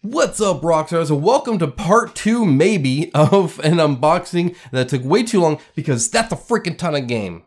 What's up, Rockstars, and welcome to part 2, maybe, of an unboxing that took way too long because that's a freaking ton of game.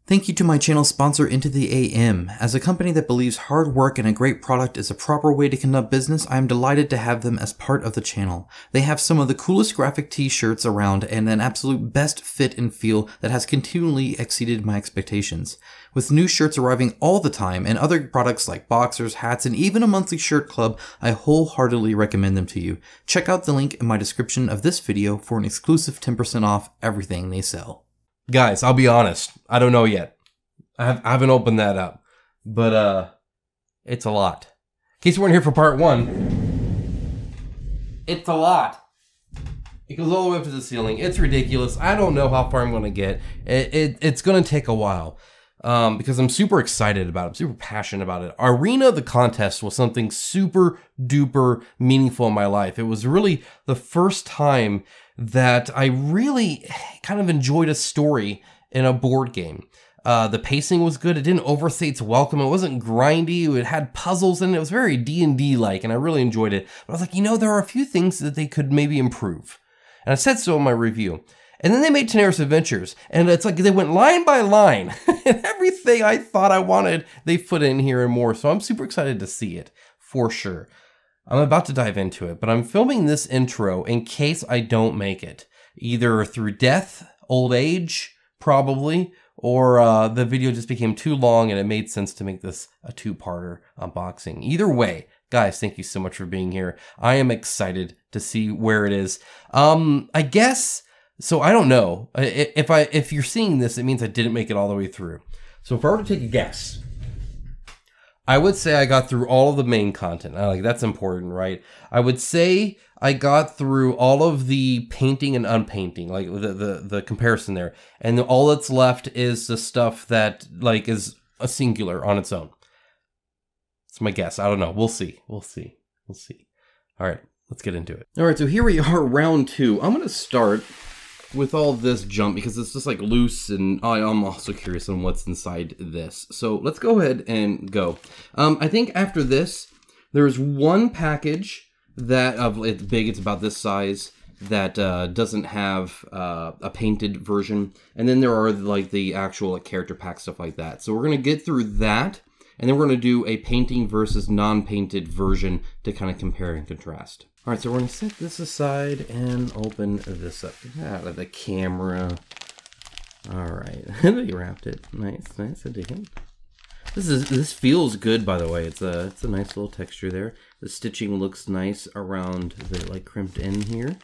Thank you to my channel sponsor Into the AM. As a company that believes hard work and a great product is a proper way to conduct business, I am delighted to have them as part of the channel. They have some of the coolest graphic t-shirts around and an absolute best fit and feel that has continually exceeded my expectations. With new shirts arriving all the time and other products like boxers, hats, and even a monthly shirt club, I wholeheartedly recommend them to you. Check out the link in my description of this video for an exclusive 10% off everything they sell. Guys, I'll be honest, I don't know yet. I haven't opened that up, but it's a lot. In case you weren't here for part 1, it's a lot. It goes all the way up to the ceiling. It's ridiculous. I don't know how far I'm going to get. It's going to take a while because I'm super excited about it. I'm super passionate about it. Arena, the contest, was something super duper meaningful in my life. It was really the first time that I really kind of enjoyed a story in a board game. The pacing was good. It didn't overstay its welcome. It wasn't grindy. It had puzzles in it. It was very D&D-like, and I really enjoyed it. But I was like, you know, there are a few things that they could maybe improve. And I said so in my review. And then they made Tanares Adventures, and it's like they went line by line. And everything I thought I wanted, they put in here and more. So I'm super excited to see it, for sure. I'm about to dive into it, but I'm filming this intro in case I don't make it. Either through death, old age, probably, or the video just became too long and it made sense to make this a two-parter unboxing. Either way, guys, thank you so much for being here. I am excited to see where it is. I guess, so I don't know. If you're seeing this, it means I didn't make it all the way through. So if I were to take a guess, I would say I got through all of the main content. Like, that's important, right? I would say I got through all of the painting and unpainting, like the comparison there. And all that's left is the stuff that like is a singular on its own. It's my guess. I don't know. We'll see. We'll see. We'll see. All right, let's get into it. All right, so here we are, round 2. I'm going to start with all this junk because it's just like loose, and I'm also curious on what's inside this. So let's go ahead and go. I think after this, there's one package that it's big, it's about this size, that doesn't have a painted version, and then there are like the actual like character pack stuff like that. So we're gonna get through that, and then we're gonna do a painting versus non-painted version to kind of compare and contrast. All right, so we're gonna set this aside and open this up. Get out of the camera. All right, they wrapped it. Nice, nice. I dig it. This feels good, by the way. It's a nice little texture there. The stitching looks nice around the like crimped in here,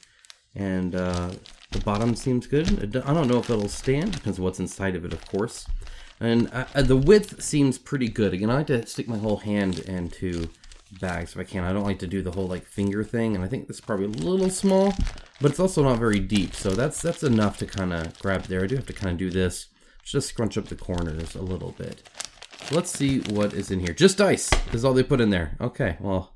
and the bottom seems good. I don't know if it'll stand. Depends on what's inside of it, of course. And the width seems pretty good. Again, I like to stick my whole hand into bags if I can. I don't like to do the whole like finger thing, and I think this is probably a little small, but it's also not very deep, so that's enough to kind of grab there. I do have to kind of do this, just scrunch up the corners a little bit. So let's see what is in here. Just dice is all they put in there. Okay, well,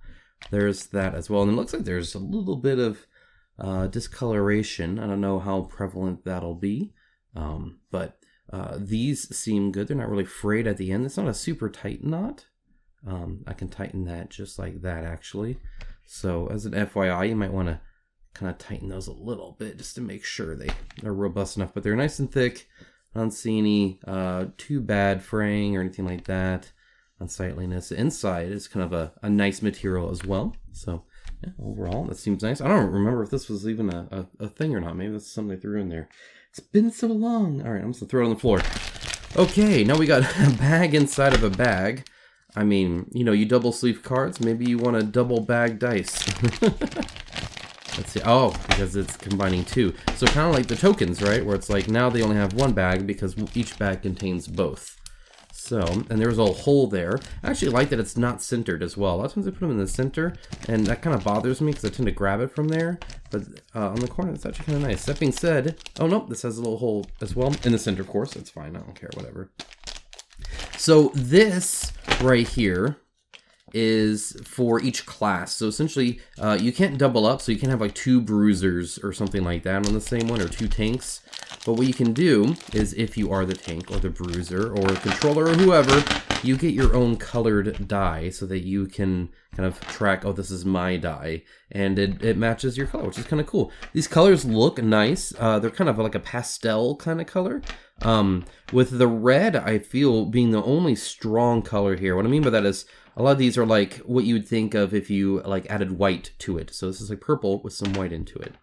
there's that as well, and it looks like there's a little bit of discoloration. I don't know how prevalent that'll be, but these seem good. They're not really frayed at the end. It's not a super tight knot. I can tighten that just like that, actually. So as an FYI, you might want to kind of tighten those a little bit just to make sure they're robust enough. But they're nice and thick. I don't see any too bad fraying or anything like that. Unsightliness. The inside is kind of a nice material as well. So yeah, overall, that seems nice. I don't remember if this was even a thing or not. Maybe that's something they threw in there. It's been so long. All right, I'm just going to throw it on the floor. Okay, now we got a bag inside of a bag. I mean, you know, you double sleeve cards, maybe you want a double bag dice. Let's see. Oh, because it's combining 2. So kind of like the tokens, right? Where it's like now they only have one bag because each bag contains both. So, and there's a hole there. I actually like that it's not centered as well. A lot of times I put them in the center, and that kind of bothers me because I tend to grab it from there. But on the corner, it's actually kind of nice. That being said, oh no, this has a little hole as well. In the center, of course. That's fine. I don't care, whatever. So this right here is for each class. So essentially, you can't double up, so you can't have like 2 bruisers or something like that on the same one, or 2 tanks. But what you can do is, if you are the tank or the bruiser or controller or whoever, you get your own colored die so that you can kind of track, oh, this is my die, and it matches your color, which is kind of cool. These colors look nice. They're kind of like a pastel kind of color. With the red, I feel being the only strong color here. What I mean by that is a lot of these are like what you would think of if you like added white to it. So this is like purple with some white into it.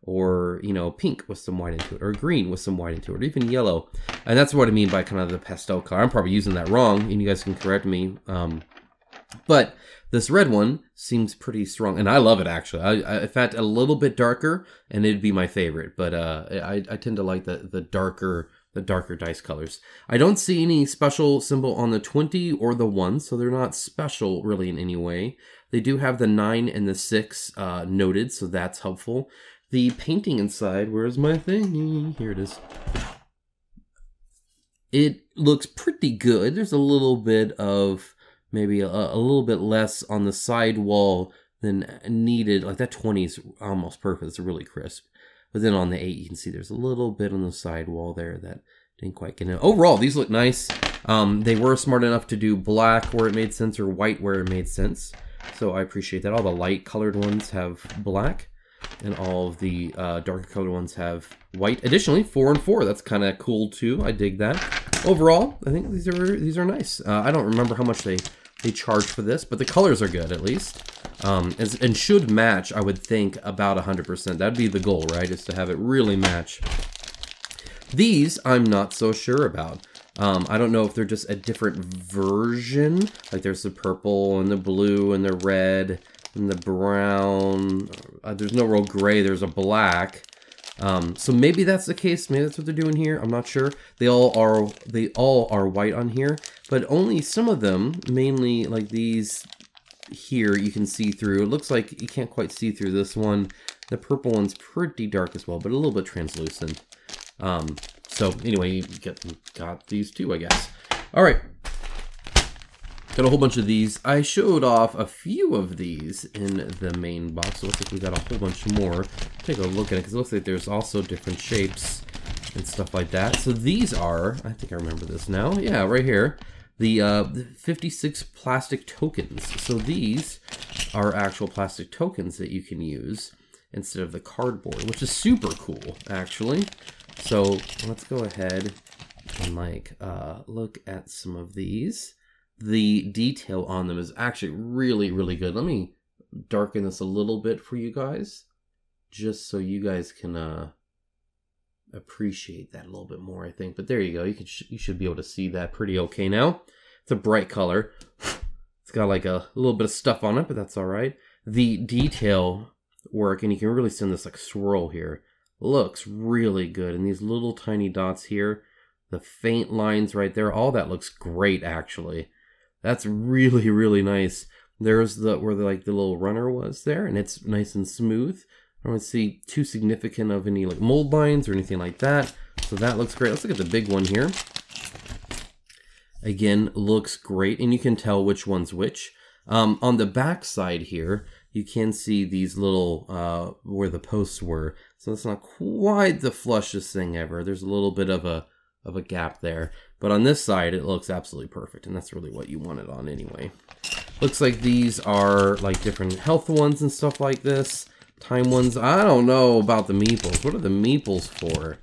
Or, you know, pink with some white into it, or green with some white into it, or even yellow. And that's what I mean by kind of the pastel color. I'm probably using that wrong, and you guys can correct me. But this red one seems pretty strong, and I love it, actually. In fact, a little bit darker, and it'd be my favorite. But I tend to like the darker dice colors. I don't see any special symbol on the 20 or the 1, so they're not special really in any way. They do have the 9 and the 6 noted, so that's helpful. The painting inside, where's my thing? Here it is. It looks pretty good. There's a little bit of, maybe a little bit less on the side wall than needed. Like that 20 is almost perfect. It's really crisp. But then on the 8, you can see there's a little bit on the side wall there that didn't quite get in. Overall, these look nice. They were smart enough to do black where it made sense or white where it made sense. So I appreciate that. All the light colored ones have black. And all of the darker colored ones have white. Additionally, 4 and 4. That's kind of cool too. I dig that. Overall, I think these are nice. I don't remember how much they charge for this, but the colors are good at least. And should match, I would think, about 100%. That'd be the goal, right? Is to have it really match. These, I'm not so sure about. I don't know if they're just a different version. Like there's the purple and the blue and the red and the brown. There's no real gray, there's a black. So maybe that's the case, maybe that's what they're doing here, I'm not sure. They all are white on here, but only some of them, mainly like these here, you can see through. It looks like you can't quite see through this one. The purple one's pretty dark as well, but a little bit translucent. So anyway, you got these two, I guess. All right. Got a whole bunch of these. I showed off a few of these in the main box. So it looks like we got a whole bunch more. Take a look at it because it looks like there's also different shapes and stuff like that. So these are, I think I remember this now. Yeah, right here. The 56 plastic tokens. So these are actual plastic tokens that you can use instead of the cardboard, which is super cool, actually. So let's go ahead and look at some of these. The detail on them is actually really, really good. Let me darken this a little bit for you guys, just so you guys can appreciate that a little bit more, I think. But there you go. You should be able to see that pretty okay now. It's a bright color. It's got like a little bit of stuff on it, but that's all right. The detail work, and you can really send this like swirl here, looks really good. And these little tiny dots here, the faint lines right there, all that looks great, actually. That's really, really nice. There's where the little runner was there, and it's nice and smooth. I don't see too significant of any like mold lines or anything like that. So that looks great. Let's look at the big one here. Again, looks great, and you can tell which one's which. On the back side here, you can see these little where the posts were. So it's not quite the flushest thing ever. There's a little bit of a gap there. But on this side, it looks absolutely perfect, and that's really what you want it on anyway. Looks like these are like different health ones and stuff like this. Time ones. I don't know about the meeples. What are the meeples for?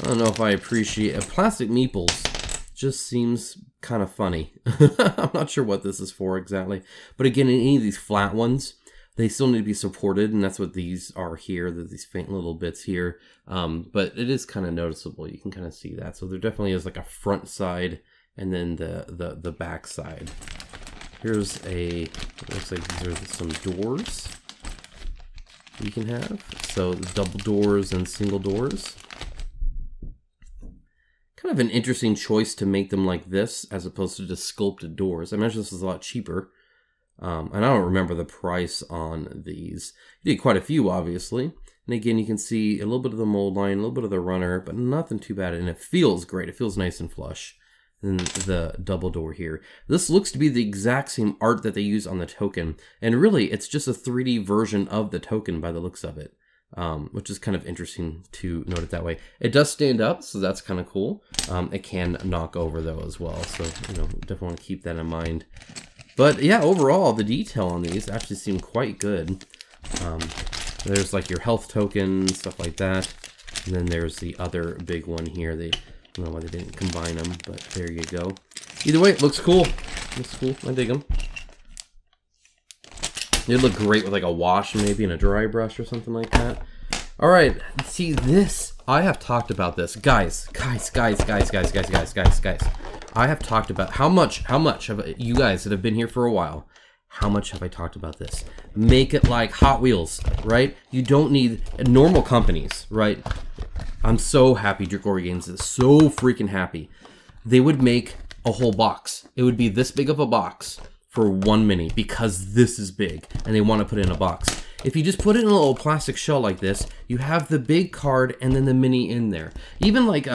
I don't know if I appreciate it. Plastic meeples just seems kind of funny. I'm not sure what this is for exactly. But again, in any of these flat ones, they still need to be supported, and that's what these are here. There's these faint little bits here. But it is kind of noticeable. You can kind of see that. So there definitely is like a front side and then the back side. Here's looks like these are some doors you can have. So double doors and single doors. Kind of an interesting choice to make them like this as opposed to just sculpted doors. I imagine this is a lot cheaper. And I don't remember the price on these. You did quite a few, obviously. And again, you can see a little bit of the mold line, a little bit of the runner, but nothing too bad. And it feels great. It feels nice and flush. And the double door here. This looks to be the exact same art that they use on the token. And really, it's just a 3D version of the token by the looks of it. which is kind of interesting to note it that way. It does stand up, so that's kind of cool. It can knock over though as well, so definitely want to keep that in mind. But yeah, overall, the detail on these actually seem quite good. There's like your health token, stuff like that. And then there's the other big one here. I don't know why they didn't combine them, but there you go. Either way, it looks cool. Looks cool. I dig them. They'd look great with like a wash maybe and a dry brush or something like that. All right, see this. I have talked about this. Guys. I have talked about how much have you guys that have been here for a while, how much have I talked about this? Make it like Hot Wheels, right? You don't need normal companies, right? I'm so happy Dracori Games is so freaking happy. They would make a whole box. It would be this big of a box for one mini because this is big and they want to put it in a box. If you just put it in a little plastic shell like this, you have the big card and then the mini in there. Even like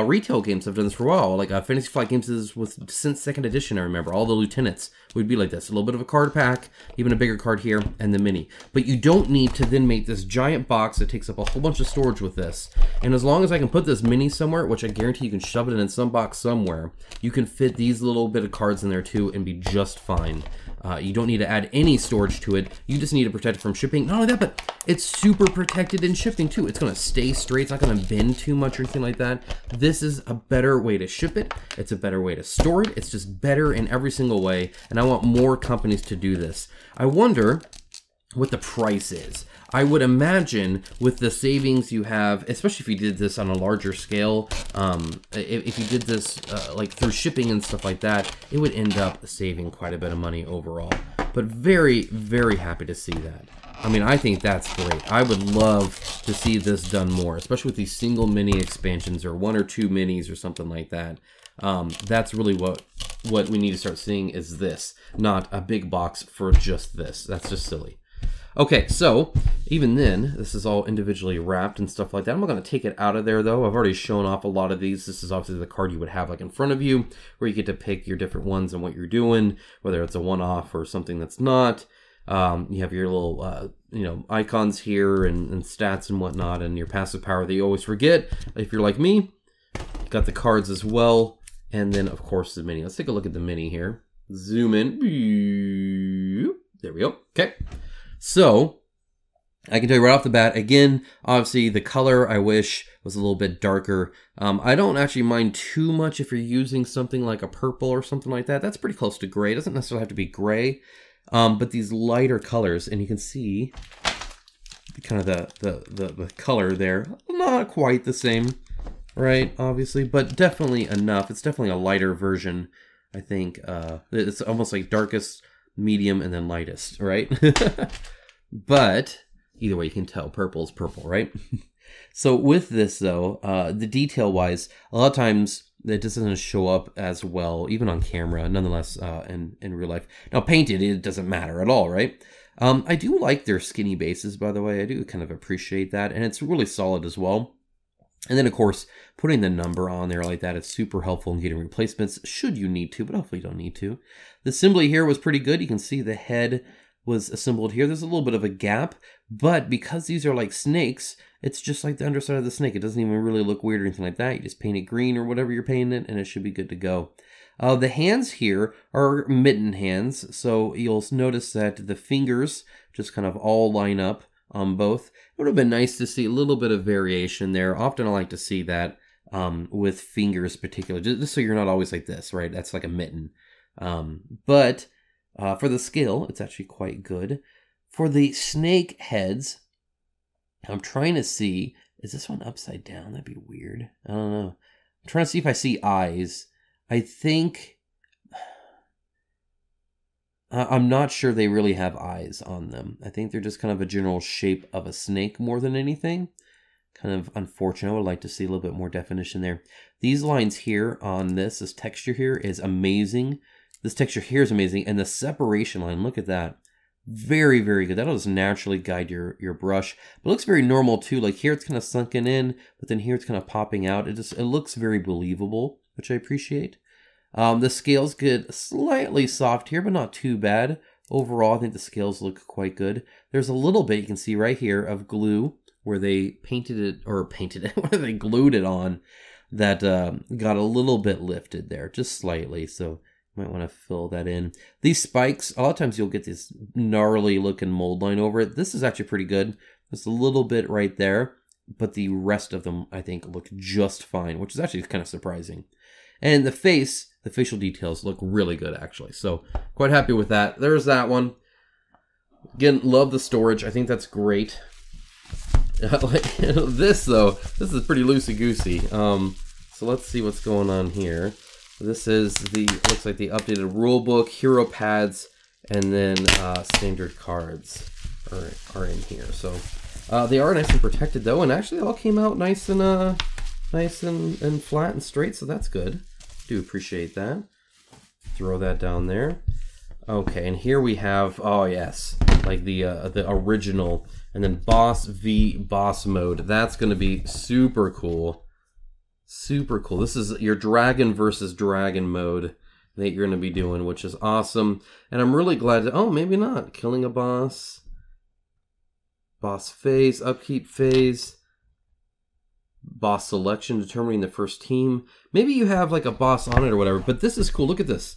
retail games have done this for a while. Like Fantasy Flight Games is since 2nd edition, I remember. All the lieutenants would be like this. A little bit of a card pack, even a bigger card here, and the mini. But you don't need to then make this giant box that takes up a whole bunch of storage with this. And as long as I can put this mini somewhere, which I guarantee you can shove it in some box somewhere, you can fit these little bit of cards in there too and be just fine. You don't need to add any storage to it. You just need to protect it from shipping. Not only that, but it's super protected in shipping too. It's going to stay straight. It's not going to bend too much or anything like that. This is a better way to ship it. It's a better way to store it. It's just better in every single way. And I want more companies to do this. I wonder what the price is. I would imagine with the savings you have, especially if you did this on a larger scale, if you did this like through shipping and stuff like that, it would end up saving quite a bit of money overall. But very, very happy to see that. I mean, I think that's great. I would love to see this done more, especially with these single mini expansions or 1 or 2 minis or something like that. That's really what we need to start seeing is this, not a big box for just this. That's just silly. Okay, so even then, this is all individually wrapped and stuff like that. I'm not going to take it out of there, though. I've already shown off a lot of these. This is obviously the card you would have like in front of you, where you get to pick your different ones and what you're doing, whether it's a one-off or something that's not. You have your little, icons here and stats and whatnot, and your passive power that you always forget. If you're like me, got the cards as well, and then, of course, the mini. Let's take a look at the mini here. Zoom in. There we go. Okay. So, I can tell you right off the bat, again, obviously the color I wish was a little bit darker. I don't actually mind too much if you're using something like a purple or something like that. That's pretty close to gray. It doesn't necessarily have to be gray. But these lighter colors, and you can see kind of the color there, not quite the same, right, obviously, but definitely enough. It's definitely a lighter version, I think. It's almost like darkest, medium, and then lightest, right? But either way, you can tell purple is purple, right? So with this, though, the detail-wise, a lot of times it just doesn't show up as well, even on camera, nonetheless, in real life. Now, painted, it doesn't matter at all, right? I do like their skinny bases, by the way. I do kind of appreciate that, and it's really solid as well. And then, of course, putting the number on there like that is super helpful in getting replacements, should you need to, but hopefully you don't need to. The assembly here was pretty good. You can see the head was assembled here. There's a little bit of a gap, but because these are like snakes, it's just like the underside of the snake. It doesn't even really look weird or anything like that. You just paint it green or whatever you're painting it, and it should be good to go. The hands here are mitten hands, so you'll notice that the fingers just kind of all line up on both. It would have been nice to see a little bit of variation there. Often I like to see that with fingers particularly, just so you're not always like this, right? That's like a mitten. But for the scale, it's actually quite good. For the snake heads, I'm trying to see, is this one upside down? That'd be weird. I don't know. I'm trying to see if I see eyes. I think, I'm not sure they really have eyes on them. I think they're just kind of a general shape of a snake more than anything. Kind of unfortunate. I would like to see a little bit more definition there. These lines here on this texture here is amazing. This texture here is amazing. And the separation line, look at that. Very, very good. That'll just naturally guide your brush. But it looks very normal too. Like here it's kind of sunken in, but then here it's kind of popping out. It looks very believable, which I appreciate. The scales get slightly soft here, but not too bad. Overall, I think the scales look quite good. There's a little bit you can see right here of glue where they painted it, where they glued it on, that got a little bit lifted there, just slightly. So you might want to fill that in. These spikes, a lot of times you'll get this gnarly looking mold line over it. This is actually pretty good. There's a little bit right there, but the rest of them, I think, look just fine, which is actually kind of surprising. And the facial details look really good, actually. So quite happy with that. There's that one. Again, love the storage. I think that's great. This, though, this is pretty loosey-goosey. So let's see what's going on here. This is looks like the updated rule book, hero pads, and then standard cards are in here. So they are nice and protected, though, and actually all came out nice and flat and straight, so that's good. Do appreciate that. Throw that down there. Okay, and here we have, oh yes, like the original, and then boss v boss mode. That's going to be super cool. Super cool. This is your dragon versus dragon mode that you're going to be doing, which is awesome. And I'm really glad to, oh, maybe not. Killing a boss. Boss phase, upkeep phase. Boss selection, determining the first team. Maybe you have like a boss on it or whatever, but this is cool. Look at this.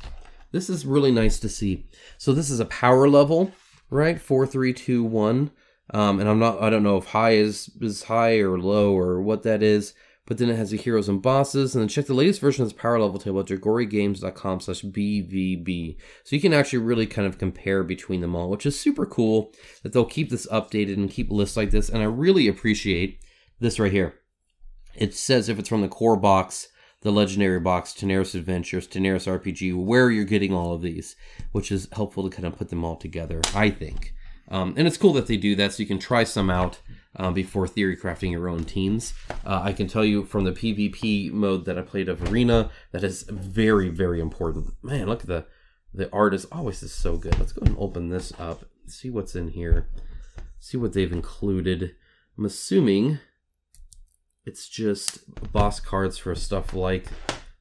This is really nice to see. So this is a power level, right? 4, 3, 2, 1. And I don't know if high is high or low or what that is. But then it has the heroes and bosses. And then check the latest version of this power level table at jagorigames.com/BVB. So you can actually really kind of compare between them all, which is super cool that they'll keep this updated and keep lists like this. And I really appreciate this right here. It says if it's from the core box, the legendary box, Tanares Adventures, Tanares RPG, where you're getting all of these, which is helpful to kind of put them all together, I think. And it's cool that they do that so you can try some out before theory crafting your own teams. I can tell you from the PvP mode that I played of Arena, that is very, very important. Man, look at the art is always just so good. Let's go ahead and open this up, see what's in here, see what they've included. I'm assuming it's just boss cards for stuff like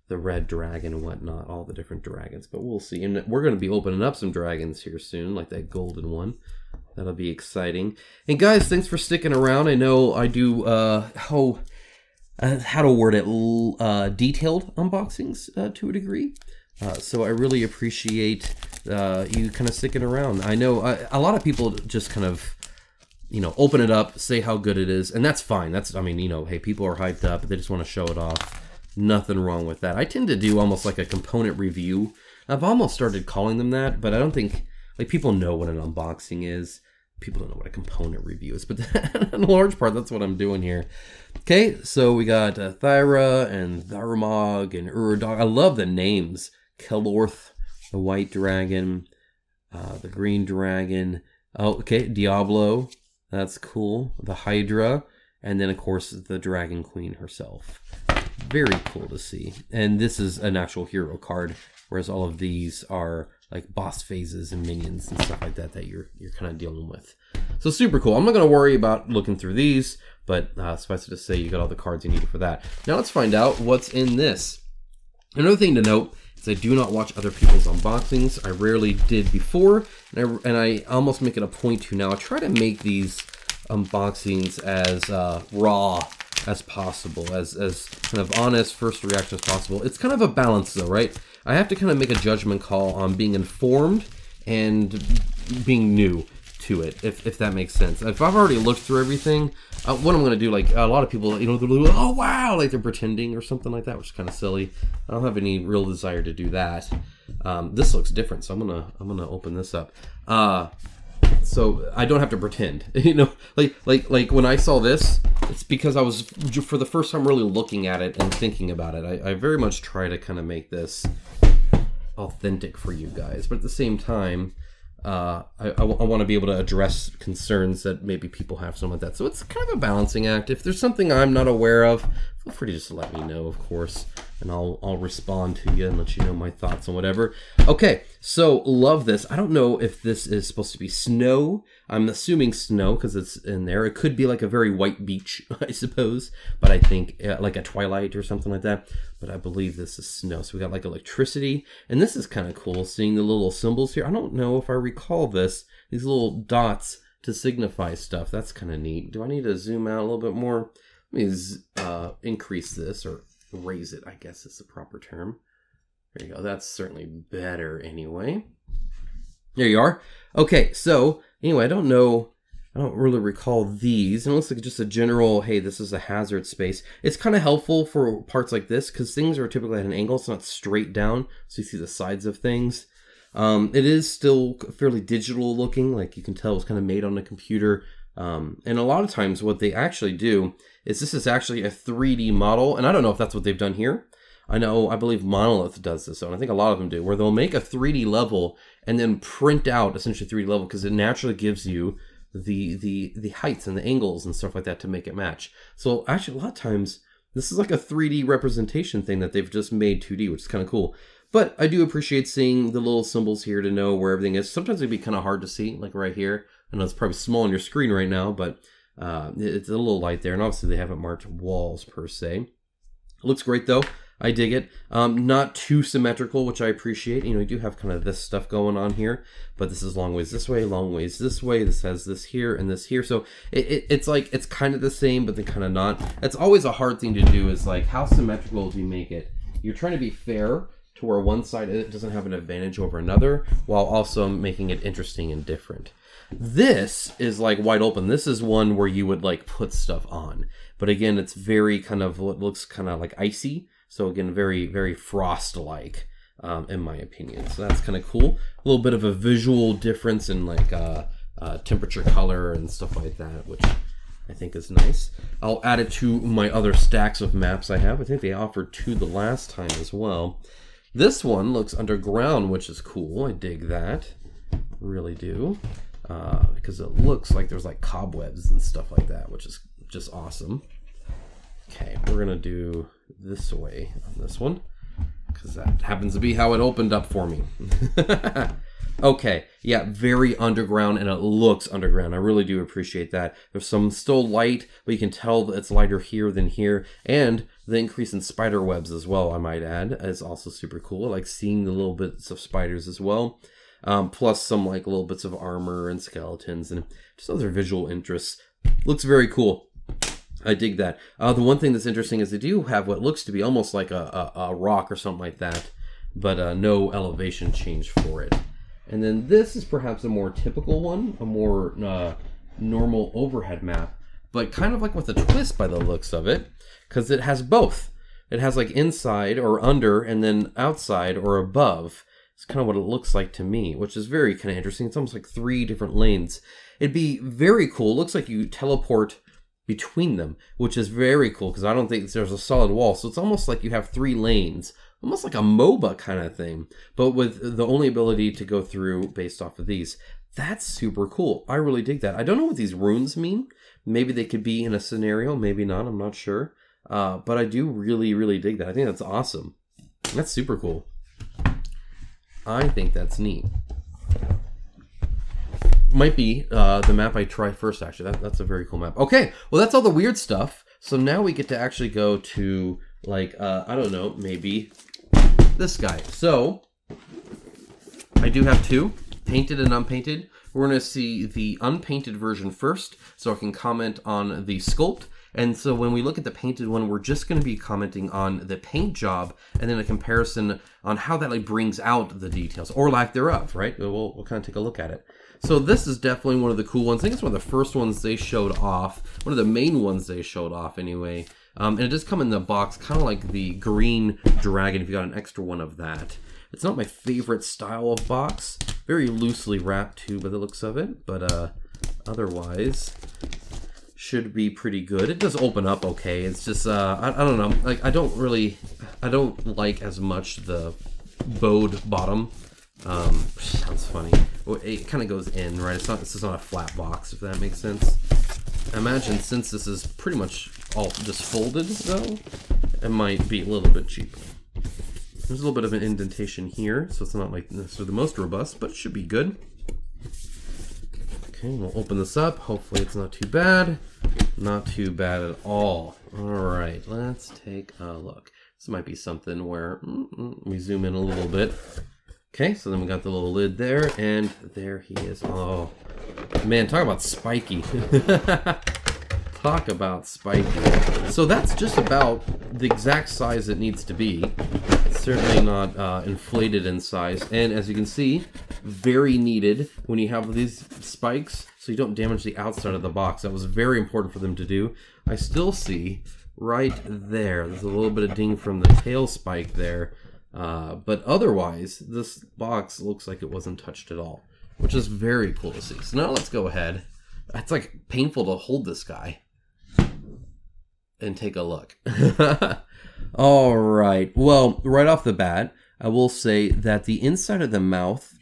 the red dragon and whatnot, all the different dragons, but we'll see. And we're going to be opening up some dragons here soon, like that golden one. That'll be exciting. And guys, thanks for sticking around. I know I do, how to word it, detailed unboxings to a degree. So I really appreciate you kind of sticking around. I know a lot of people just kind of, you know, open it up, say how good it is, and that's fine. That's, I mean, you know, hey, people are hyped up, they just want to show it off. Nothing wrong with that. I tend to do almost like a component review. I've almost started calling them that, but I don't think, like, people know what an unboxing is. People don't know what a component review is, but in large part, that's what I'm doing here. Okay, so we got Thyra and Tharmog and Uradog. I love the names. Kelorth, the white dragon, the green dragon. Oh, okay, Diablo. That's cool. The Hydra. And then, of course, the Dragon Queen herself. Very cool to see. And this is an actual hero card, whereas all of these are like boss phases and minions and stuff like that that you're kind of dealing with. So super cool. I'm not going to worry about looking through these, but suffice it to say you got all the cards you need for that. Now let's find out what's in this. Another thing to note is I do not watch other people's unboxings. I rarely did before, and I almost make it a point to now. I try to make these unboxings as raw as possible, as kind of honest first reaction as possible. It's kind of a balance though, right? I have to kind of make a judgment call on being informed and being new to it, if that makes sense. If I've already looked through everything, what I'm going to do, like a lot of people, you know, they'll go, oh wow, like they're pretending or something like that, which is kind of silly. I don't have any real desire to do that. This looks different, so I'm gonna open this up. So I don't have to pretend, you know, like when I saw this, it's because I was for the first time really looking at it and thinking about it. I very much try to kind of make this authentic for you guys, but at the same time, I want to be able to address concerns that maybe people have, something like that. So it's kind of a balancing act. If there's something I'm not aware of, feel free to just let me know, of course, and I'll respond to you and let you know my thoughts on whatever. Okay, so love this. I don't know if this is supposed to be snow. I'm assuming snow because it's in there. It could be like a very white beach, I suppose, but I think like a twilight or something like that. But I believe this is snow. So we got like electricity, and this is kind of cool, seeing the little symbols here. I don't know if I recall this. These little dots to signify stuff. That's kind of neat. Do I need to zoom out a little bit more? Let me increase this, or raise it, I guess is the proper term. There you go. That's certainly better anyway. There you are. Okay, so anyway, I don't really recall these. And it looks like just a general, hey, this is a hazard space. It's kind of helpful for parts like this because things are typically at an angle. It's not straight down, so you see the sides of things. It is still fairly digital looking, like you can tell it was kind of made on a computer. And a lot of times what they actually do is this is actually a 3D model, and I don't know if that's what they've done here. I believe Monolith does this, and I think a lot of them do, where they'll make a 3D level and then print out essentially 3D level because it naturally gives you the heights and the angles and stuff like that to make it match. So actually a lot of times this is like a 3D representation thing that they've just made 2D, which is kind of cool. But I do appreciate seeing the little symbols here to know where everything is. Sometimes it'd be kind of hard to see, like right here. I know it's probably small on your screen right now, but it's a little light there. And obviously they haven't marked walls per se. It looks great though. I dig it. Not too symmetrical, which I appreciate. You know, you do have kind of this stuff going on here, but this is long ways this way, long ways this way. This has this here and this here. So it's like, it's kind of the same, but then kind of not. It's always a hard thing to do, is like, how symmetrical do you make it? You're trying to be fair to where one side doesn't have an advantage over another, while also making it interesting and different. This is like wide open. This is one where you would like put stuff on. But again, it's very kind of, what looks kind of like icy. So again, very, very frost-like, in my opinion. So that's kind of cool. A little bit of a visual difference in like temperature, color, and stuff like that, which I think is nice. I'll add it to my other stacks of maps I have. I think they offered 2 the last time as well. This one looks underground, which is cool. I dig that. Really do. Because it looks like there's like cobwebs and stuff like that, which is just awesome. Okay, we're going to do this way on this one, because that happens to be how it opened up for me. Okay, yeah, very underground, and it looks underground. I really do appreciate that. There's some still light, but you can tell that it's lighter here than here, and the increase in spider webs as well, I might add, is also super cool. I like seeing the little bits of spiders as well, plus some like little bits of armor and skeletons, and just other visual interests. Looks very cool. I dig that. The one thing that's interesting is they do have what looks to be almost like a rock or something like that, but no elevation change for it. And then this is perhaps a more typical one, a more normal overhead map, but kind of like with a twist by the looks of it, because it has both. It has like inside or under, and then outside or above. It's kind of what it looks like to me, which is very kind of interesting. It's almost like 3 different lanes. It'd be very cool. It looks like you teleport between them, which is very cool because I don't think there's a solid wall. So it's almost like you have 3 lanes, almost like a MOBA kind of thing, but with the only ability to go through based off of these. That's super cool. I really dig that. I don't know what these runes mean. Maybe they could be in a scenario, maybe not. I'm not sure. But I do really, really dig that. I think that's awesome. That's super cool. I think that's neat. Might be the map I try first, actually. That's a very cool map. Okay, well, that's all the weird stuff. So now we get to actually go to, like, I don't know, maybe this guy. So I do have 2, painted and unpainted. We're going to see the unpainted version first, so I can comment on the sculpt. And so when we look at the painted one, we're just going to be commenting on the paint job and then a comparison on how that like brings out the details or lack thereof, right? We'll kind of take a look at it. So this is definitely one of the cool ones. I think it's one of the first ones they showed off, one of the main ones they showed off anyway. And it does come in the box, kind of like the green dragon if you got an extra one of that. It's not my favorite style of box. Very loosely wrapped too by the looks of it, but otherwise should be pretty good. It does open up okay. It's just I don't know, like I don't like as much the bowed bottom. Sounds funny. It kind of goes in, right? This is not a flat box, if that makes sense. I imagine since this is pretty much all just folded though, it might be a little bit cheaper. There's a little bit of an indentation here, so it's not like necessarily the most robust, but it should be good. Okay, we'll open this up. Hopefully it's not too bad. Not too bad at all. All right, let's take a look. This might be something where we zoom in a little bit. Okay, so then we got the little lid there, and there he is. Oh, Man, talk about spiky. Talk about spiky. So that's just about the exact size it needs to be. It's certainly not inflated in size. And as you can see, very needed when you have these spikes so you don't damage the outside of the box. That was very important for them to do. I still see right there's a little bit of ding from the tail spike there. But otherwise, this box looks like it wasn't touched at all, which is very cool to see. So now let's go ahead. It's like painful to hold this guy and take a look. All right. Well, right off the bat, I will say that the inside of the mouth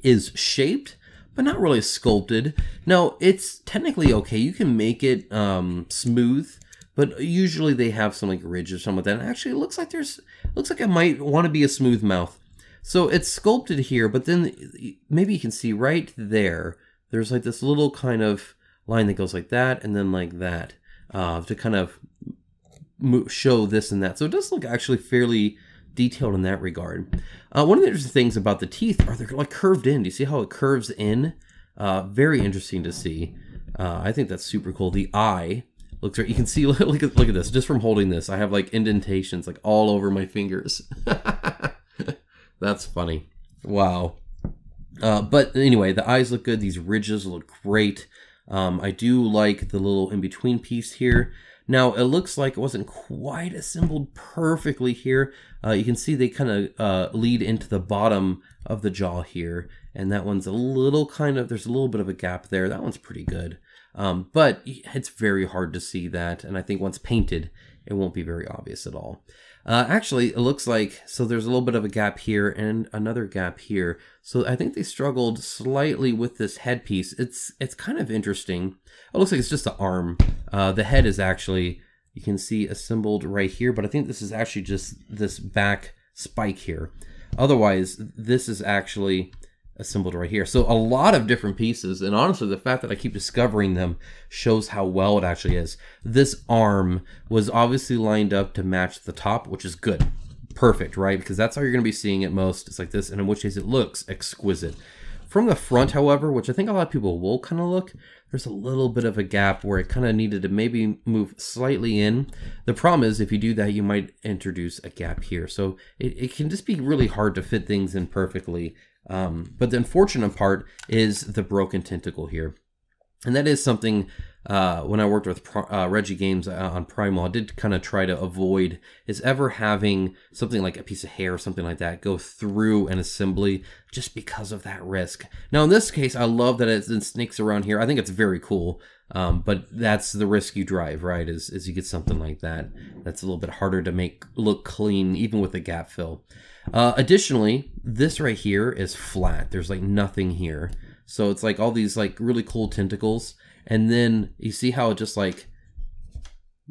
is shaped, but not really sculpted. Now, it's technically okay. You can make it smooth, but usually they have some like ridge or something like that. And actually, it looks like it might want to be a smooth mouth. So it's sculpted here, but then maybe you can see right there, there's like this little kind of line that goes like that and then like that to kind of show this and that. So it does look actually fairly detailed in that regard. One of the interesting things about the teeth are they're like curved in. Do you see how it curves in? Very interesting to see. I think that's super cool. The eye looks right. You can see, look at this. Just from holding this, I have like indentations like all over my fingers. That's funny. Wow. But anyway, the eyes look good. These ridges look great. I do like the little in-between piece here. Now, it looks like it wasn't quite assembled perfectly here. You can see they kind of lead into the bottom of the jaw here. And that one's a little there's a little bit of a gap there. That one's pretty good. But it's very hard to see that. And I think once painted, it won't be very obvious at all. Actually, it looks like, so there's a little bit of a gap here and another gap here. So I think they struggled slightly with this headpiece. It's kind of interesting. It looks like it's just the arm. The head is actually, you can see assembled right here, but I think this is actually just this back spike here. Otherwise, this is actually assembled right here. So a lot of different pieces, and honestly the fact that I keep discovering them shows how well it actually is. This arm was obviously lined up to match the top, which is good. Perfect, right? Because that's how you're going to be seeing it most. It's like this, and in which case it looks exquisite. From the front, however, which I think a lot of people will kind of look, there's a little bit of a gap where it kind of needed to maybe move slightly in. The problem is if you do that, you might introduce a gap here. So it can just be really hard to fit things in perfectly. But the unfortunate part is the broken tentacle here. And that is something, when I worked with Reggie Games on Primal, I did kind of try to avoid, is ever having something like a piece of hair or something like that go through an assembly just because of that risk. Now in this case, I love that it snakes around here. I think it's very cool. But that's the risk you drive, right? Is you get something like that. That's a little bit harder to make look clean, even with a gap fill. Additionally, this right here is flat. There's like nothing here. So it's like all these like really cool tentacles. And then you see how it just like,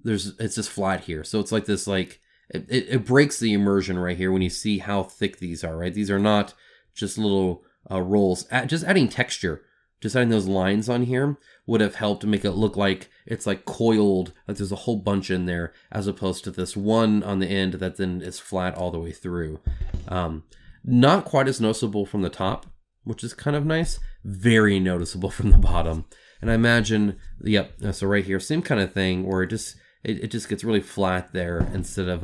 it's just flat here. So it's like this, like, it breaks the immersion right here when you see how thick these are, right? These are not just little rolls. Just adding texture, just adding those lines on here would have helped to make it look like it's like coiled, like there's a whole bunch in there, as opposed to this one on the end that then is flat all the way through. Not quite as noticeable from the top, which is kind of nice. Very noticeable from the bottom. And I imagine, yep, so right here, same kind of thing where it just gets really flat there instead of,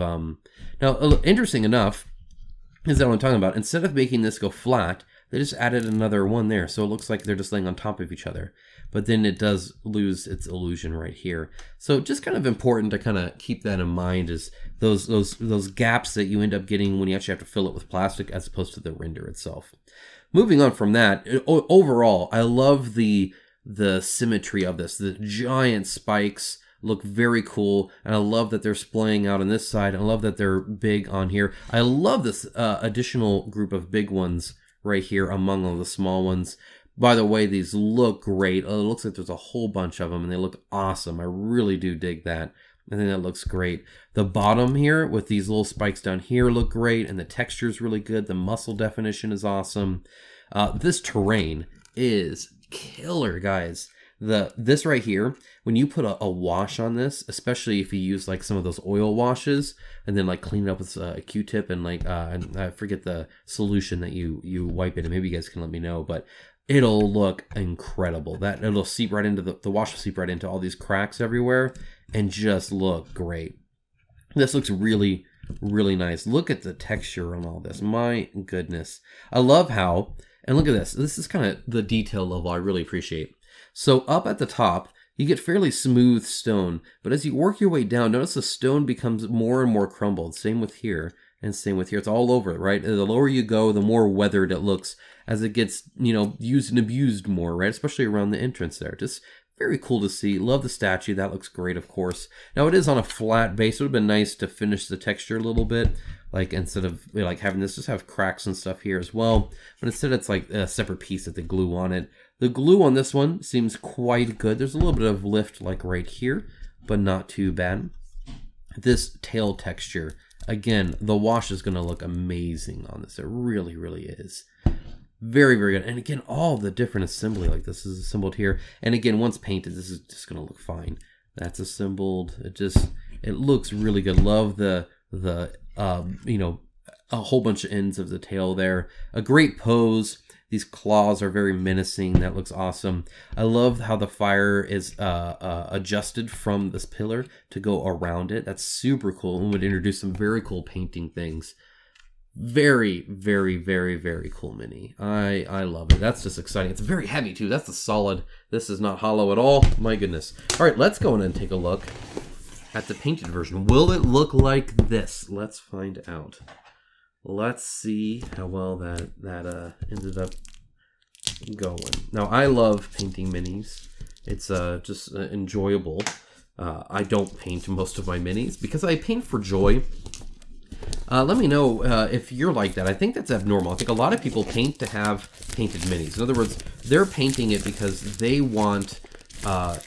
now, interesting enough, is that what I'm talking about. Instead of making this go flat, they just added another one there. So it looks like they're just laying on top of each other. But then it does lose its illusion right here. So just kind of important to kind of keep that in mind, is those gaps that you end up getting when you actually have to fill it with plastic as opposed to the render itself. Moving on from that, overall, I love the symmetry of this. The giant spikes look very cool, and I love that they're splaying out on this side. I love that they're big on here. I love this additional group of big ones right here among all the small ones. By the way, these look great. It looks like there's a whole bunch of them, and they look awesome. I really do dig that. I think that looks great. The bottom here with these little spikes down here look great, and the texture is really good. The muscle definition is awesome. This terrain is killer, guys. This right here, when you put a wash on this, especially if you use like some of those oil washes and then like clean it up with a Q-tip and like and I forget the solution that you wipe it in. Maybe you guys can let me know, but it'll look incredible. That it'll seep right into the wash will seep right into all these cracks everywhere and just look great. This looks really, really nice. Look at the texture on all this. My goodness. I love how, and look at this. This is kind of the detail level I really appreciate. So up at the top, you get fairly smooth stone, but as you work your way down, notice the stone becomes more and more crumbled. Same with here. And same with here. It's all over, right? The lower you go, the more weathered it looks as it gets, you know, used and abused more, right? Especially around the entrance there. Just very cool to see. Love the statue. That looks great, of course. Now, it is on a flat base. It would have been nice to finish the texture a little bit. Like, instead of, like, having this just have cracks and stuff here as well. But instead, it's like a separate piece that they glue on it. The glue on this one seems quite good. There's a little bit of lift, like, right here, but not too bad. This tail texture, again, the wash is going to look amazing on this. It really, really is. Very, very good. And again, all the different assembly, like this is assembled here. And again, once painted, this is just going to look fine. That's assembled. It looks really good. Love the you know, a whole bunch of ends of the tail there. A great pose. These claws are very menacing. That looks awesome. I love how the fire is adjusted from this pillar to go around it. That's super cool and would introduce some very cool painting things. Very, very, very, very cool mini. I love it. That's just exciting. It's very heavy too. That's a solid. This is not hollow at all. My goodness. All right, let's go in and take a look at the painted version. Will it look like this? Let's find out. Let's see how well that ended up going. Now, I love painting minis. It's just enjoyable. I don't paint most of my minis because I paint for joy. Let me know if you're like that. I think that's abnormal. I think a lot of people paint to have painted minis. In other words, they're painting it because they want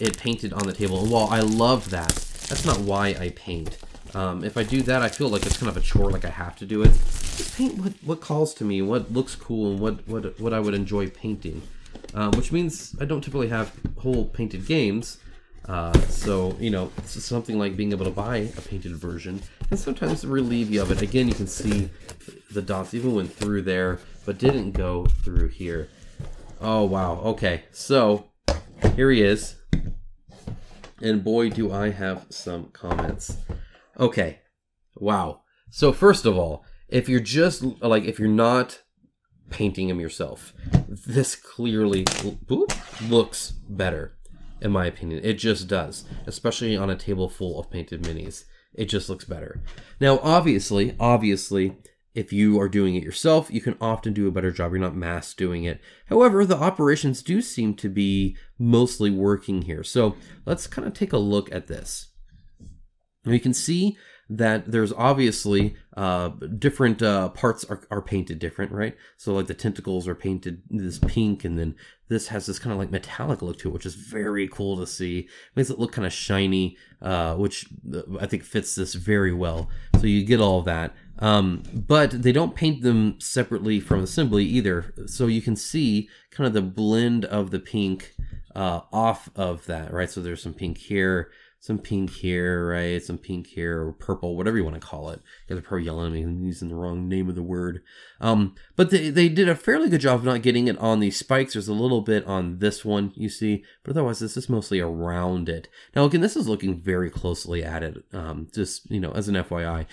it painted on the table. And while I love that, that's not why I paint. If I do that, I feel like it's kind of a chore, like I have to do it. Just paint what calls to me, what looks cool, and what I would enjoy painting. Which means I don't typically have whole painted games. So, you know, it's something like being able to buy a painted version and sometimes relieve you of it. Again, you can see the dots even went through there, but didn't go through here. Oh, wow. Okay, so here he is. And boy, do I have some comments. Okay, wow. So first of all, if you're just, like, if you're not painting him yourself, this clearly looks better. In my opinion, it just does, especially on a table full of painted minis. It just looks better. Now, obviously, if you are doing it yourself, you can often do a better job. You're not mass doing it. However, the operations do seem to be mostly working here. So let's kind of take a look at this. Now you can see that there's obviously different parts are painted different, right? So like the tentacles are painted this pink, and then this has this kind of like metallic look to it, which is very cool to see. Makes it look kind of shiny, which I think fits this very well. So you get all of that. But they don't paint them separately from assembly either. So you can see kind of the blend of the pink off of that, right? So there's some pink here, some pink here, right? Some pink here, or purple, whatever you want to call it. You guys are probably yelling at me, I'm using the wrong name of the word. But they did a fairly good job of not getting it on these spikes. There's a little bit on this one, you see, but otherwise this is mostly around it. Now again, this is looking very closely at it, just, you know, as an FYI.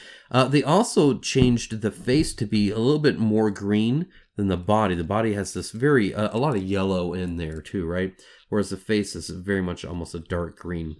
They also changed the face to be a little bit more green than the body. The body has this very, a lot of yellow in there too, right? Whereas the face is very much almost a dark green.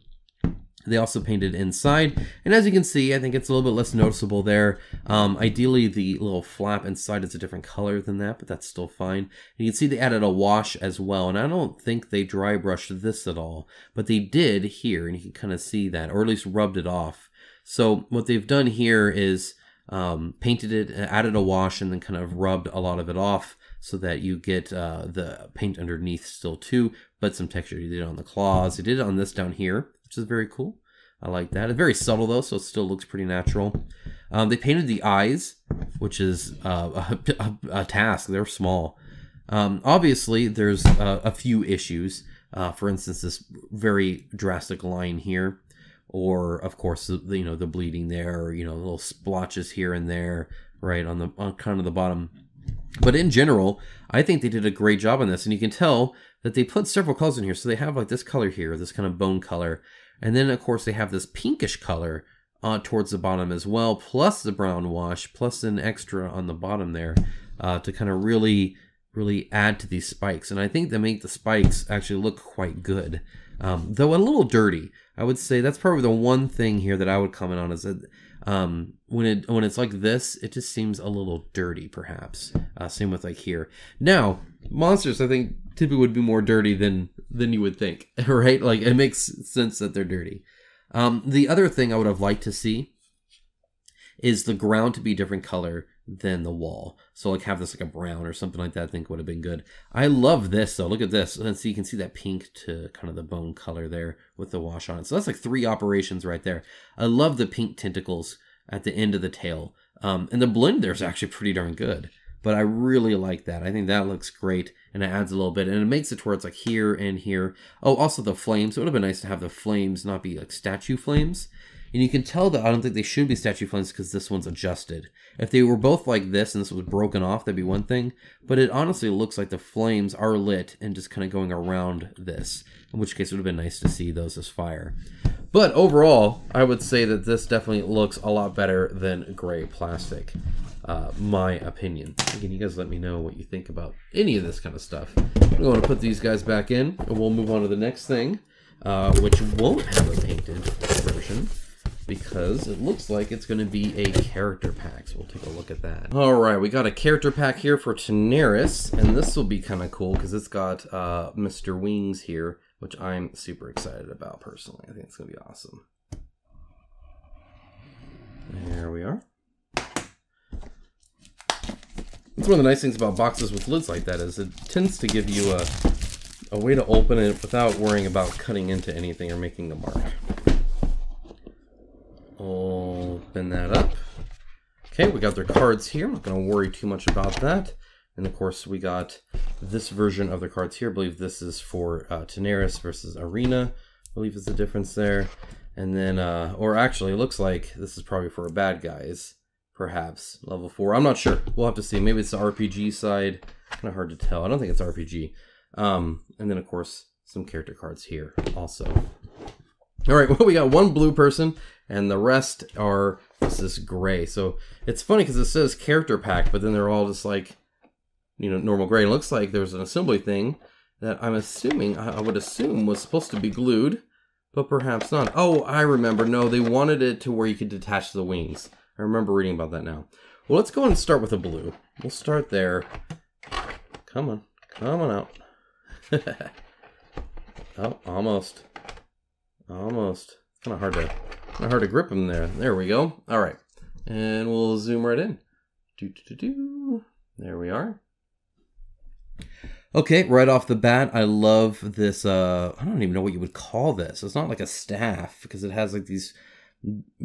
They also painted inside, and as you can see, I think it's a little bit less noticeable there. Ideally, the little flap inside is a different color than that, but that's still fine. And you can see they added a wash as well, and I don't think they dry brushed this at all, but they did here, and you can kind of see that, or at least rubbed it off. So what they've done here is painted it, added a wash, and then kind of rubbed a lot of it off so that you get the paint underneath still too, but some texture. You did it on the claws. You did it on this down here, which is very cool. I like that. It's very subtle though, so it still looks pretty natural. They painted the eyes, which is a task. They're small. Obviously, there's a few issues. For instance, this very drastic line here, or of course, the bleeding there, or, little splotches here and there, right, on kind of the bottom. But in general, I think they did a great job on this, and you can tell that they put several colors in here. So they have like this color here, this kind of bone color, and then of course they have this pinkish color towards the bottom as well, plus the brown wash, plus an extra on the bottom there to kind of really add to these spikes. And I think they make the spikes actually look quite good, though a little dirty. I would say that's probably the one thing here that I would comment on, is that when it's like this, it just seems a little dirty, perhaps. Same with like here. Now, monsters, I think, typically would be more dirty than you would think, right? Like, it makes sense that they're dirty. The other thing I would have liked to see is the ground to be a different color than the wall. So like have this like a brown or something like that, I think would have been good. I love this though. Look at this. And so you can see that pink to kind of the bone color there with the wash on it. So that's like 3 operations right there. I love the pink tentacles at the end of the tail. And the blend there is actually pretty darn good. But I really like that. I think that looks great, and it adds a little bit, and it makes it to where it's like here and here. Oh, also the flames. It would have been nice to have the flames not be like statue flames. And you can tell that I don't think they should be statue flames because this one's adjusted. If they were both like this and this was broken off, that'd be one thing. But it honestly looks like the flames are lit and just kind of going around this. In which case it would have been nice to see those as fire. But overall, I would say that this definitely looks a lot better than gray plastic. My opinion. Again, you guys let me know what you think about any of this kind of stuff. I'm going to put these guys back in, and we'll move on to the next thing, which won't have a painted version, because it looks like it's going to be a character pack. So we'll take a look at that. All right, we got a character pack here for Tanares, and this will be kind of cool because it's got Mr. Wings here, which I'm super excited about personally. I think it's going to be awesome. There we are. That's one of the nice things about boxes with lids like that, is it tends to give you a way to open it without worrying about cutting into anything or making a mark. Open that up. Okay, we got their cards here. I'm not going to worry too much about that. And of course, we got this version of the cards here. I believe this is for Tanares versus Arena. I believe is the difference there. And then, or actually, it looks like this is probably for bad guys. Perhaps level 4. I'm not sure. We'll have to see. Maybe it's the RPG side. Kind of hard to tell. I don't think it's RPG. And then, of course, some character cards here also. All right, well, we got one blue person, and the rest are this gray. So it's funny because it says character pack, but then they're all just like, normal gray. It looks like there's an assembly thing that I'm assuming, I would assume was supposed to be glued, but perhaps not. Oh, I remember. No, they wanted it to where you could detach the wings. I remember reading about that now. Well, let's go ahead and start with a blue. We'll start there. Come on. Come on out. Oh, almost. Almost. Kind of hard to grip them there. There we go. All right. And we'll zoom right in. There we are. Okay, right off the bat, I love this. I don't even know what you would call this. It's not like a staff because it has like these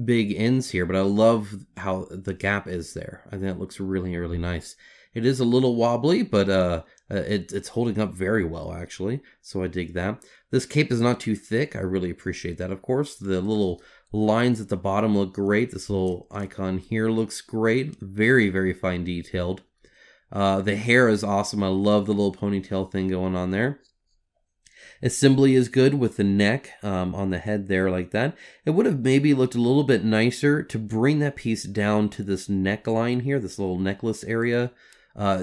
big ends here, but I love how the gap is there. I think it looks really, really nice. It is a little wobbly, but it's holding up very well, actually. So I dig that. This cape is not too thick. I really appreciate that, of course. The little lines at the bottom look great. This little icon here looks great. Very, very fine detailed. The hair is awesome. I love the little ponytail thing going on there. Assembly is good with the neck on the head there like that. It would have maybe looked a little bit nicer to bring that piece down to this neckline here, this little necklace area,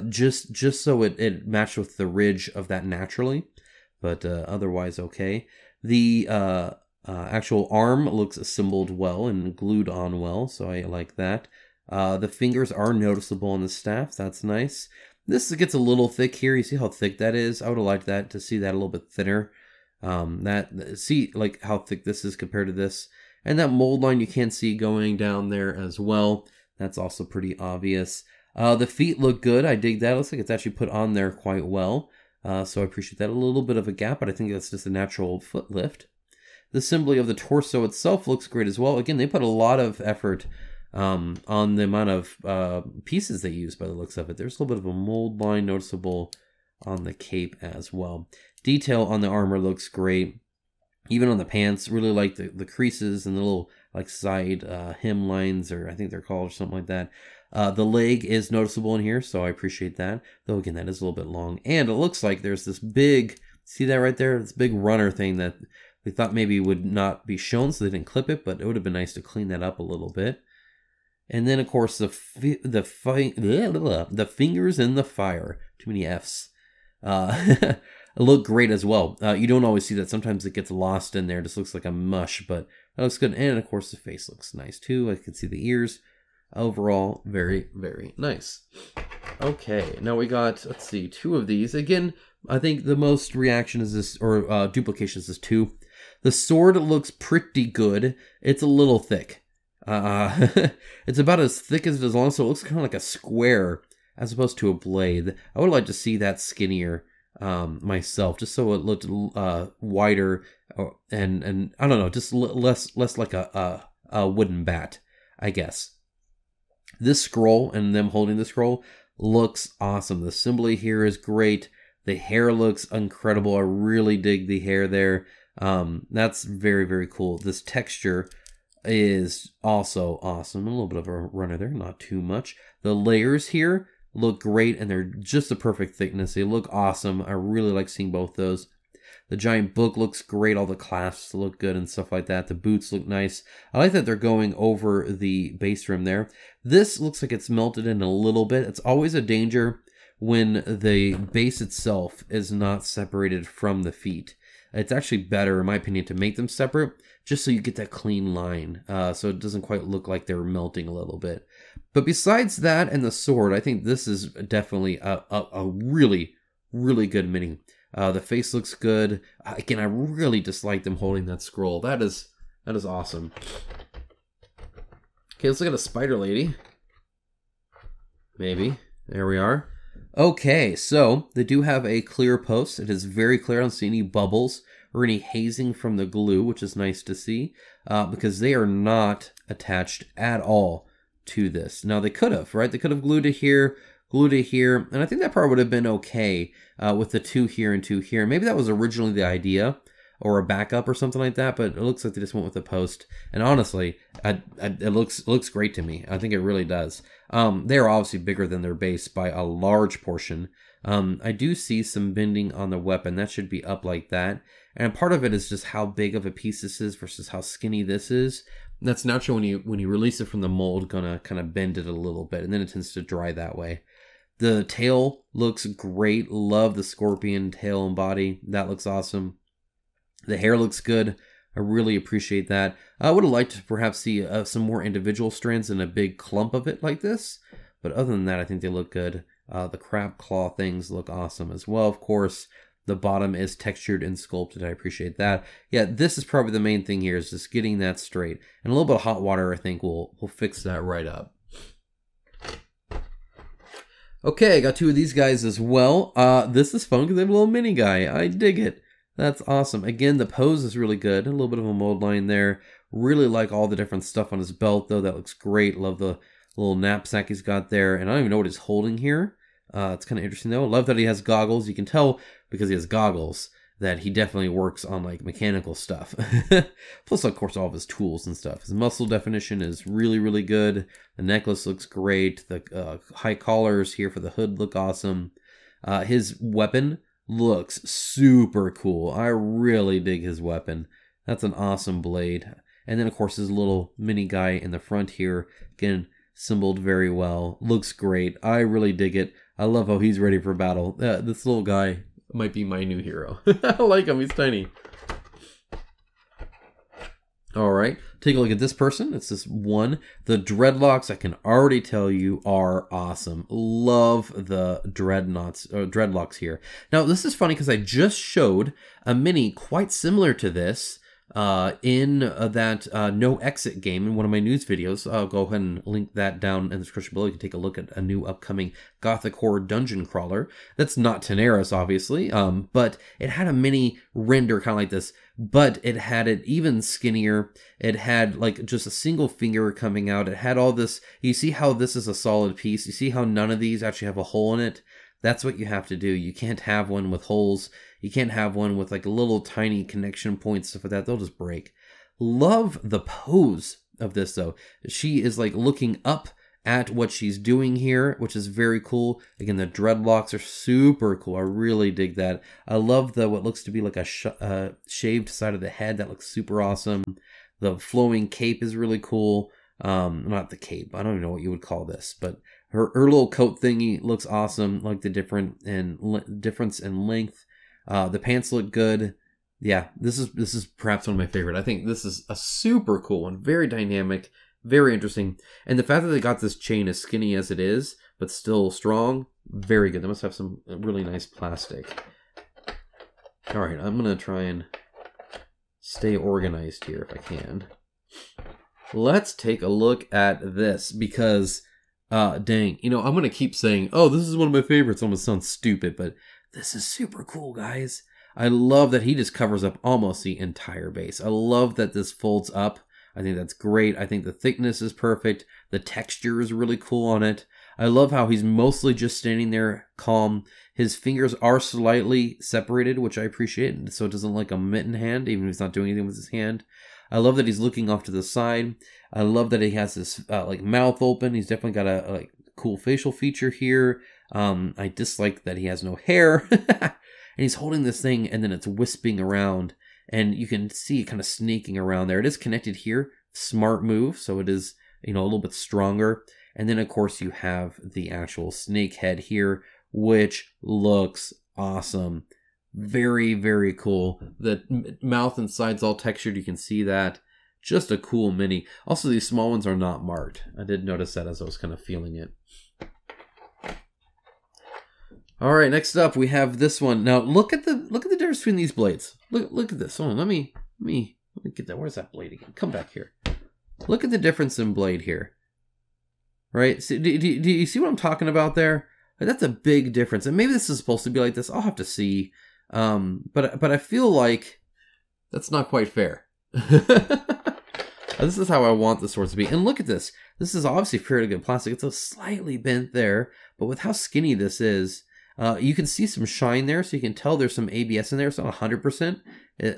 just so it matched with the ridge of that naturally, but otherwise okay. The actual arm looks assembled well and glued on well, so I like that. The fingers are noticeable on the staff. That's nice. This gets a little thick here. You see how thick that is? I would have liked that to see that a little bit thinner. See like how thick this is compared to this. And that mold line you can see going down there as well. That's also pretty obvious. The feet look good. I dig that. It looks like it's actually put on there quite well. So I appreciate that. A little bit of a gap, but I think that's just a natural foot lift. The assembly of the torso itself looks great as well. Again, they put a lot of effort on the amount of pieces they use by the looks of it. There's a little bit of a mold line noticeable on the cape as well. Detail on the armor looks great. Even on the pants, really like the creases and the little like side hem lines, or I think they're called, or something like that. The leg is noticeable in here, so I appreciate that. Though again, that is a little bit long. And it looks like there's this big, see that right there? This big runner thing that they thought maybe would not be shown, so they didn't clip it, but it would have been nice to clean that up a little bit. And then, of course, the fingers in the fire. Too many Fs. Look great as well. You don't always see that. Sometimes it gets lost in there. It just looks like a mush, but that looks good. And, of course, the face looks nice, too. I can see the ears. Overall, very, very nice. Okay, now we got, let's see, 2 of these. Again, I think the most reaction is this, or duplications is 2. The sword looks pretty good. It's a little thick. It's about as thick as it is long, so it looks kind of like a square as opposed to a blade. I would like to see that skinnier myself, just so it looked wider, and I don't know, just less like a wooden bat, I guess. This scroll and them holding the scroll looks awesome. The assembly here is great. The hair looks incredible. I really dig the hair there. That's very, very cool. This texture is also awesome. A little bit of a runner there, not too much. The layers here look great, and they're just the perfect thickness. They look awesome. I really like seeing both those. The giant book looks great. All the clasps look good and stuff like that. The boots look nice. I like that they're going over the base rim there. This looks like it's melted in a little bit. It's always a danger when the base itself is not separated from the feet. It's actually better, in my opinion, to make them separate, just so you get that clean line, so it doesn't quite look like they're melting a little bit. But besides that and the sword, I think this is definitely a really, really good mini. The face looks good. Again, I really dislike them holding that scroll. That is awesome. Okay, let's look at a spider lady. Maybe. There we are. Okay, so they do have a clear post. It is very clear. I don't see any bubbles or any hazing from the glue, which is nice to see, because they are not attached at all to this. Now, they could have, right? They could have glued it here, and I think that part would have been okay with the 2 here and 2 here. Maybe that was originally the idea, or a backup or something like that, but it looks like they just went with the post. And honestly, it looks great to me. I think it really does. They are obviously bigger than their base by a large portion. I do see some bending on the weapon. That should be up like that. And part of it is just how big of a piece this is versus how skinny this is. That's naturally when you release it from the mold, gonna kind of bend it a little bit, and then it tends to dry that way. The tail looks great. Love the scorpion tail and body. That looks awesome. The hair looks good. I really appreciate that. I would have liked to perhaps see some more individual strands and a big clump of it like this. But other than that, I think they look good. The crab claw things look awesome as well, of course. The bottom is textured and sculpted. I appreciate that. Yeah, this is probably the main thing here, is just getting that straight. And a little bit of hot water, I think, will fix that right up. Okay, I got 2 of these guys as well. This is fun because they have a little mini guy. I dig it. That's awesome. Again, the pose is really good. A little bit of a mold line there. Really like all the different stuff on his belt, though. That looks great. Love the little knapsack he's got there. And I don't even know what he's holding here. It's kind of interesting, though. Love that he has goggles. You can tell because he has goggles that he definitely works on, like, mechanical stuff. Plus, of course, all of his tools and stuff. His muscle definition is really, really good. The necklace looks great. The high collars here for the hood look awesome. His weapon looks super cool. I really dig his weapon. That's an awesome blade. And then, of course, his little mini guy in the front here. Again, symboled very well. Looks great. I really dig it. I love how he's ready for battle. This little guy might be my new hero. I like him. He's tiny. All right. Take a look at this person. It's this one. The dreadlocks, I can already tell you, are awesome. Love the dreadlocks here. Now, this is funny because I just showed a mini quite similar to this in that No Exit game in one of my news videos. I'll go ahead and link that down in the description below. You can take a look at a new upcoming Gothic horror dungeon crawler. That's not Tanares, obviously, but it had a mini render kind of like this, but it had it even skinnier. It had like just a single finger coming out. It had all this. You see how this is a solid piece. You see how none of these actually have a hole in it. That's what you have to do. You can't have one with holes. You can't have one with like little tiny connection points, stuff like that. They'll just break. Love the pose of this though. She is like looking up at what she's doing here, which is very cool. Again, the dreadlocks are super cool. I really dig that. I love the what looks to be like a shaved side of the head. That looks super awesome. The flowing cape is really cool. Not the cape. I don't even know what you would call this, but her little coat thingy looks awesome. Like the difference in length. The pants look good. Yeah, this is perhaps one of my favorite. I think this is a super cool one. Very dynamic. Very interesting. And the fact that they got this chain as skinny as it is, but still strong, very good. They must have some really nice plastic. All right, I'm going to try and stay organized here if I can. Let's take a look at this because, dang, you know, I'm going to keep saying, oh, this is one of my favorites. Almost sounds stupid, but this is super cool, guys. I love that he just covers up almost the entire base. I love that this folds up. I think that's great. I think the thickness is perfect. The texture is really cool on it. I love how he's mostly just standing there calm. His fingers are slightly separated, which I appreciate. So it doesn't look like a mitten hand, even if he's not doing anything with his hand. I love that he's looking off to the side. I love that he has this like mouth open. He's definitely got a like cool facial feature here. I dislike that he has no hair. And he's holding this thing and then it's wisping around. And you can see it kind of snaking around there. It is connected here. Smart move. So it is, you know, a little bit stronger. And then, of course, you have the actual snake head here, which looks awesome. Very, very cool. The mouth and sides all textured. You can see that. Just a cool mini. Also, these small ones are not marked. I did notice that as I was kind of feeling it. All right, next up we have this one. Now look at the difference between these blades. Look at this. Hold on, let me get that. Where's that blade again? Come back here. Look at the difference in blade here. Right? So, do you see what I'm talking about there? That's a big difference. And maybe this is supposed to be like this. I'll have to see. But I feel like that's not quite fair. This is how I want the swords to be. And look at this. This is obviously fairly good plastic. It's a slightly bent there, but with how skinny this is, you can see some shine there, so you can tell there's some ABS in there. It's not 100%.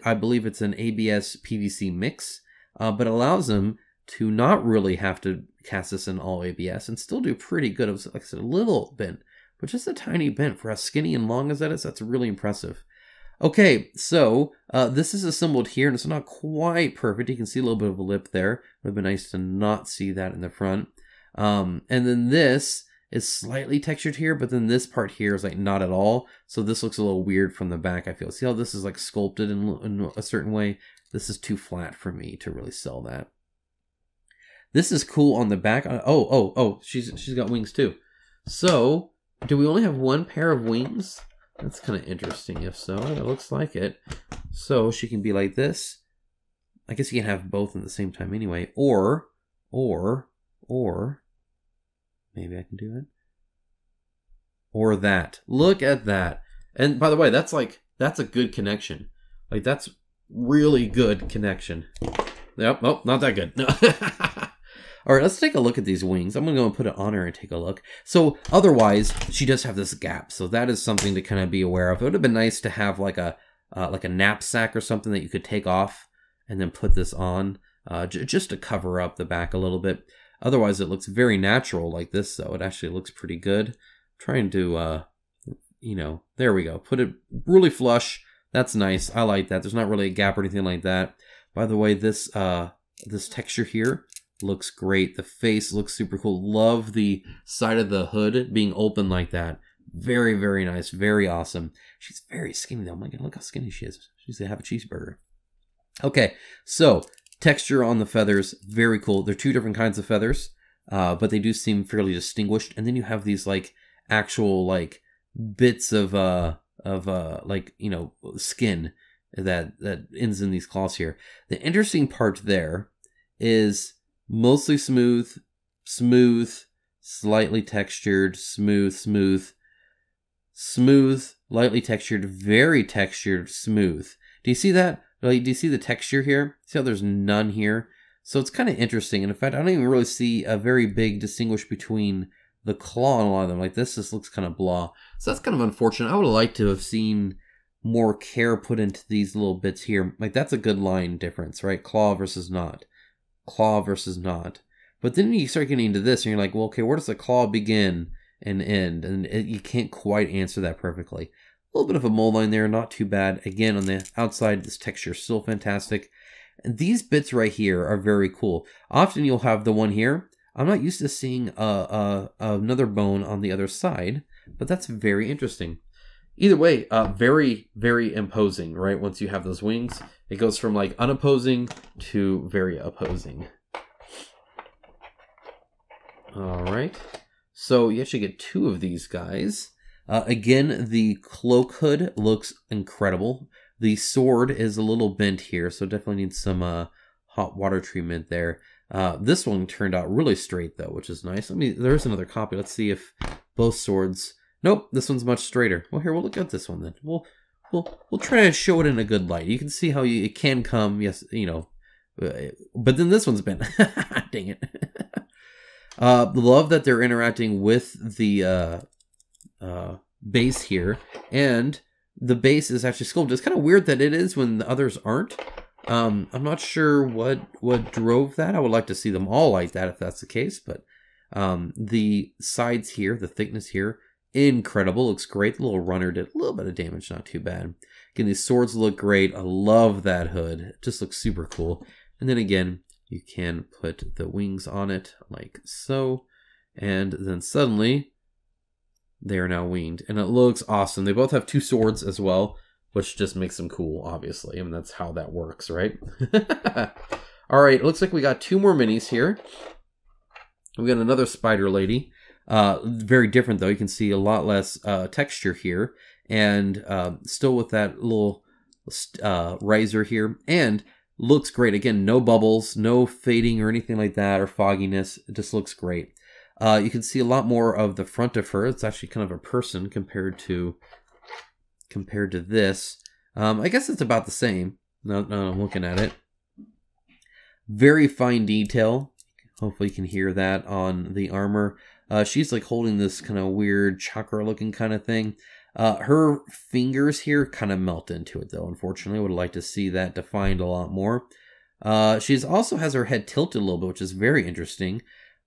I believe it's an ABS PVC mix, but allows them to not really have to cast this in all ABS and still do pretty good. It was, like I said, a little bent, but just a tiny bent for as skinny and long as that is. That's really impressive. Okay, so this is assembled here, and it's not quite perfect. You can see a little bit of a lip there. It would have been nice to not see that in the front. And then this is slightly textured here, but then this part here is like not at all. So this looks a little weird from the back, I feel. See how this is like sculpted in a certain way? This is too flat for me to really sell that. This is cool on the back. Oh, she's got wings too. So, do we only have one pair of wings? That's kind of interesting, if so. It looks like it. So, she can be like this. I guess you can have both at the same time anyway. Or, maybe I can do it. Or that. Look at that. And by the way, that's a good connection. Like, that's really good connection. Yep, oh, not that good. No. All right, let's take a look at these wings. I'm going to go and put it on her and take a look. So otherwise, she does have this gap. So that is something to kind of be aware of. It would have been nice to have like a knapsack or something that you could take off and then put this on just to cover up the back a little bit. Otherwise, it looks very natural like this, though. It actually looks pretty good. I'm trying to, you know, there we go. Put it really flush. That's nice. I like that. There's not really a gap or anything like that. By the way, this texture here looks great. The face looks super cool. Love the side of the hood being open like that. Very, very nice. Very awesome. She's very skinny though. Oh my God, look how skinny she is. She's gonna have a cheeseburger. Okay, so texture on the feathers, very cool. They're two different kinds of feathers, but they do seem fairly distinguished. And then you have these like actual like bits of like, you know, skin that ends in these claws here. The interesting part there is mostly smooth, slightly textured, smooth, lightly textured, very textured, smooth. Do you see that? Like, do you see the texture here? See how there's none here? So it's kind of interesting. And in fact, I don't even really see a very big distinguish between the claw on a lot of them. Like this just looks kind of blah. So that's kind of unfortunate. I would have liked to have seen more care put into these little bits here. Like that's a good line difference, right? Claw versus not. Claw versus not. But then you start getting into this and you're like, well, okay, where does the claw begin and end? And you can't quite answer that perfectly. A little bit of a mold line there, not too bad. Again, on the outside, this texture is still fantastic. And these bits right here are very cool. Often you'll have the one here. I'm not used to seeing another bone on the other side, but that's very interesting. Either way, very, very imposing, right? Once you have those wings, it goes from like unopposing to very opposing. All right. So you actually get two of these guys. Again, the cloak hood looks incredible. The sword is a little bent here, so definitely needs some hot water treatment there. This one turned out really straight though, which is nice. There's another copy. Let's see if both swords. Nope, this one's much straighter. Well, here we'll look at this one then. We'll try to show it in a good light. You can see how it can come. Yes, you know, but then this one's bent. Dang it. Love that they're interacting with the base here, and the base is actually sculpted. It's kind of weird that it is when the others aren't. I'm not sure what drove that. I would like to see them all like that if that's the case, but the sides here, the thickness here, incredible. Looks great. The little runner did a little bit of damage, not too bad. Again, these swords look great. I love that hood. It just looks super cool. And then again, you can put the wings on it like so, and then suddenly they are now winged, and it looks awesome. They both have two swords as well, which just makes them cool, obviously. I mean, that's how that works, right? All right, it looks like we got two more minis here. We got another spider lady. Very different, though. You can see a lot less texture here, and still with that little riser here, and looks great. Again, no bubbles, no fading or anything like that, or fogginess. It just looks great. You can see a lot more of the front of her. It's actually kind of a person compared to this. I guess it's about the same. No, I'm looking at it. Very fine detail. Hopefully you can hear that on the armor. She's like holding this kind of weird chakra looking kind of thing. Her fingers here kind of melt into it though, unfortunately. I would like to see that defined a lot more. She also has her head tilted a little bit, which is very interesting.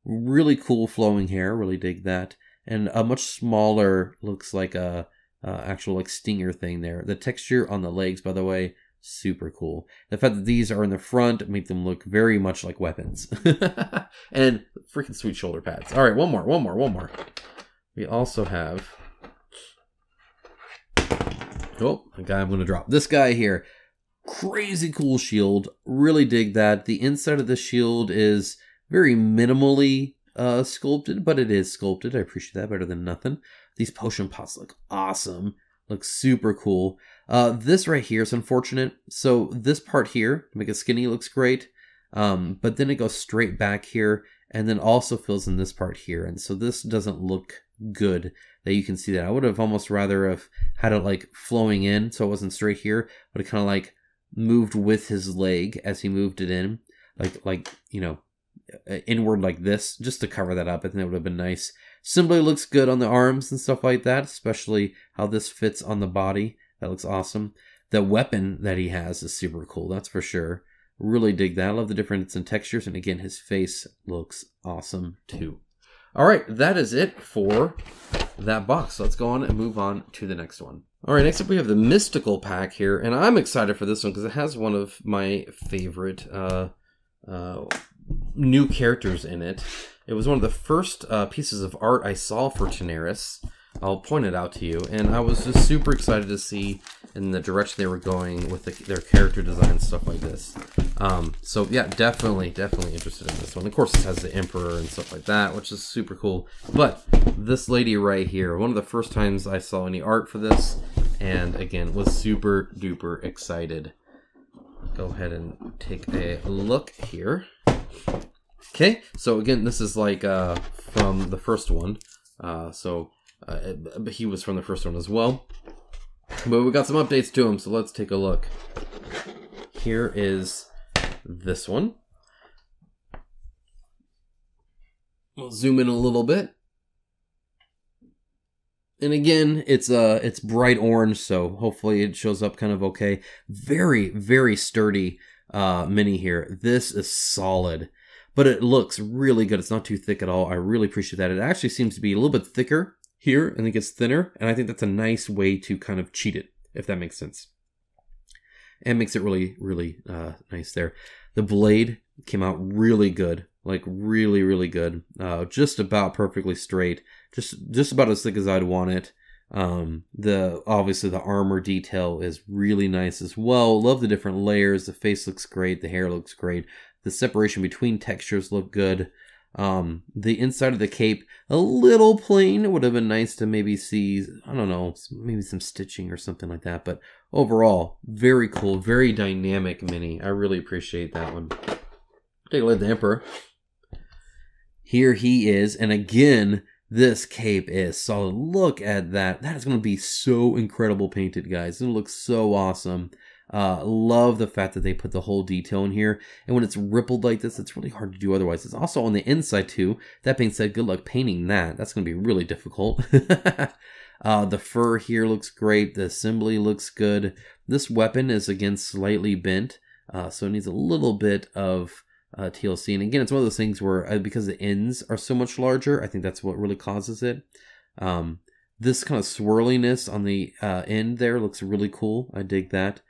Really cool flowing hair, really dig that. And a much smaller, looks like a actual like stinger thing there. The texture on the legs, by the way, super cool. The fact that these are in the front make them look very much like weapons. And freaking sweet shoulder pads. All right, one more. We also have, oh, a guy I'm going to drop. This guy here, crazy cool shield. Really dig that. The inside of the shield is very minimally sculpted, but it is sculpted. I appreciate that better than nothing. These potion pots look awesome. Looks super cool. This right here is unfortunate. So this part here, to make it skinny, looks great. But then it goes straight back here and then also fills in this part here. And so this doesn't look good that you can see that. I would have almost rather have had it like flowing in so it wasn't straight here, but it kind of like moved with his leg as he moved it in. Like you know, inward like this, just to cover that up. I think that would have been nice. Simply looks good on the arms and stuff like that, especially how this fits on the body. That looks awesome. The weapon that he has is super cool, that's for sure. Really dig that. I love the difference in textures, and again, his face looks awesome too. All right, that is it for that box. Let's go on and move on to the next one. All right, next up we have the Mystical pack here, and I'm excited for this one because it has one of my favorite new characters in it. It was one of the first pieces of art I saw for Tanares. I'll point it out to you, and I was just super excited to see in the direction they were going with their character design and stuff like this. So yeah, definitely interested in this one. Of course, it has the Emperor and stuff like that, which is super cool. But this lady right here, one of the first times I saw any art for this, and again, was super duper excited. Go ahead and take a look here. Okay, so again, this is like from the first one. He was from the first one as well. But we got some updates to him, so let's take a look. Here is this one. We'll zoom in a little bit. And again, it's bright orange, so hopefully it shows up kind of okay. Very, very sturdy mini here. This is solid, but it looks really good. It's not too thick at all. I really appreciate that. It actually seems to be a little bit thicker here, and it gets thinner, and I think that's a nice way to kind of cheat it, if that makes sense. And makes it really, really nice there. The blade came out really good, like really, really good. Just about perfectly straight, just about as thick as I'd want it. Obviously the armor detail is really nice as well. Love the different layers. The face looks great. The hair looks great. The separation between textures look good. The inside of the cape, a little plain. It would have been nice to maybe see, I don't know, maybe some stitching or something like that. But overall, very cool, very dynamic mini. I really appreciate that one. Take a look at the Emperor. Here he is, and again, this cape is solid. Look at that. That is going to be so incredible painted, guys. It looks so awesome. Love the fact that they put the whole detail in here. And when it's rippled like this, it's really hard to do otherwise. It's also on the inside too. That being said, good luck painting that. That's going to be really difficult. The fur here looks great. The assembly looks good. This weapon is again slightly bent. So it needs a little bit of TLC. And again, it's one of those things where because the ends are so much larger, I think that's what really causes it. This kind of swirliness on the end there looks really cool. I dig that.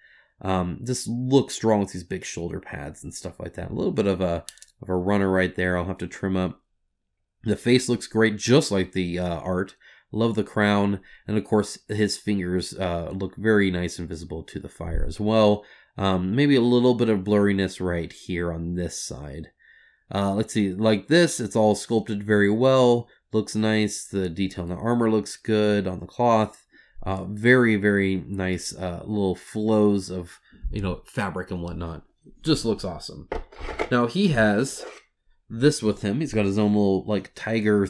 This looks strong with these big shoulder pads and stuff like that. A little bit of a runner right there. I'll have to trim up. The face looks great, just like the art. Love the crown, and of course his fingers look very nice and visible to the fire as well. Maybe a little bit of blurriness right here on this side. Let's see, like this, it's all sculpted very well. Looks nice. The detail in the armor looks good on the cloth. Very, very nice little flows of, fabric and whatnot. Just looks awesome. Now he has this with him. He's got his own little like tiger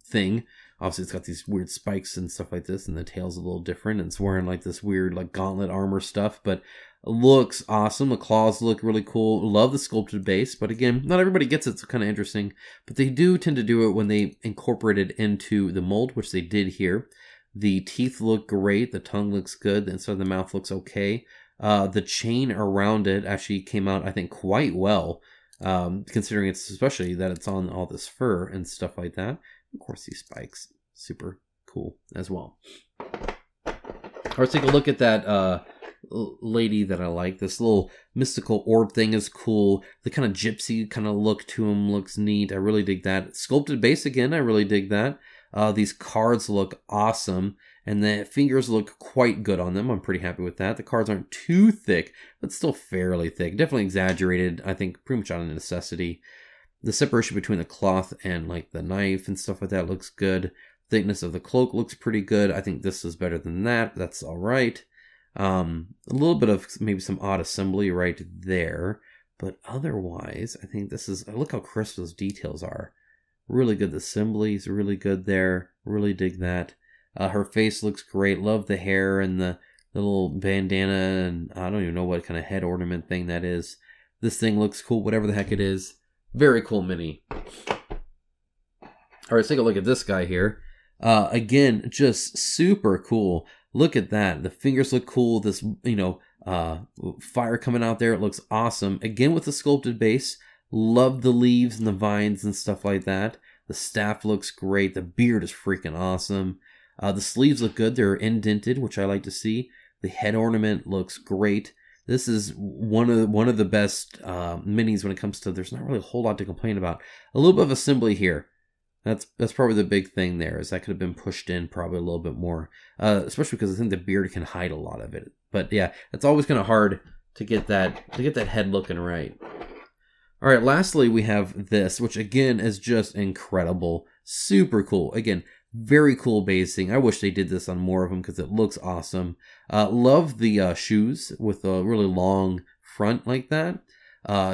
thing. Obviously it's got these weird spikes and stuff like this, and the tail's a little different, and it's wearing like this weird like gauntlet armor stuff, but it looks awesome. The claws look really cool. Love the sculpted base, but again, not everybody gets it, so kind of interesting. But they do tend to do it when they incorporate it into the mold, which they did here. The teeth look great. The tongue looks good. The inside of the mouth looks okay. The chain around it actually came out, I think, quite well, considering it's especially that it's on all this fur and stuff like that. Of course, these spikes, super cool as well. All right, let's take a look at that lady that I like. This little mystical orb thing is cool. The kind of gypsy kind of look to him looks neat. I really dig that. Sculpted base again, I really dig that. These cards look awesome, and the fingers look quite good on them. I'm pretty happy with that. The cards aren't too thick, but still fairly thick. Definitely exaggerated, I think, pretty much out of necessity. The separation between the cloth and like the knife and stuff like that looks good. Thickness of the cloak looks pretty good. I think this is better than that. That's all right. A little bit of maybe some odd assembly right there, but otherwise, I think this is, look how crisp those details are. Really good. The assembly is really good there. Really dig that. Her face looks great. Love the hair and the little bandana, and I don't even know what kind of head ornament thing that is. This thing looks cool, whatever the heck it is. Very cool mini. All right, let's take a look at this guy here. Again, just super cool. Look at that. The fingers look cool. This, fire coming out there. It looks awesome. Again, with the sculpted base. Love the leaves and the vines and stuff like that. The staff looks great. The beard is freaking awesome. The sleeves look good. They're indented, which I like to see. The head ornament looks great. This is one of the best minis when it comes to, there's not really a whole lot to complain about. A little bit of assembly here. That's probably the big thing there, is that could have been pushed in probably a little bit more. Especially because I think the beard can hide a lot of it. But yeah, it's always kind of hard to get that head looking right. All right, lastly, we have this, which again is just incredible. Super cool. Again, very cool basing. I wish they did this on more of them because it looks awesome. Love the shoes with a really long front like that.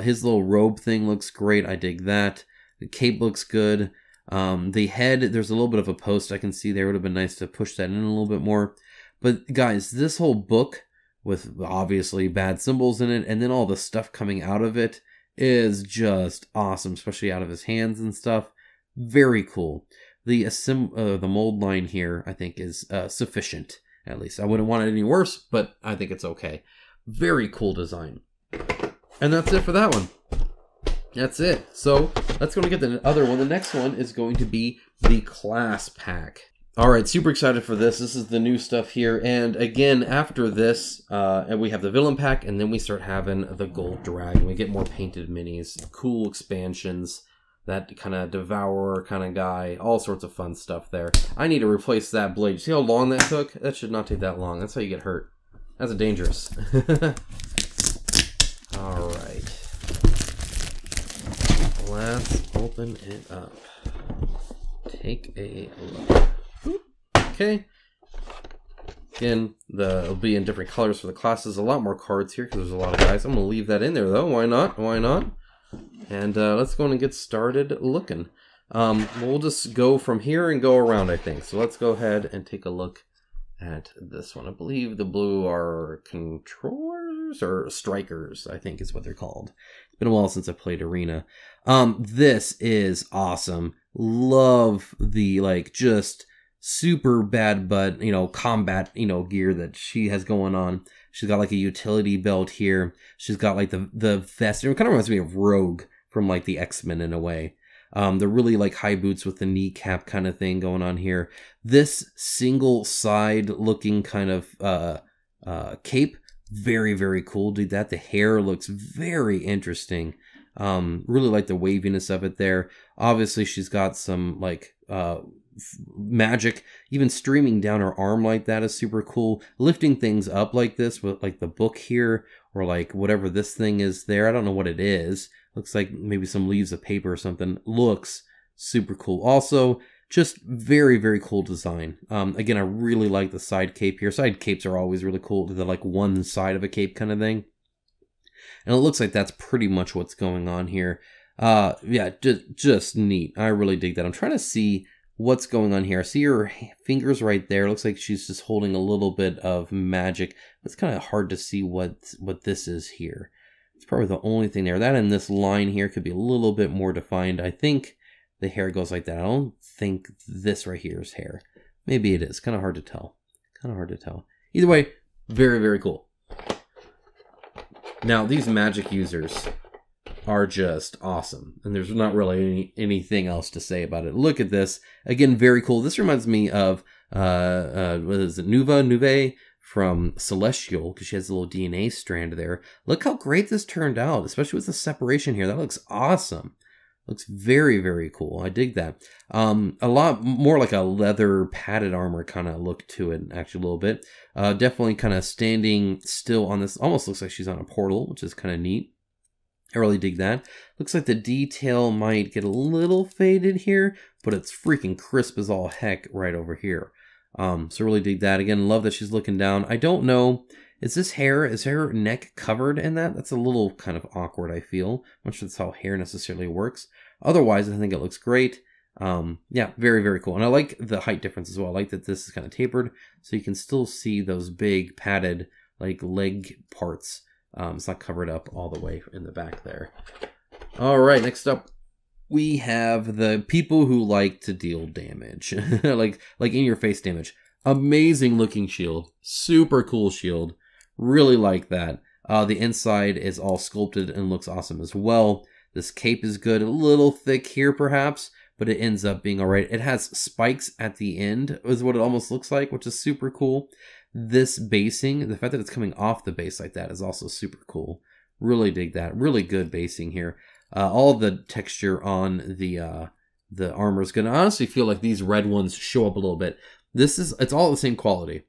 His little robe thing looks great. I dig that. The cape looks good. The head, there's a little bit of a post I can see there. It would have been nice to push that in a little bit more. But guys, this whole book with obviously bad symbols in it and then all the stuff coming out of it is just awesome, especially out of his hands and stuff. Very cool. the mold line here, I think, is sufficient. At least I wouldn't want it any worse, but I think it's okay. Very cool design. And that's it for that one. That's it. So let's go and get the other one. The next one is going to be the class pack. All right, super excited for this. This is the new stuff here. And again, after this, and we have the villain pack, and then we start having the gold dragon. We get more painted minis, cool expansions, that kind of devourer kind of guy, all sorts of fun stuff there. I need to replace that blade. See how long that took? That should not take that long. That's how you get hurt. That's dangerous. All right. Let's open it up. Take a look. Okay. Again, it'll be in different colors for the classes. A lot more cards here because there's a lot of guys. I'm going to leave that in there though. Why not? Why not? And let's go and get started looking. We'll just go from here and go around, I think. So let's go ahead and take a look at this one. I believe the blue are controllers or strikers, I think is what they're called. It's been a while since I played Arena. This is awesome. Love the like just super bad but combat gear that she has going on. She's got like a utility belt here. She's got like the vest. It kind of reminds me of Rogue from like the X-Men in a way. The really like high boots with the kneecap kind of thing going on here. This single side looking kind of cape, very, very cool. Dude, the hair looks very interesting. Really like the waviness of it there. Obviously she's got some like magic even streaming down her arm like that is super cool. Lifting things up like this with like the book here or like whatever this thing is there. I don't know what it is. Looks like maybe some leaves of paper or something. Looks super cool. Also, just very, very cool design. Again, I really like the side cape here. Side capes are always really cool. They're like one side of a cape kind of thing. And it looks like that's pretty much what's going on here. Yeah, just neat. I really dig that. I'm trying to see what's going on here. I see her fingers right there. Looks like she's just holding a little bit of magic. It's kind of hard to see what this is here. It's probably the only thing there. That and this line here could be a little bit more defined. I think the hair goes like that. I don't think this right here is hair. Maybe it is. Kind of hard to tell. Kind of hard to tell. Either way, very, very cool. Now, these magic users are just awesome. And there's not really anything else to say about it. Look at this. Again, very cool. This reminds me of, what is it? Nuve from Celestial, because she has a little DNA strand there. Look how great this turned out, especially with the separation here. That looks awesome. Looks very, very cool. I dig that. A lot more like a leather padded armor kind of look to it, actually a little bit. Definitely kind of standing still on this. Almost looks like she's on a portal, which is kind of neat. I really dig that. Looks like the detail might get a little faded here, but it's freaking crisp as all heck right over here. So really dig that. Again, love that she's looking down. I don't know, is her neck covered in that? That's a little kind of awkward, I feel. I'm not sure that's how hair necessarily works. Otherwise, I think it looks great. Yeah, very, very cool. And I like the height difference as well. I like that this is kind of tapered, so you can still see those big padded like leg parts. It's not covered up all the way in the back there. All right, next up, we have the people who like to deal damage, like in your face damage. Amazing looking shield, super cool shield. Really like that. The inside is all sculpted and looks awesome as well. This cape is good, a little thick here perhaps, but it ends up being all right. It has spikes at the end is what it almost looks like, which is super cool. This basing, the fact that it's coming off the base like that is also super cool. Really dig that. Really good basing here. All the texture on the armor is good. I honestly feel like these red ones show up a little bit. It's all the same quality.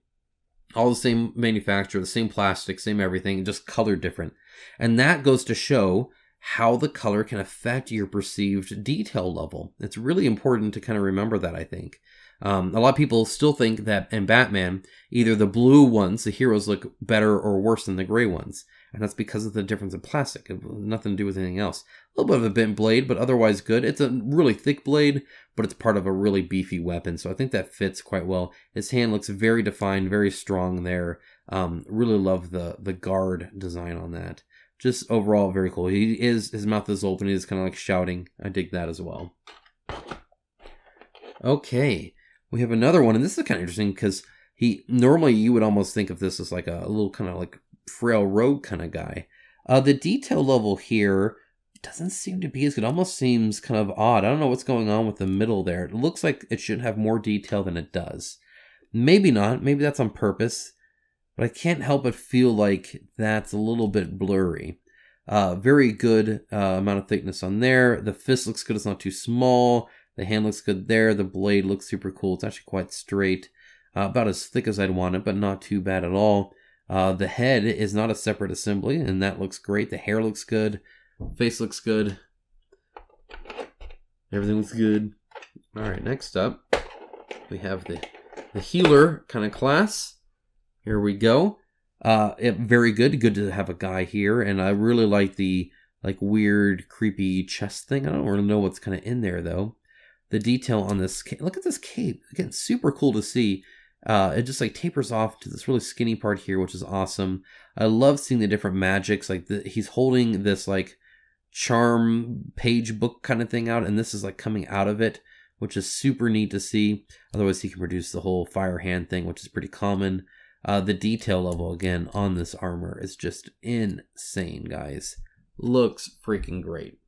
All the same manufacturer, the same plastic, same everything, just colored different. And that goes to show how the color can affect your perceived detail level. It's really important to kind of remember that, I think. A lot of people still think that in Batman, either the blue ones, the heroes, look better or worse than the gray ones. And that's because of the difference in plastic. It has nothing to do with anything else. A little bit of a bent blade, but otherwise good. It's a really thick blade, but it's part of a really beefy weapon. So I think that fits quite well. His hand looks very defined, very strong there. Really love the guard design on that. Just overall very cool. His mouth is open. He's kind of like shouting. I dig that as well. Okay, we have another one, and this is kind of interesting because normally you would almost think of this as like a little kind of like frail rogue kind of guy. The detail level here doesn't seem to be as good. It almost seems kind of odd. I don't know what's going on with the middle there. It looks like it should have more detail than it does. Maybe not. Maybe that's on purpose. But I can't help but feel like that's a little bit blurry. Very good amount of thickness on there. The fist looks good. It's not too small. The hand looks good there. The blade looks super cool. It's actually quite straight. About as thick as I'd want it, but not too bad at all. The head is not a separate assembly, and that looks great. The hair looks good. Face looks good. Everything looks good. All right, next up, we have the healer kind of class. Here we go. Very good. Good to have a guy here, and I really like the weird, creepy chest thing. I don't really know what's kind of in there though. The detail on this cape. Look at this cape. Again, super cool to see. It just like tapers off to this really skinny part here, which is awesome. I love seeing the different magics. Like he's holding this like charm page book kind of thing out, and this is like coming out of it, which is super neat to see. Otherwise, he can produce the whole fire hand thing, which is pretty common. The detail level again on this armor is just insane, guys. Looks freaking great.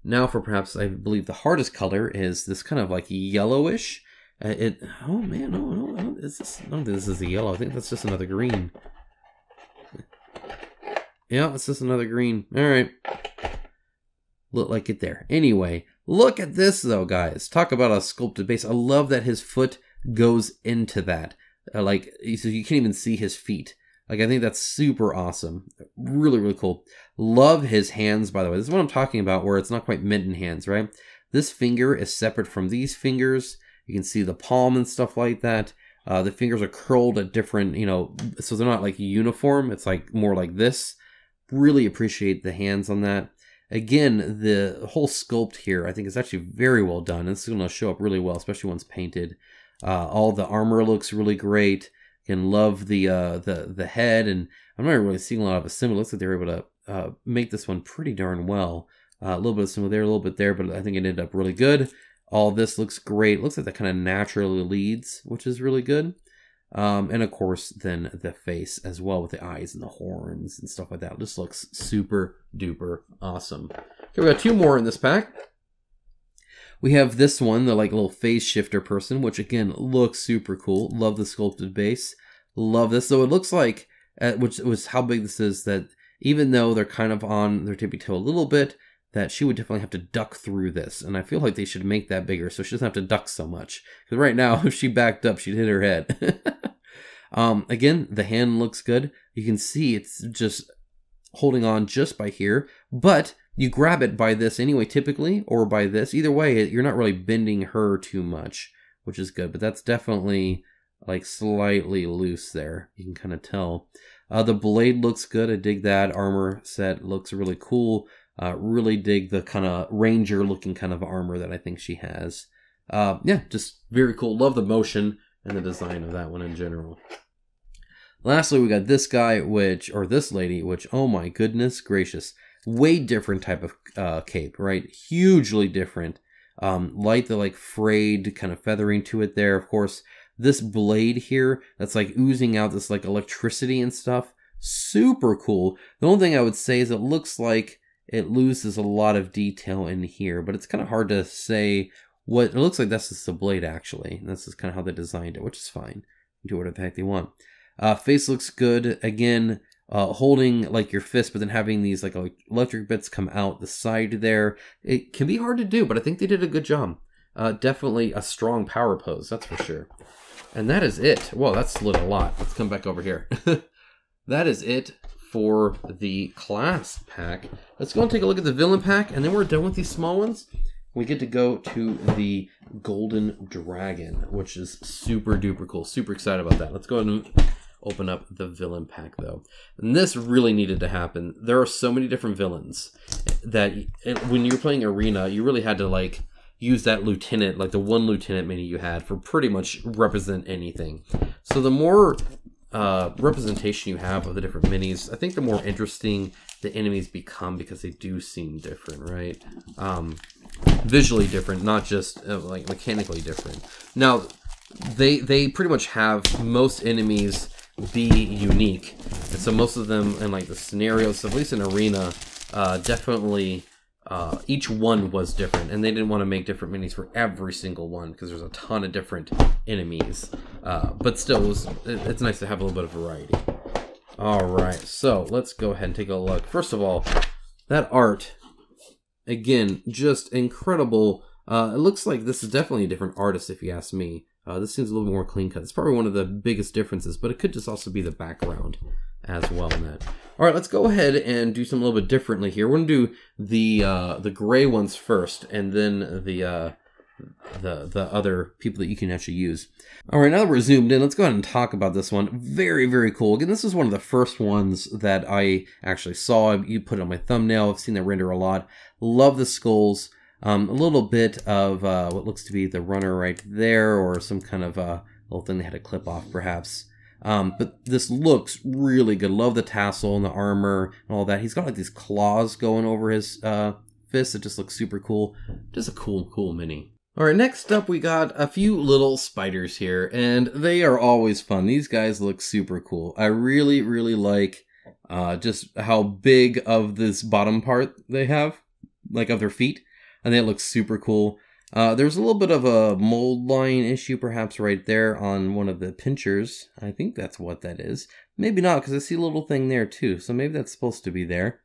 Now for perhaps, I believe, the hardest color is this kind of like yellowish. Oh man, no, I don't think this is a yellow. I think that's just another green. Yeah, it's just another green. All right. Look like it there. Anyway, look at this though, guys. Talk about a sculpted base. I love that his foot goes into that. So you can't even see his feet. Like, I think that's super awesome. Really, really cool. Love his hands, by the way. This is what I'm talking about, where it's not quite mitten hands, right? This finger is separate from these fingers. You can see the palm and stuff like that. The fingers are curled at different, so they're not like uniform. It's like more like this. Really appreciate the hands on that. Again, the whole sculpt here, I think, is actually very well done. It's going to show up really well, especially once painted. All the armor looks really great. Again, love the head, and I'm not really seeing a lot of assembly. It looks like they were able to make this one pretty darn well. A little bit of assembly there, a little bit there, but I think it ended up really good. All this looks great. It looks like that kind of naturally leads, which is really good. And of course, then the face as well, with the eyes and the horns and stuff like that. It just looks super duper awesome. Okay, we got two more in this pack. We have this one, the like little phase shifter person, which again looks super cool. Love the sculpted base. Love this. So it looks like, which was how big this is, that even though they're kind of on their tippy toe a little bit, that she would definitely have to duck through this. And I feel like they should make that bigger so she doesn't have to duck so much. Because right now, if she backed up, she'd hit her head. Again, the hand looks good. You can see it's just holding on just by here. But you grab it by this anyway, typically, or by this. Either way, you're not really bending her too much, which is good. But that's definitely like slightly loose there. You can kind of tell. The blade looks good. I dig that. Armor set looks really cool. Really dig the kind of ranger looking kind of armor that I think she has. Yeah, just very cool. Love the motion and the design of that one in general. Lastly, we got this guy, or this lady, which, oh my goodness gracious. Way different type of cape, right? Hugely different. Like the frayed kind of feathering to it there. Of course, this blade here that's like oozing out this like electricity and stuff. Super cool. The only thing I would say is it looks like it loses a lot of detail in here, but it's kind of hard to say what it looks like. That's just the blade, actually. And this is kind of how they designed it, which is fine. Do whatever the heck they want. Face looks good. Again, holding like your fist, but then having these like electric bits come out the side there. It can be hard to do, but I think they did a good job. Definitely a strong power pose, that's for sure. And that is it. Whoa, that's lit a lot. Let's come back over here. That is it for the class pack. Let's go and take a look at the villain pack, and then we're done with these small ones. We get to go to the Golden Dragon, which is super duper cool. Super excited about that. Let's go ahead and open up the villain pack, though. And this really needed to happen. There are so many different villains that when you're playing Arena, you really had to use that lieutenant, like the one lieutenant mini you had, for pretty much represent anything. So the more representation you have of the different minis, I think the more interesting the enemies become, because they do seem different, right? visually different, not just like mechanically different. Now, they pretty much have most enemies be unique, and so most of them in like the scenarios, at least in Arena, definitely each one was different, and they didn't want to make different minis for every single one because there's a ton of different enemies. But still, it's nice to have a little bit of variety. All right, so let's go ahead and take a look. First of all, that art, again, just incredible. It looks like this is definitely a different artist, if you ask me. This seems a little more clean cut. It's probably one of the biggest differences, but it could just also be the background as well in that. All right, let's go ahead and do something a little bit differently here. We're gonna do the gray ones first, and then the other people that you can actually use. All right, now that we're zoomed in, let's go ahead and talk about this one. Very, very cool. Again, this is one of the first ones that I actually saw. You put it on my thumbnail. I've seen that render a lot. Love the skulls. A little bit of what looks to be the runner right there, or some kind of little thing they had to clip off, perhaps. But this looks really good. Love the tassel and the armor and all that. He's got like these claws going over his fists. It just looks super cool. Just a cool mini. All right, next up we got a few little spiders here, and they are always fun. These guys look super cool. I really like just how big of this bottom part they have, like of their feet. And they look super cool. There's a little bit of a mold line issue perhaps right there on one of the pinchers. I think that's what that is. Maybe not, because I see a little thing there too. So maybe that's supposed to be there.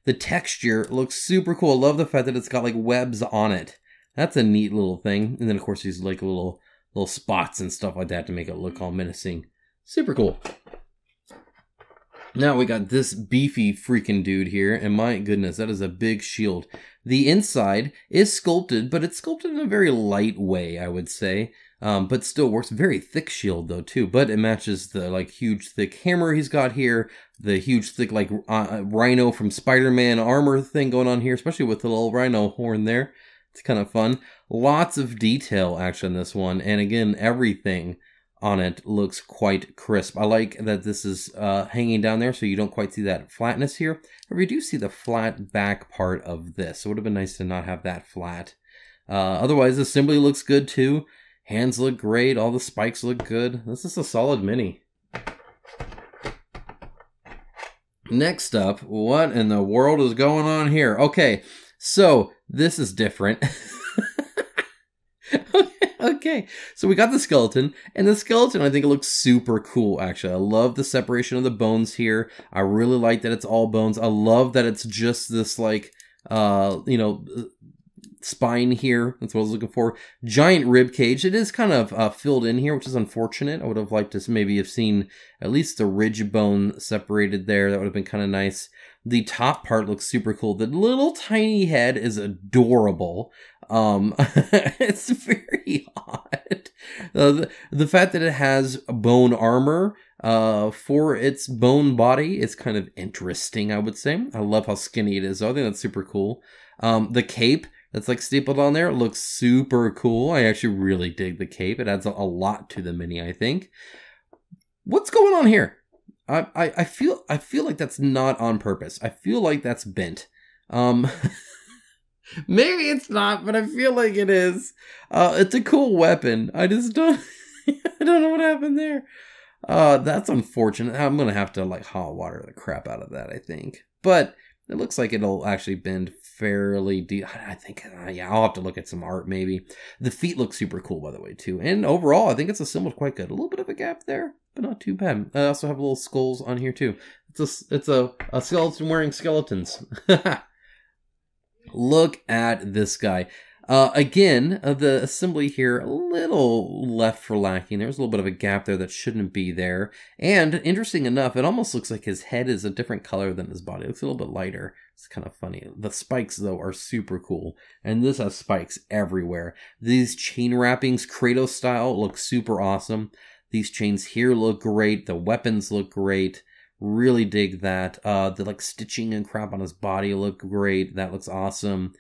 The texture looks super cool. I love the fact that it's got like webs on it. That's a neat little thing. And then of course these like little spots and stuff like that to make it look all menacing. Super cool. Now we got this beefy freaking dude here, and my goodness, that is a big shield. The inside is sculpted, but it's sculpted in a very light way, I would say. But still works. Very thick shield though too, but it matches the like huge thick hammer he's got here, the huge thick like rhino from Spider-Man armor thing going on here, especially with the little rhino horn there. It's kind of fun. Lots of detail actually in this one, and again, everything on it looks quite crisp. I like that this is hanging down there so you don't quite see that flatness here. But we do see the flat back part of this. So it would have been nice to not have that flat. Otherwise, the assembly looks good too. Hands look great. All the spikes look good. This is a solid mini. Next up, what in the world is going on here? Okay, so this is different. Okay, so we got the skeleton, and the skeleton, I think it looks super cool, actually. I love the separation of the bones here. I really like that it's all bones. I love that it's just this, like, you know, spine here. That's what I was looking for. Giant rib cage. It is kind of filled in here, which is unfortunate. I would have liked to maybe have seen at least the ridge bone separated there. That would have been kind of nice. The top part looks super cool. The little tiny head is adorable. It's very odd. The fact that it has bone armor for its bone body is kind of interesting, I would say. I love how skinny it is, though. I think that's super cool. The cape that's like stapled on there looks super cool. I actually really dig the cape. It adds a lot to the mini, I think. What's going on here? I feel like that's not on purpose. I feel like that's bent. Maybe it's not, but I feel like it is. It's a cool weapon. I just don't I don't know what happened there. That's unfortunate. I'm gonna have to like hot water the crap out of that, I think. But it looks like it'll actually bend fairly deep. I think, yeah, I'll have to look at some art maybe. The feet look super cool, by the way, too. And overall, I think it's assembled quite good. A little bit of a gap there, but not too bad. I also have little skulls on here, too. It's a skeleton wearing skeletons. Look at this guy. Again, the assembly here, a little left for lacking. There's a little bit of a gap there that shouldn't be there. And interesting enough, it almost looks like his head is a different color than his body. It looks a little bit lighter. It's kind of funny. The spikes, though, are super cool. And this has spikes everywhere. These chain wrappings, Kratos style, look super awesome. These chains here look great. The weapons look great. Really dig that. The like stitching and crap on his body look great. That looks awesome.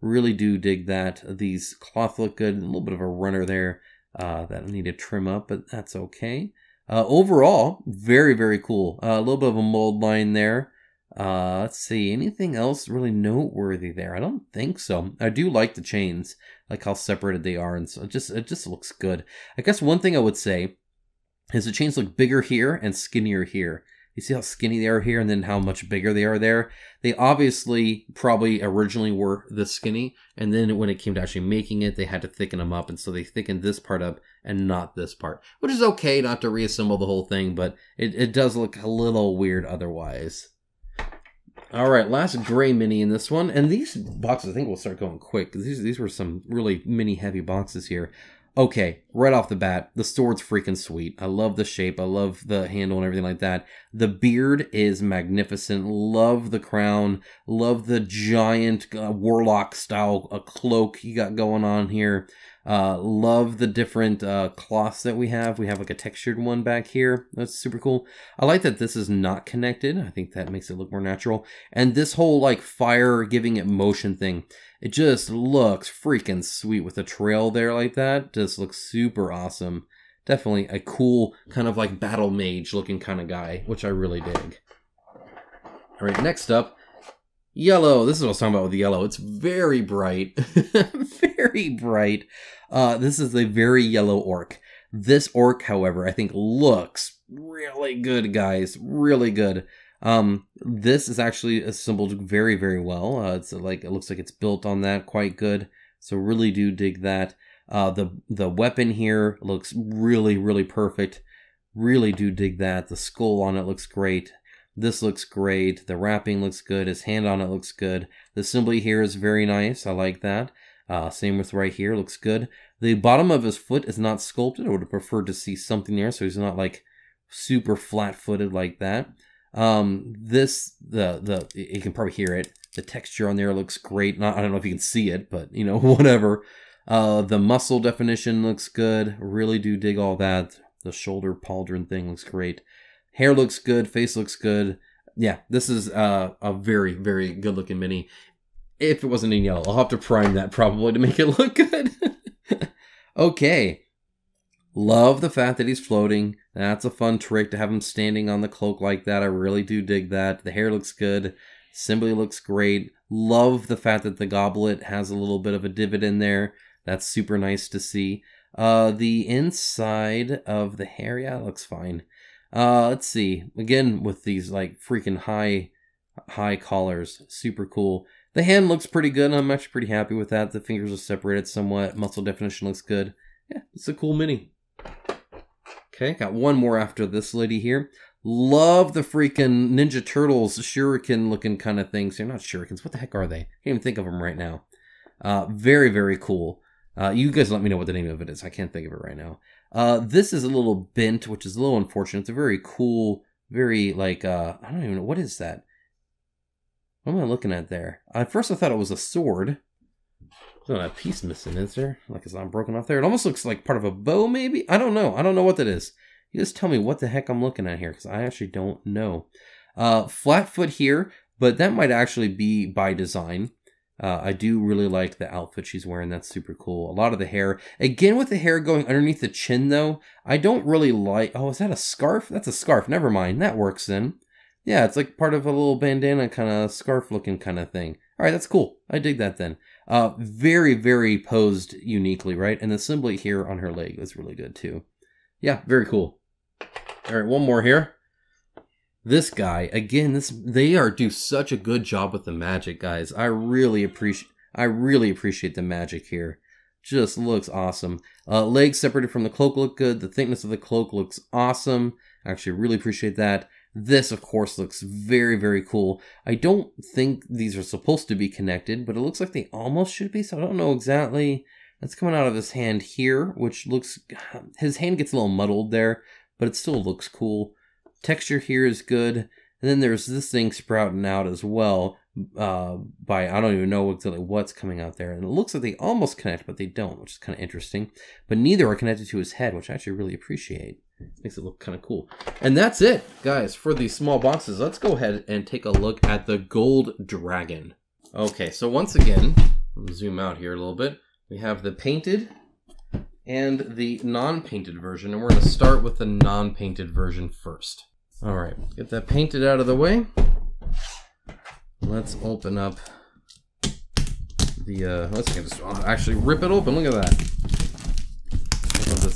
Really do dig that. These cloth look good. A little bit of a runner there that I need to trim up, but that's okay. Overall, very, very cool. A little bit of a mold line there. Let's see, anything else really noteworthy there? I don't think so. I do like the chains, like how separated they are, and so it just looks good. I guess one thing I would say is the chains look bigger here and skinnier here. You see how skinny they are here and then how much bigger they are there? They obviously probably originally were this skinny, and then when it came to actually making it, they had to thicken them up, and so they thickened this part up and not this part. Which is okay not to reassemble the whole thing, but it does look a little weird otherwise. Alright, last gray mini in this one, and these boxes I think will start going quick, because these were some really mini heavy boxes here. Okay, right off the bat, the sword's freaking sweet. I love the shape. I love the handle and everything like that. The beard is magnificent. Love the crown. Love the giant warlock style cloak you got going on here. Love the different cloths that we have. We have like a textured one back here. That's super cool. I like that this is not connected. I think that makes it look more natural. And this whole like fire giving it motion thing, it just looks freaking sweet with a trail there like that. Just looks super awesome. Definitely a cool kind of like battle mage looking kind of guy, which I really dig. All right, next up, yellow. This is what I was talking about with the yellow. It's very bright. Very bright. This is a very yellow orc. This orc, however, I think looks really good, guys. Really good. This is actually assembled very, very well. It's like, it looks like it's built on that quite good. So really do dig that. The weapon here looks really, really perfect. Really do dig that. The skull on it looks great. This looks great. The wrapping looks good. His hand on it looks good. The assembly here is very nice. I like that. Same with right here. Looks good. The bottom of his foot is not sculpted. I would have preferred to see something there so he's not like super flat-footed like that. You can probably hear it. The texture on there looks great. I don't know if you can see it, but you know, whatever. The muscle definition looks good. Really do dig all that. The shoulder pauldron thing looks great. Hair looks good. Face looks good. Yeah, this is a very, very good looking mini. If it wasn't in yellow, I'll have to prime that probably to make it look good. Okay. Love the fact that he's floating. That's a fun trick to have him standing on the cloak like that. I really do dig that. The hair looks good. Assembly looks great. Love the fact that the goblet has a little bit of a divot in there. That's super nice to see. The inside of the hair, yeah, looks fine. Let's see. Again, with these like freaking high collars. Super cool. The hand looks pretty good. I'm actually pretty happy with that. The fingers are separated somewhat. Muscle definition looks good. Yeah, it's a cool mini. Okay, got one more after this lady here. Love the freaking Ninja Turtles shuriken looking kind of things. They're not shurikens. What the heck are they? Can't even think of them right now. Very, very cool. You guys let me know what the name of it is. I can't think of it right now. This is a little bent, which is a little unfortunate. It's a very cool, very like, I don't even know. What is that? What am I looking at there? At first I thought it was a sword. There's not a piece missing, is there? Like it's not broken off there. It almost looks like part of a bow, maybe? I don't know. I don't know what that is. You just tell me what the heck I'm looking at here, because I actually don't know. Flat foot here, but that might actually be by design. I do really like the outfit she's wearing. That's super cool. A lot of the hair. Again, with the hair going underneath the chin, though, I don't really like... Oh, is that a scarf? That's a scarf. Never mind. That works then. Yeah, it's like part of a little bandana kind of scarf looking kind of thing. All right, that's cool. I dig that then. Very, very posed uniquely, right? And the assembly here on her leg is really good too. Yeah, very cool. All right, one more here. This guy, again, they do such a good job with the magic, guys. I really appreciate the magic here. Just looks awesome. Legs separated from the cloak look good. The thickness of the cloak looks awesome. I actually really appreciate that. This, of course, looks very, very cool. I don't think these are supposed to be connected, but it looks like they almost should be, so I don't know exactly. That's coming out of his hand here, which looks... His hand gets a little muddled there, but it still looks cool. Texture here is good. And then there's this thing sprouting out as well by... I don't even know exactly what's coming out there. And it looks like they almost connect, but they don't, which is kind of interesting. But neither are connected to his head, which I actually really appreciate. Makes it look kind of cool. And that's it, guys, for these small boxes. Let's go ahead and take a look at the Gold Dragon. Okay, so once again, I'll zoom out here a little bit. We have the painted and the non-painted version, and we're going to start with the non-painted version first. All right, get that painted out of the way. let's open up the, let's just actually rip it open. Look at that.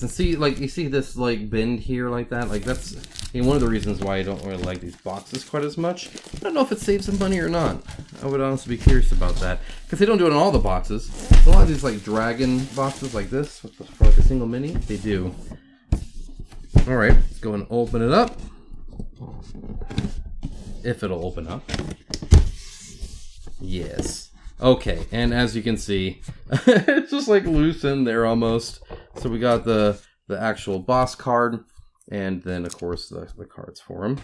And see, like, you see this, like, bend here like that? Like, that's one of the reasons why I don't really like these boxes quite as much. I don't know if it saves some money or not. I would honestly be curious about that. Because they don't do it in all the boxes. A lot of these, like, dragon boxes like this, for like a single mini, they do. Alright, let's go and open it up. If it'll open up. Yes. Okay, and as you can see, it's just like loose in there almost. So we got the actual boss card, and then of course the cards for him.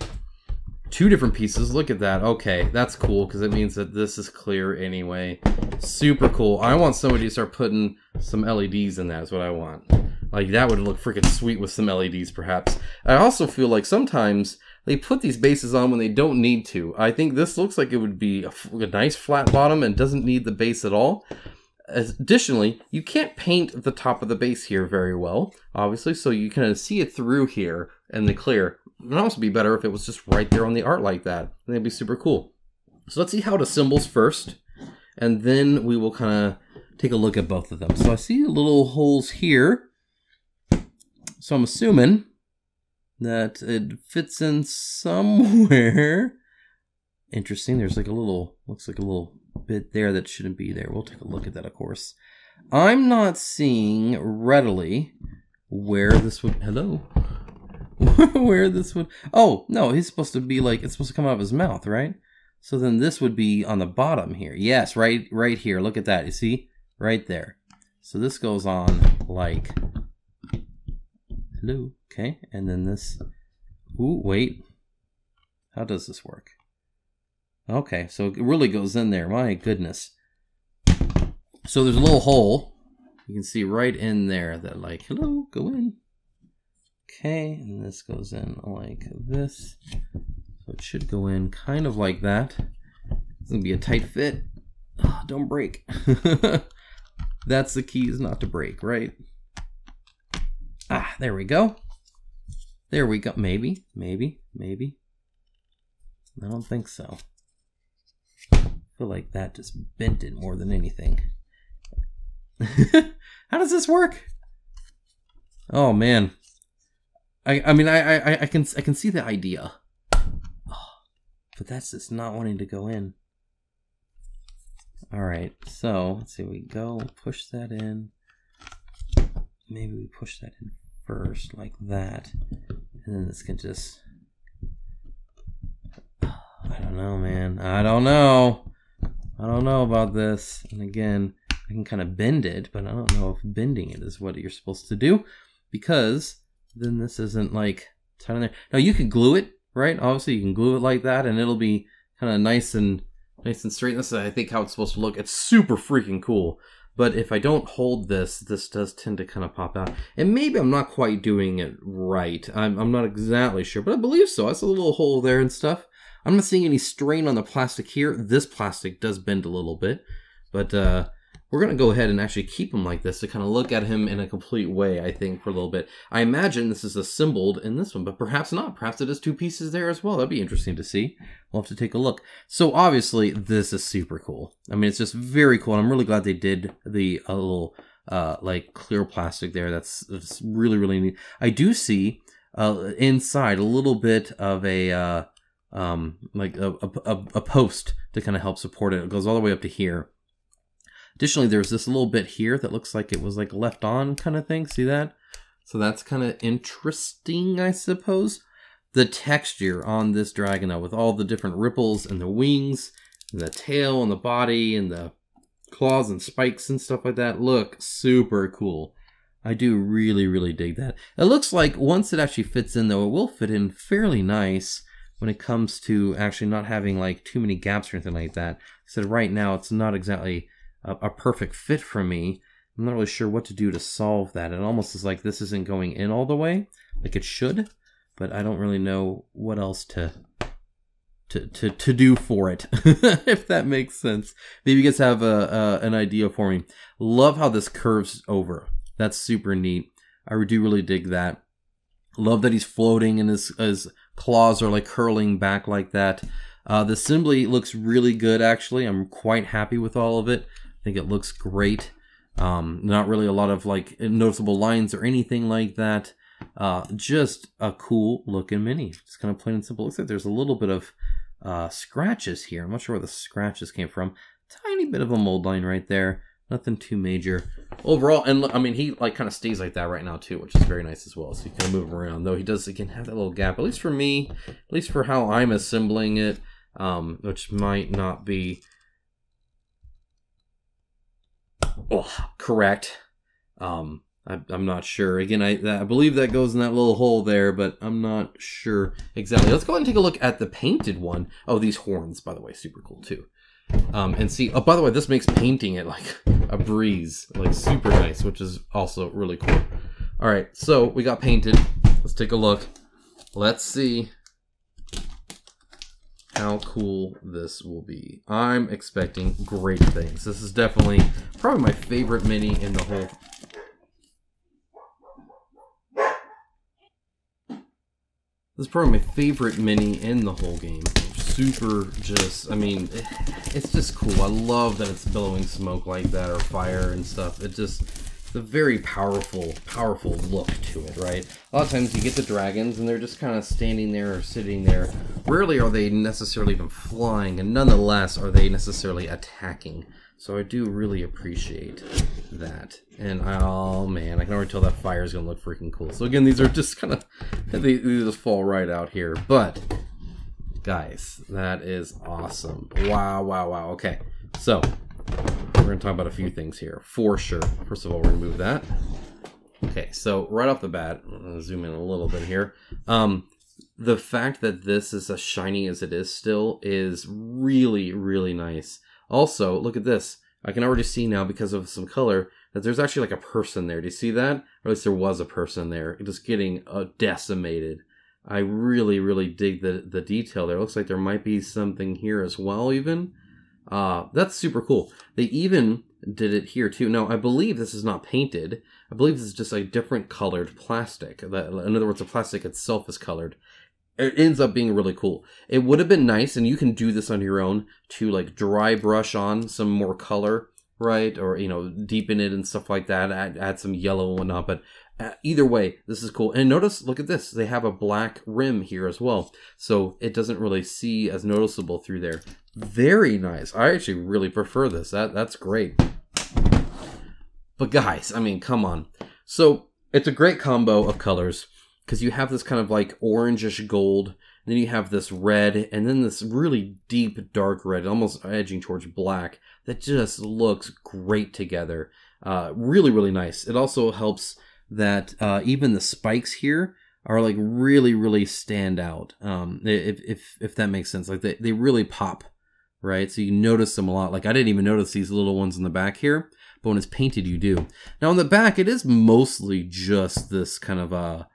2 different pieces, look at that. Okay, that's cool, because it means that this is clear anyway. Super cool. I want somebody to start putting some LEDs in that, is what I want. Like, that would look freaking sweet with some LEDs, perhaps. I also feel like sometimes they put these bases on when they don't need to. I think this looks like it would be a nice flat bottom and doesn't need the base at all. Additionally, you can't paint the top of the base here very well, obviously, so you kind of see it through here in the clear. It would also be better if it was just right there on the art like that. That'd be super cool. So let's see how it assembles first, and then we will kind of take a look at both of them. So I see little holes here. So I'm assuming that it fits in somewhere. Interesting. There's like a little, looks like a little bit there that shouldn't be there. We'll take a look at that, of course. I'm not seeing readily where this would, hello? Where this would, oh, no, he's supposed to be like, it's supposed to come out of his mouth, right? So then this would be on the bottom here. Yes, right here. Look at that. You see? Right there. So this goes on like, hello, okay, and then this, ooh, wait, how does this work? Okay, so it really goes in there, my goodness. So there's a little hole, you can see right in there that like, hello, go in. Okay, and this goes in like this. So it should go in kind of like that. It's gonna be a tight fit. Oh, don't break. That's the key, is not to break, right? Ah, there we go. There we go. Maybe. I don't think so. I feel like that just bent it more than anything. How does this work? Oh man. I mean I can see the idea. Oh, but that's just not wanting to go in. Alright, so let's see, we go push that in. Maybe we push that in first, like that. And then this can just... I don't know, man. I don't know about this. And again, I can kind of bend it, but I don't know if bending it is what you're supposed to do. Because then this isn't like tight on there. Now you could glue it, right? Obviously you can glue it like that and it'll be kind of nice and straight. This is, I think, how it's supposed to look. It's super freaking cool. But if I don't hold this, this does tend to kind of pop out. And maybe I'm not quite doing it right. I'm not exactly sure, but I believe so. That's a little hole there and stuff. I'm not seeing any strain on the plastic here. This plastic does bend a little bit. But we're going to go ahead and actually keep him like this to kind of look at him in a complete way, I think, for a little bit. I imagine this is assembled in this one, but perhaps not. Perhaps it is 2 pieces there as well. That'd be interesting to see. We'll have to take a look. So obviously, this is super cool. I mean, it's just very cool. And I'm really glad they did the little like clear plastic there. That's really, really neat. I do see inside a little bit of a like a post to kind of help support it. It goes all the way up to here. Additionally, there's this little bit here that looks like it was like left on kind of thing. See that? So that's kind of interesting, I suppose. The texture on this dragon, though, with all the different ripples and the wings, and the tail and the body and the claws and spikes and stuff like that, look super cool. I do really, really dig that. It looks like once it actually fits in, though, it will fit in fairly nice when it comes to actually not having like too many gaps or anything like that. So right now, it's not exactly a perfect fit for me. I'm not really sure what to do to solve that. It almost is like this isn't going in all the way, like it should, but I don't really know what else to do for it, if that makes sense. Maybe you guys have an idea for me. Love how this curves over. That's super neat. I do really dig that. Love that he's floating and his claws are like curling back like that. The assembly looks really good, actually. I'm quite happy with all of it. I think it looks great. Not really a lot of like noticeable lines or anything like that. Just a cool looking mini. Just kind of plain and simple. Looks like there's a little bit of scratches here. I'm not sure where the scratches came from. Tiny bit of a mold line right there. Nothing too major. Overall, and look, I mean, he like kind of stays like that right now too, which is very nice as well. So you can move him around. Though he does, again, have that little gap, at least for me, at least for how I'm assembling it, which might not be correct. I'm not sure. Again, I believe that goes in that little hole there, but I'm not sure exactly. Let's go ahead and take a look at the painted one. Oh, these horns, by the way, super cool too. And see, oh, by the way, this makes painting it like a breeze, like super nice, which is also really cool. All right, so we got painted. Let's take a look. Let's see how cool this will be. I'm expecting great things. This is definitely probably my favorite mini in the whole. This is probably my favorite mini in the whole game. Super, just, I mean, it's just cool. I love that it's billowing smoke like that, or fire and stuff. It just, it's a very powerful look to it, right? A lot of times you get the dragons and they're just kind of standing there or sitting there. Rarely are they necessarily even flying, and nonetheless are they necessarily attacking. So I do really appreciate that. And oh man, I can already tell that fire is going to look freaking cool. So again, these are just kind of, they just fall right out here. But guys, that is awesome. Wow, wow, wow. Okay, so we're going to talk about a few things here for sure. First of all, we're going to move that. Okay, so right off the bat, I'm going to zoom in a little bit here. The fact that this is as shiny as it is still is really, really nice. Also, look at this. I can already see now, because of some color, that there's actually like a person there. Do you see that? Or at least there was a person there, just getting decimated. I really, really dig the detail there. It looks like there might be something here as well, even. That's super cool. They even did it here, too. Now, I believe this is not painted. I believe this is just a different colored plastic. In other words, the plastic itself is colored. It ends up being really cool. It would have been nice, and you can do this on your own, to like dry brush on some more color, right? Or, you know, deepen it and stuff like that. Add some yellow and whatnot. But either way, this is cool. And notice, look at this. They have a black rim here as well. So it doesn't really see as noticeable through there. Very nice. I actually really prefer this. That's great. But guys, I mean, come on. So it's a great combo of colors, because you have this kind of like orangish gold, and then you have this red, and then this really deep dark red, almost edging towards black, that just looks great together. Really, really nice. It also helps that even the spikes here are like really, really stand out. If that makes sense. Like they really pop, right? So you notice them a lot. Like I didn't even notice these little ones in the back here, but when it's painted, you do. Now on the back, it is mostly just this kind of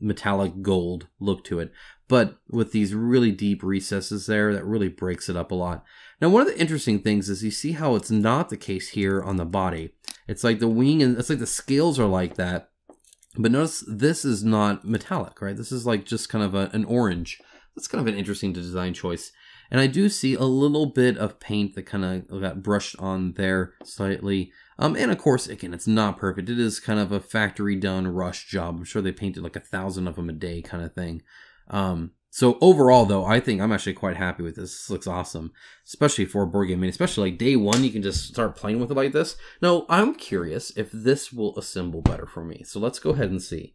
metallic gold look to it, but with these really deep recesses there, that really breaks it up a lot. Now, one of the interesting things is you see how it's not the case here on the body. It's like the wing, and it's like the scales are like that, but notice this is not metallic, right? This is like just kind of an orange. That's kind of an interesting design choice. And I do see a little bit of paint that kind of got brushed on there slightly. And of course, again, it's not perfect. It is kind of a factory done rush job. I'm sure they painted like 1,000 of them a day kind of thing. So overall, though, I think I'm actually quite happy with this. This looks awesome, especially for a board game mini. Especially like day one, you can just start playing with it like this. Now, I'm curious if this will assemble better for me. So let's go ahead and see.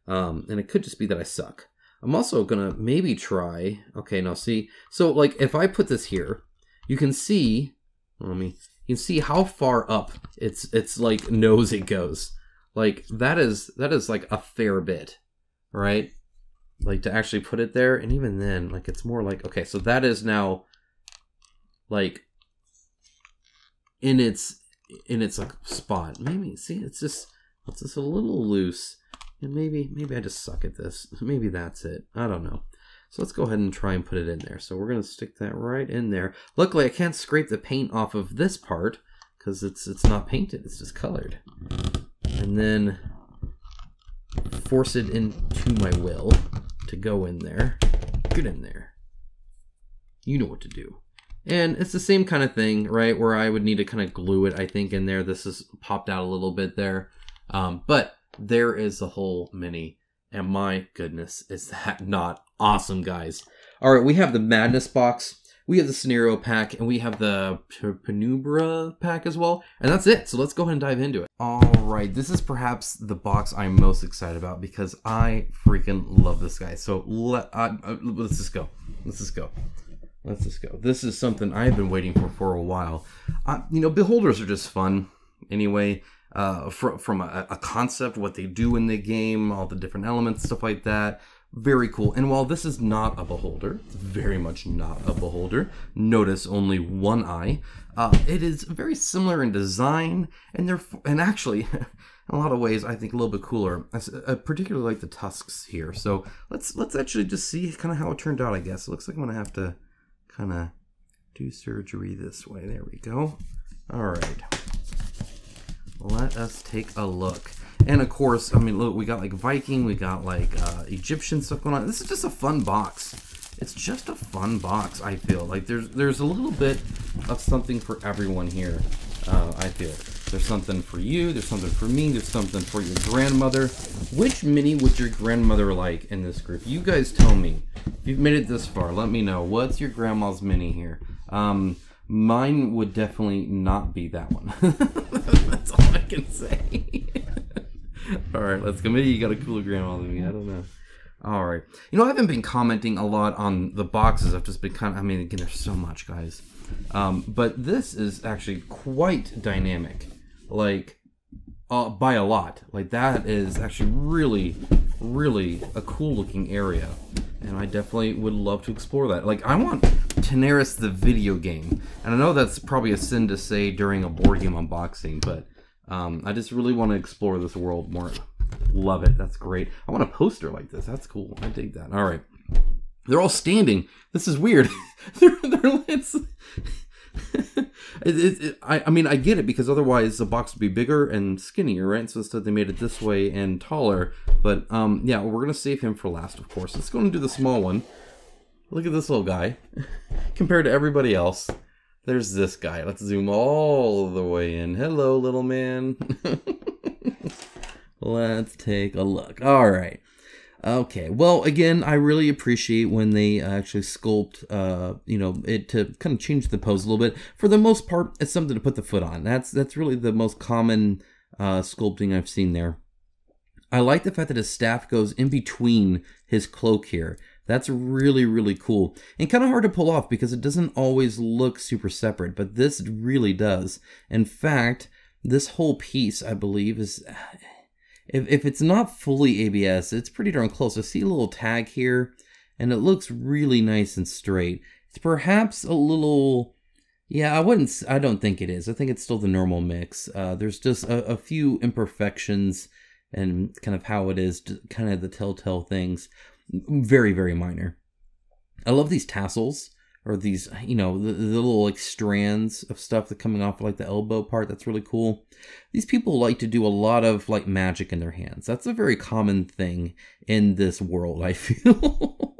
And it could just be that I suck. I'm also gonna maybe try. Okay, now see. So like if I put this here, you can see. You can see how far up its like nose it goes. Like that is like a fair bit, right? Like to actually put it there, and even then, like it's more like, okay, so that is now like in its like spot. Maybe see, it's just a little loose. And maybe I just suck at this. Maybe that's it. I don't know. So let's go ahead and try and put it in there. So we're going to stick that right in there. Luckily, I can't scrape the paint off of this part because it's not painted. It's just colored. And then force it into my will to go in there. Get in there. you know what to do. And it's the same kind of thing, right? Where I would need to kind of glue it, I think, in there. This is popped out a little bit there. But there is the whole mini. And my goodness, is that not awesome, guys. All right, we have the Madness box. We have the Scenario pack. And we have the Penumbral pack as well. And that's it. So let's go ahead and dive into it. All right, this is perhaps the box I'm most excited about because I freaking love this guy. So let's just go. Let's just go. Let's just go. This is something I've been waiting for a while. You know, beholders are just fun anyway. From a concept, what they do in the game, all the different elements, stuff like that. Very cool. And while this is not a beholder, it's very much not a beholder. Notice only one eye. It is very similar in design, and actually, in a lot of ways, I think a little bit cooler. I particularly like the tusks here. So let's actually just see kind of how it turned out. I guess it looks like I'm gonna have to kind of do surgery this way. There we go. All right. Let us take a look. And of course, I mean, look, we got like Viking, we got like Egyptian stuff going on. This is just a fun box. It's just a fun box, I feel. Like there's a little bit of something for everyone here, I feel. There's something for you, there's something for me, there's something for your grandmother. Which mini would your grandmother like in this group? You guys tell me. If you've made it this far, let me know. What's your grandma's mini here? Mine would definitely not be that one. That's all I can say. All right, let's go. Maybe you got a cooler grandma than me. I don't know. All right. You know, I haven't been commenting a lot on the boxes. I've just been I mean, again, there's so much, guys. But this is actually quite dynamic. Like, by a lot. Like, that is actually really, really a cool looking area. And I definitely would love to explore that. Like, I want Tanares the video game. And I know that's probably a sin to say during a board game unboxing, but I just really want to explore this world more. Love it. That's great. I want a poster like this. That's cool. I dig that. All right. They're all standing. This is weird. I mean, I get it because otherwise the box would be bigger and skinnier, right? So instead they made it this way and taller. But yeah, we're gonna save him for last, of course. Let's go and do the small one. Look at this little guy compared to everybody else. There's this guy. Let's zoom all the way in. Hello, little man. Let's take a look. All right. Okay, well, again, I really appreciate when they actually sculpt, you know, it to kind of change the pose a little bit. For the most part, it's something to put the foot on. That's really the most common sculpting I've seen there. I like the fact that his staff goes in between his cloak here. That's really, really cool. And kind of hard to pull off because it doesn't always look super separate, but this really does. In fact, this whole piece, I believe, is... If it's not fully ABS, it's pretty darn close. I see a little tag here, and it looks really nice and straight. It's perhaps a little... Yeah, I don't think it is. I think it's still the normal mix. There's just a few imperfections and kind of how it is, kind of the telltale things. Very, very minor. I love these tassels, or these, you know, the little like strands of stuff that coming off like the elbow part. That's really cool. These people like to do a lot of like magic in their hands. That's a very common thing in this world, I feel.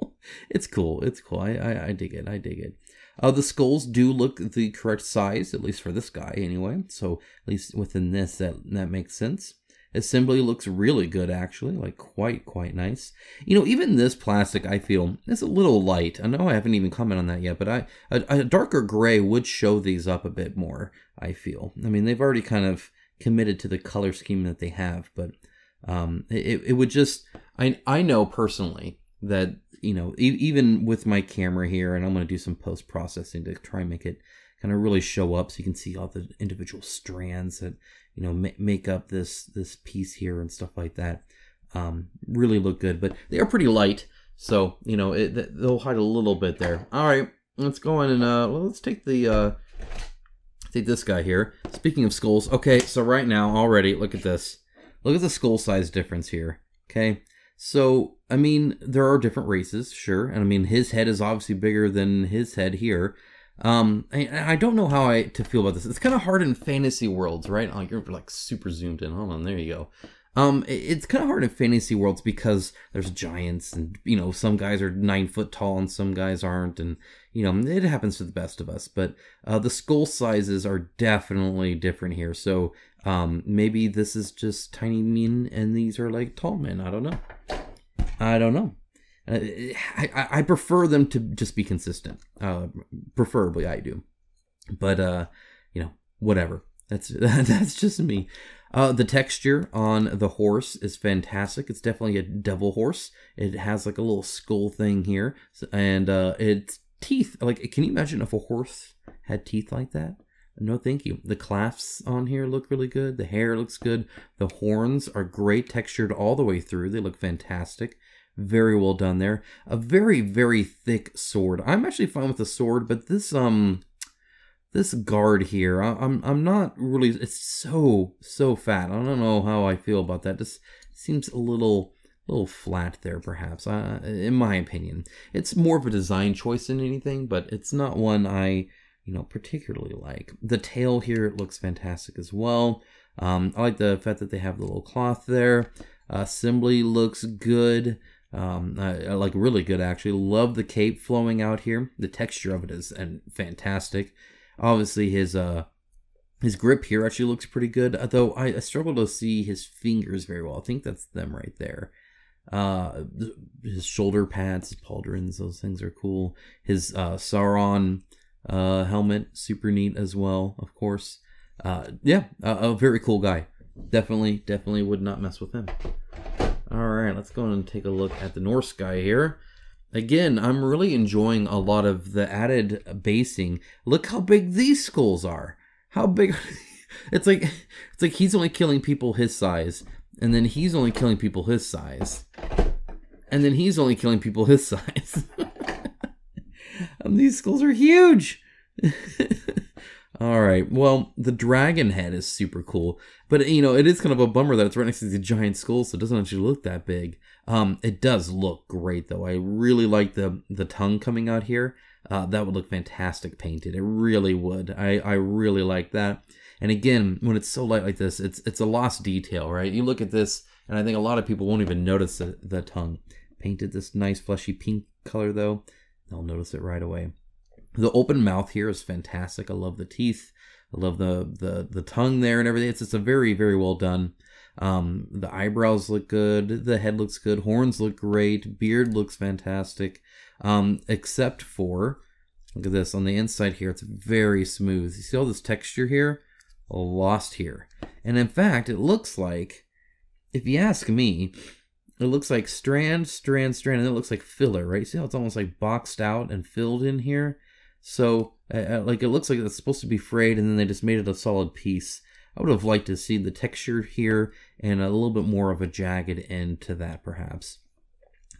It's cool. It's cool. I dig it. I dig it. The skulls do look the correct size, at least for this guy anyway. So at least within this, that makes sense. Assembly looks really good, actually, like quite nice. You know, even this plastic, I feel, is a little light. I know I haven't even commented on that yet, but a darker gray would show these up a bit more, I feel. I mean, they've already kind of committed to the color scheme that they have, but it would just... I know personally that, you know, even with my camera here, and I'm going to do some post-processing to try and make it kind of really show up so you can see all the individual strands that, you know, make up this piece here and stuff like that. Really look good, but they are pretty light, so, you know, they'll hide a little bit there. All right, let's go in and well, let's take this guy here. Speaking of skulls, okay, so right now already, look at this. Look at the skull size difference here. Okay, so I mean, there are different races, sure, and I mean his head is obviously bigger than his head here. I don't know how to feel about this. It's kind of hard in fantasy worlds, right? Like you're like super zoomed in. Hold on, there you It's kind of hard in fantasy worlds because there's giants and, you know, some guys are 9 foot tall and some guys aren't. And, you know, it happens to the best of us. But the skull sizes are definitely different here. So maybe this is just tiny men and these are like tall men. I don't know. I prefer them to just be consistent. Preferably I do. But, you know, whatever. That's just me. The texture on the horse is fantastic. It's definitely a devil horse. It has like a little skull thing here. And its teeth, like, can you imagine if a horse had teeth like that? No, thank you. The clasps on here look really good. The hair looks good. The horns are great, textured all the way through. They look fantastic. Very well done there. A very, very thick sword. I'm actually fine with the sword, but this guard here, I'm not really, it's so fat. I don't know how I feel about that. Just seems a little flat there, perhaps, in my opinion. It's more of a design choice than anything, but it's not one I, you know, particularly like. The tail here looks fantastic as well. I like the fact that they have the little cloth there. Assembly looks good. I like really good, actually. Love the cape flowing out here. The texture of it is fantastic. Obviously, his grip here actually looks pretty good, though I struggle to see his fingers very well. I think that's them right there. His shoulder pads, his pauldrons, those things are cool. His Sauron helmet, super neat as well, of course. Yeah, a very cool guy. Definitely would not mess with him. All right, let's go and take a look at the Norse guy here. Again, I'm really enjoying a lot of the added basing. Look how big these skulls are. How big? It's like he's only killing people his size, and then he's only killing people his size, and then he's only killing people his size. And these skulls are huge. All right. Well, the dragon head is super cool, but you know, it is kind of a bummer that it's right next to the giant skull, so it doesn't actually look that big. It does look great though. I really like the tongue coming out here. That would look fantastic painted. It really would. I really like that. And again, when it's so light like this, it's a lost detail, right? You look at this, and I think a lot of people won't even notice the tongue. Painted this nice fleshy pink color though, they'll notice it right away. The open mouth here is fantastic. I love the teeth. I love the tongue there and everything. It's just a very, very well done. The eyebrows look good. The head looks good. Horns look great. Beard looks fantastic. Except for, look at this, on the inside here, it's very smooth. You see all this texture here? Lost here. And in fact, it looks like, if you ask me, it looks like strand, and then it looks like filler, right? See how it's almost like boxed out and filled in here? So, like, it looks like it's supposed to be frayed, and then they just made it a solid piece. I would have liked to see the texture here and a little bit more of a jagged end to that, perhaps.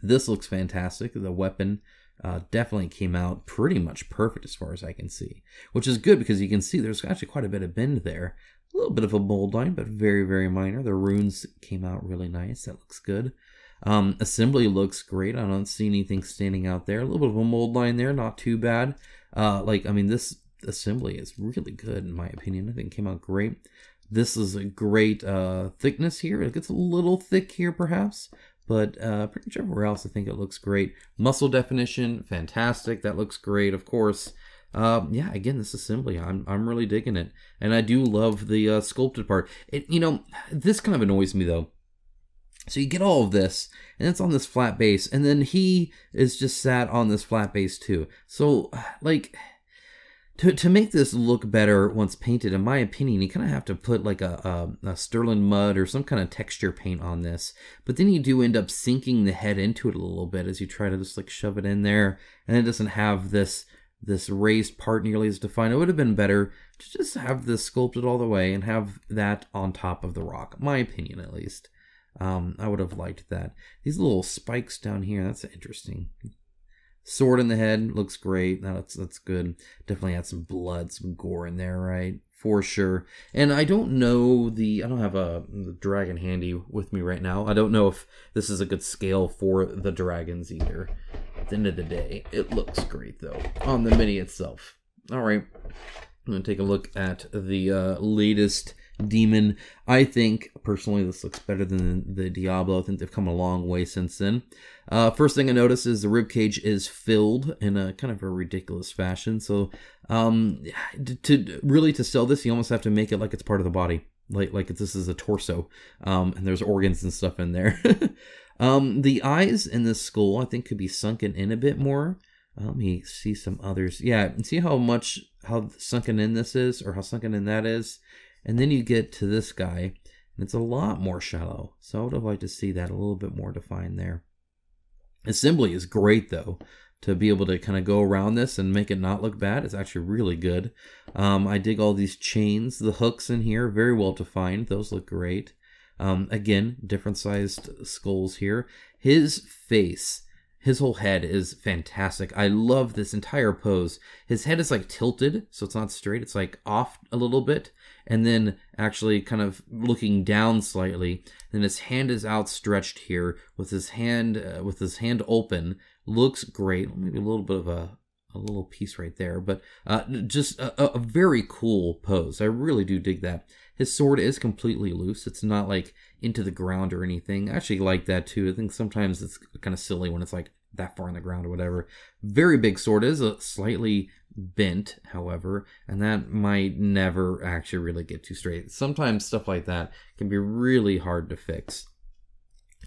This looks fantastic. The weapon definitely came out pretty much perfect as far as I can see, which is good because you can see there's actually quite a bit of bend there. A little bit of a mold line, but very, very minor. The runes came out really nice. That looks good. Assembly looks great. I don't see anything standing out there. A little bit of a mold line there, not too bad. This assembly is really good in my opinion. I think it came out great. This is a great thickness here. It gets a little thick here perhaps, but pretty much everywhere else I think it looks great. Muscle definition, fantastic. That looks great, of course. Yeah, again, this assembly, I'm really digging it. And I do love the sculpted part. This kind of annoys me though. So you get all of this, and it's on this flat base, and then he is just sat on this flat base too. So, like, to make this look better once painted, in my opinion, you kind of have to put like a sterling mud or some kind of texture paint on this. But then you do end up sinking the head into it a little bit as you try to just like shove it in there, and it doesn't have this raised part nearly as defined. It would have been better to just have this sculpted all the way and have that on top of the rock, my opinion at least. I would have liked that. These little spikes down here, that's interesting. Sword in the head looks great. That's good. Definitely had some blood, some gore in there, right? For sure. And I don't know I don't have the dragon handy with me right now. I don't know if this is a good scale for the dragons either. At the end of the day, it looks great though on the mini itself. All right. I'm going to take a look at the latest demon. I think, personally, this looks better than the Diablo. I think they've come a long way since then. First thing I notice is the ribcage is filled in a kind of a ridiculous fashion. So to sell this, you almost have to make it like it's part of the body. Like this is a torso, and there's organs and stuff in there. The eyes in this skull, I think, could be sunken in a bit more. Let me see some others. Yeah, and see how sunken in this is, or how sunken in that is. And then you get to this guy, and it's a lot more shallow. So I would have liked to see that a little bit more defined there. Assembly is great, though. To be able to kind of go around this and make it not look bad is actually really good. I dig all these chains, the hooks in here, very well defined. Those look great. Again, different sized skulls here. His face, his whole head is fantastic. I love this entire pose. His head is like tilted, so it's not straight. It's like off a little bit, and then actually kind of looking down slightly. Then his hand is outstretched here with his hand open. Looks great. Maybe a little bit of a little piece right there, but just a very cool pose. I really do dig that. His sword is completely loose. It's not like into the ground or anything. I actually like that too. I think sometimes it's kind of silly when it's like that far in the ground or whatever. Very big sword. It is slightly bent, however, and that might never actually really get too straight. Sometimes stuff like that can be really hard to fix.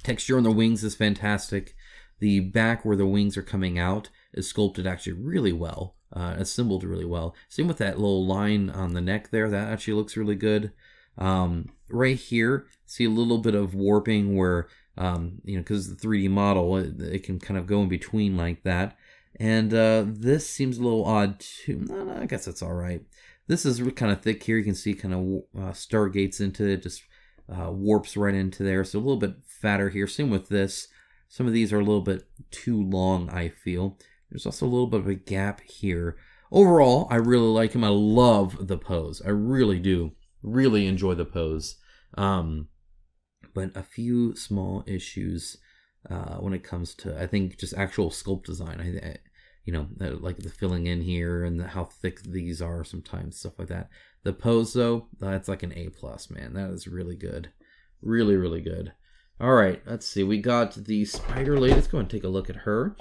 Texture on the wings is fantastic. The back where the wings are coming out is sculpted actually really well, assembled really well. Same with that little line on the neck there. That actually looks really good. Right here, see a little bit of warping where, because the 3D model, it can kind of go in between like that. And this seems a little odd too. No, I guess that's all right. This is kind of thick here. You can see kind of stargates into it, just warps right into there. So a little bit fatter here. Same with this. Some of these are a little bit too long, I feel. There's also a little bit of a gap here. Overall, I really like him. I love the pose. I really do. Really enjoy the pose. But a few small issues when it comes to, I think, just actual sculpt design. Like the filling in here and how thick these are sometimes, stuff like that. The pose, though, that's like an A+, man. That is really good. Really, really good. All right, let's see. We got the spider lady. Let's go and take a look at her.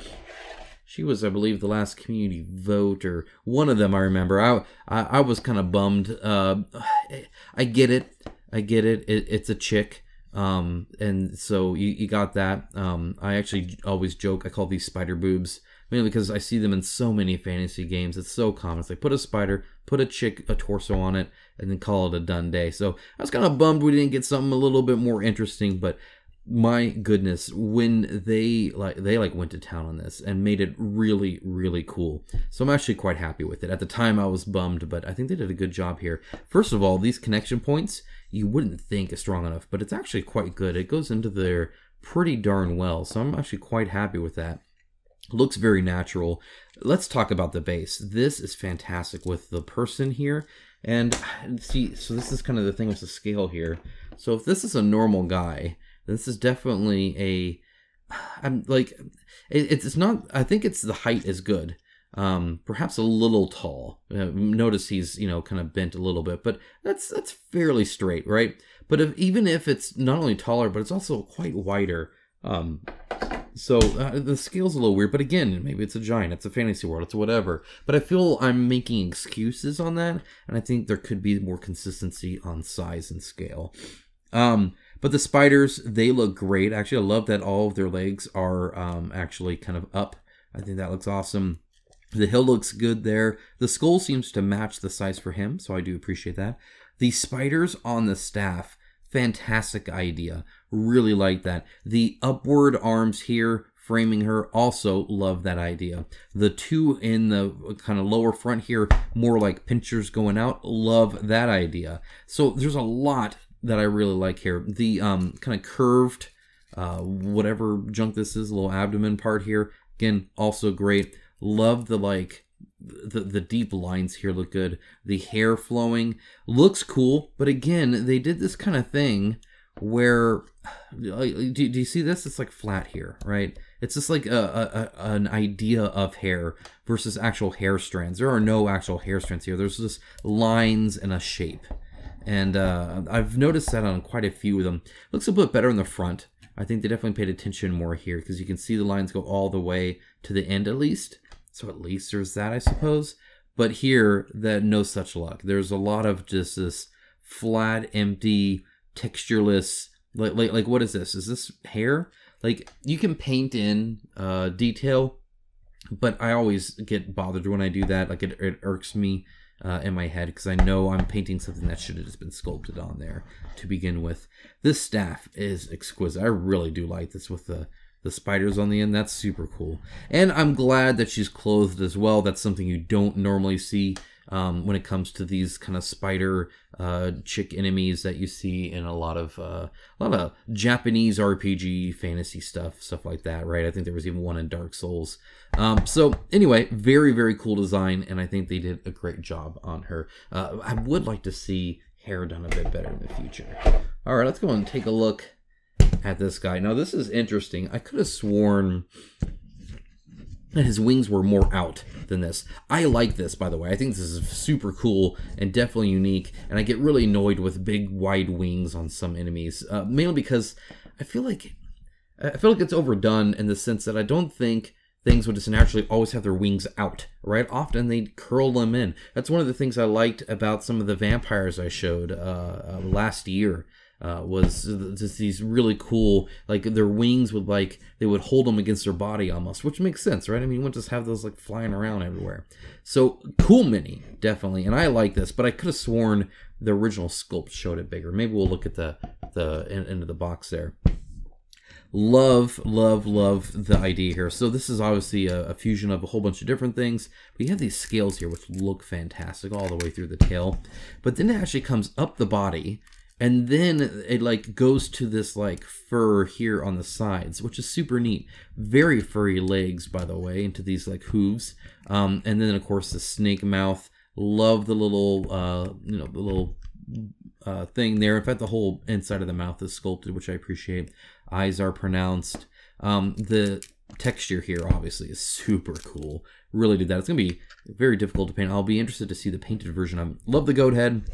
She was, I believe, the last community vote, or one of them, I remember. I was kind of bummed. I get it. It's a chick. And so you got that. I actually always joke, I call these spider boobs, mainly because I see them in so many fantasy games. It's so common. It's like, put a spider, put a chick, a torso on it, and then call it a done day. So I was kind of bummed we didn't get something a little bit more interesting, but my goodness, when they went to town on this and made it really, really cool. So I'm actually quite happy with it. At the time I was bummed, but I think they did a good job here. First of all, these connection points, you wouldn't think is strong enough, but it's actually quite good. It goes into there pretty darn well. So I'm actually quite happy with that. Looks very natural. Let's talk about the base. This is fantastic with the person here. And see, so this is kind of the thing with the scale here. So if this is a normal guy, this is definitely it's not, I think it's the height is good. Perhaps a little tall. Notice he's, kind of bent a little bit, but that's fairly straight, right? But even if it's not only taller, but it's also quite wider. So the scale's a little weird, but again, maybe it's a giant, it's a fantasy world, it's whatever. But I feel I'm making excuses on that, and I think there could be more consistency on size and scale. But the spiders, they look great. Actually, I love that all of their legs are actually kind of up. I think that looks awesome. The hill looks good there. The skull seems to match the size for him, so I do appreciate that. The spiders on the staff, fantastic idea. Really like that. The upward arms here framing her, also love that idea. The two in the kind of lower front here, more like pinchers going out, love that idea. So there's a lot that I really like here. The kind of curved, whatever junk this is, little abdomen part here, again, also great. Love the deep lines here look good. The hair flowing looks cool, but again, they did this kind of thing where, do you see this? It's like flat here, right? It's just like an idea of hair versus actual hair strands. There are no actual hair strands here. There's just lines and a shape. And I've noticed that on quite a few of them. Looks a bit better in the front. I think they definitely paid attention more here because you can see the lines go all the way to the end at least. So at least there's that, I suppose. But here, no such luck. There's a lot of just this flat, empty, textureless, like what is this? Is this hair? Like, you can paint in detail, but I always get bothered when I do that. Like, it irks me in my head because I know I'm painting something that should have just been sculpted on there to begin with. This staff is exquisite. I really do like this with the spiders on the end. That's super cool. And I'm glad that she's clothed as well. That's something you don't normally see when it comes to these kind of spider chick enemies that you see in a lot of Japanese RPG fantasy stuff like that, right? I think there was even one in Dark Souls. So anyway, very, very cool design, and I think they did a great job on her. I would like to see hair done a bit better in the future. All right, let's go and take a look at this guy. Now, this is interesting. I could have sworn that his wings were more out than this. I like this, by the way. I think this is super cool and definitely unique, and I get really annoyed with big, wide wings on some enemies, mainly because I feel like it's overdone in the sense that I don't think things would just naturally always have their wings out, right? Often they curl them in. That's one of the things I liked about some of the vampires I showed last year. Was just these really cool, like their wings would they would hold them against their body almost, which makes sense, right? I mean, you wouldn't just have those like flying around everywhere. So cool mini, definitely, and I like this, but I could have sworn the original sculpt showed it bigger. Maybe we'll look at the end of the box there. Love the idea here. So this is obviously a fusion of a whole bunch of different things. But you have these scales here which look fantastic all the way through the tail, but then it actually comes up the body. And then it like goes to this like fur here on the sides, which is super neat. Very furry legs, by the way, into these like hooves. And then of course the snake mouth. Love the little, thing there. In fact, the whole inside of the mouth is sculpted, which I appreciate. Eyes are pronounced. The texture here obviously is super cool. Really did that. It's gonna be very difficult to paint. I'll be interested to see the painted version. I love the goat head.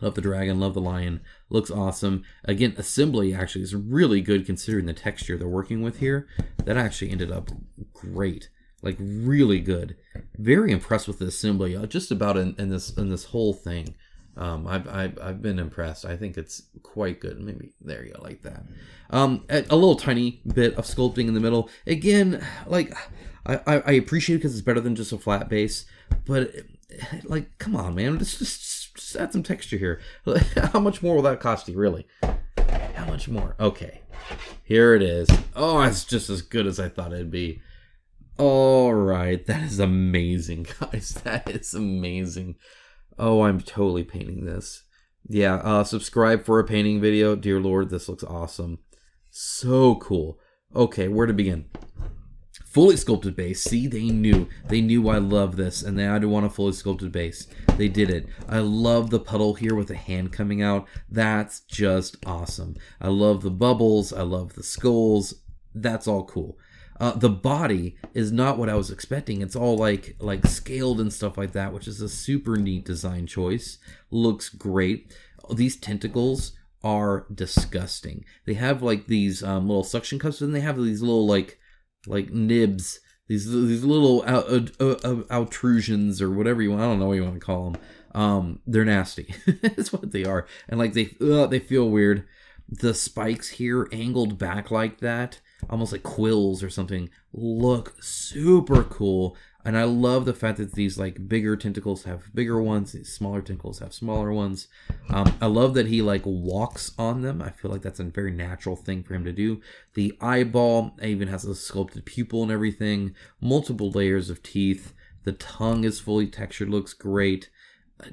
Love the dragon, love the lion. Looks awesome. Again, assembly actually is really good considering the texture they're working with here. That actually ended up great. Like really good. Very impressed with the assembly. Just about in this whole thing. I've been impressed. I think it's quite good. Maybe there you go, like that. A little tiny bit of sculpting in the middle. Again, like I appreciate it because it's better than just a flat base. But like, come on, man, just add some texture here. How much more will that cost you, really? How much more? Okay, here it is. Oh, it's just as good as I thought it'd be. All right, that is amazing, guys. That is amazing. Oh, I'm totally painting this. Yeah, subscribe for a painting video. Dear Lord, this looks awesome. So cool. Okay, where to begin? Fully sculpted base. See, they knew I love this, and I do want a fully sculpted base. They did it. I love the puddle here with the hand coming out. That's just awesome. I love the bubbles. I love the skulls. That's all cool. The body is not what I was expecting. It's all like scaled and stuff like that, which is a super neat design choice. Looks great. These tentacles are disgusting. They have like these little suction cups, and they have these little like nibs, these little outrusions or whatever you want. I don't know what you want to call them. They're nasty. That's what they are, and like they feel weird. The spikes here angled back like that, almost like quills or something, look super cool. And I love the fact that these like bigger tentacles have bigger ones, these smaller tentacles have smaller ones. I love that he like walks on them. I feel like that's a very natural thing for him to do. The eyeball even has a sculpted pupil and everything, multiple layers of teeth. The tongue is fully textured, looks great.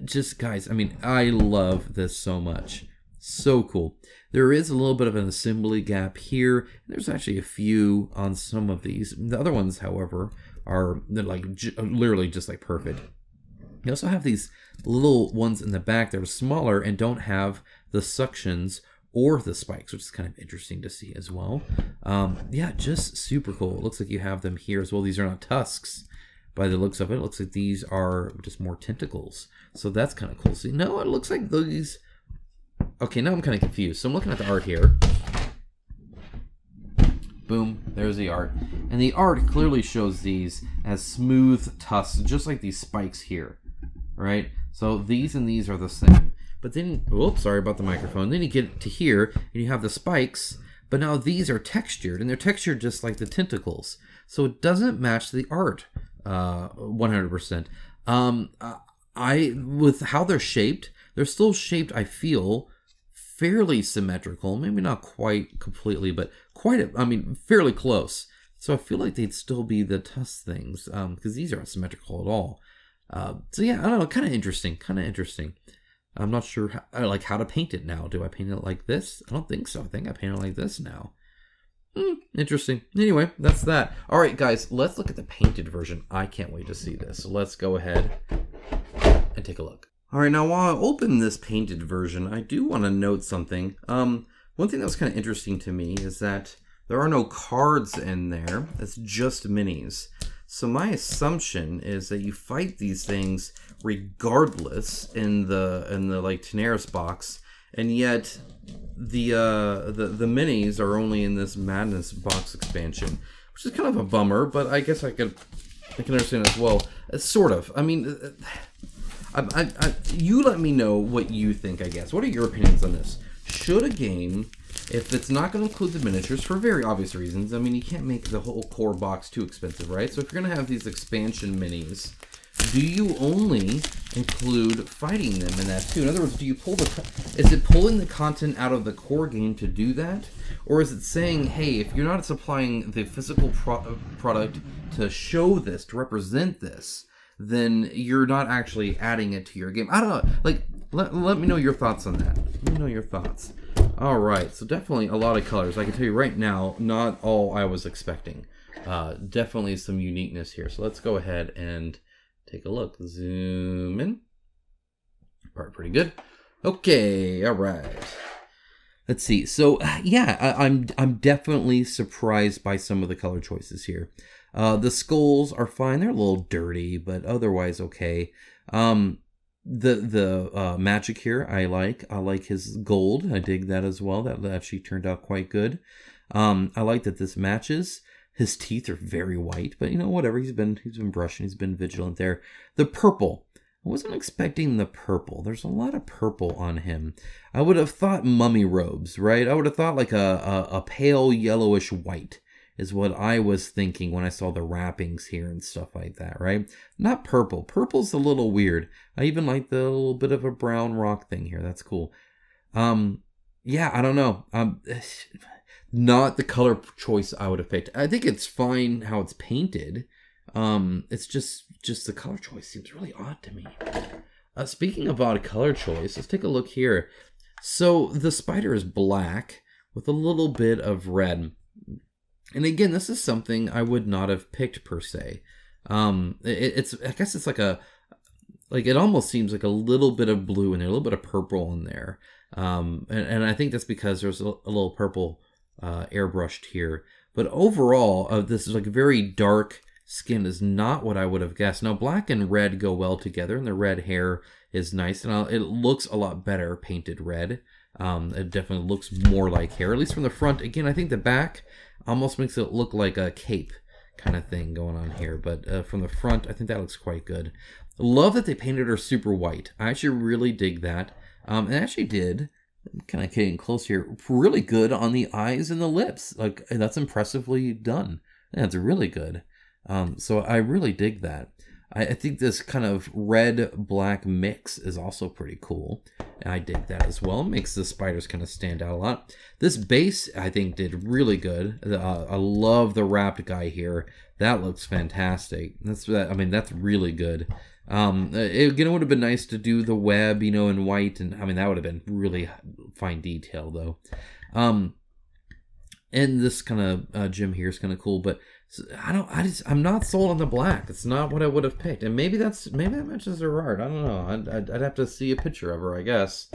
Just guys, I mean, I love this so much. So cool. There is a little bit of an assembly gap here. There's actually a few on some of these. The other ones, however, they're like literally just like perfect. You also have these little ones in the back that are smaller and don't have the suctions or the spikes, which is kind of interesting to see as well. Yeah, just super cool. It looks like you have them here as well. These are not tusks by the looks of it. It looks like these are just more tentacles. So that's kind of cool. See, no, it looks like these Okay, now I'm kind of confused. So I'm looking at the art here. Boom, there's the art. And the art clearly shows these as smooth tusks, just like these spikes here, right? So these and these are the same. But then, oops, sorry about the microphone. Then you get to here, and you have the spikes, but now these are textured, and they're textured just like the tentacles. So it doesn't match the art 100%. With how they're shaped, they're still shaped, I feel, fairly symmetrical. Maybe not quite completely, but fairly close. So I feel like they'd still be the tusk things, because these aren't symmetrical at all. So yeah, I don't know, kind of interesting. I'm not sure how to paint it now. Do I paint it like this? I don't think so. I think I paint it like this now. Interesting. Anyway, that's that. All right, guys, let's look at the painted version. I can't wait to see this. So let's go ahead and take a look. All right, now while I open this painted version, I do want to note something. One thing that was kind of interesting to me is that there are no cards in there. It's just minis. So my assumption is that you fight these things regardless in the like Tanares box, and yet the minis are only in this Madness box expansion, which is kind of a bummer. But I guess I can understand as well. Sort of. I mean, you let me know what you think. I guess. What are your opinions on this? Should a game, if it's not going to include the miniatures for very obvious reasons, I mean, you can't make the whole core box too expensive, right? So if you're going to have these expansion minis, do you only include fighting them in that too? In other words, do you is it pulling the content out of the core game to do that? Or is it saying, hey, if you're not supplying the physical product to show this, to represent this, then you're not actually adding it to your game? I don't know. Like, let me know your thoughts on that. Let me know your thoughts. All right, so definitely a lot of colors. I can tell you right now, not all I was expecting. Definitely some uniqueness here. So let's go ahead and take a look. Zoom in. Pretty good. Okay, all right. Let's see. So yeah, I'm definitely surprised by some of the color choices here. The skulls are fine. They're a little dirty, but otherwise okay. The magic here I like his gold. I dig that as well. That actually turned out quite good. I like that this matches. His teeth are very white, but you know, whatever. He's been brushing. He's been vigilant there. The purple. I wasn't expecting the purple. There's a lot of purple on him. I would have thought mummy robes, right? I would have thought like a pale yellowish white is what I was thinking when I saw the wrappings here and stuff like that, right? Not purple. Purple's a little weird. I even like the little bit of a brown rock thing here. That's cool. Yeah, I don't know. Not the color choice I would have picked. I think it's fine how it's painted. It's just the color choice seems really odd to me. Speaking of odd color choice, let's take a look here. So the spider is black with a little bit of red. And again, this is something I would not have picked per se. I guess it's like it almost seems like a little bit of blue in there, a little bit of purple in there. And I think that's because there's a little purple airbrushed here. But overall, this is like very dark skin is not what I would have guessed. Now, black and red go well together, and the red hair is nice. And it looks a lot better painted red. It definitely looks more like hair, at least from the front. Again, I think the back almost makes it look like a cape kind of thing going on here. But from the front, I think that looks quite good. Love that they painted her super white. I actually really dig that. And actually did, kind of getting close here, really good on the eyes and the lips. Like, that's impressively done. That's really good. So I really dig that. I think this kind of red-black mix is also pretty cool. And I dig that as well. It makes the spiders kind of stand out a lot. This base, I think, did really good. I love the wrapped guy here. That looks fantastic. That's really good. Again, it would have been nice to do the web, you know, in white. And I mean, that would have been really fine detail, though. And this kind of gem here is kind of cool, but I'm not sold on the black. It's not what I would have picked, and maybe that matches her art. I don't know. I'd have to see a picture of her, I guess.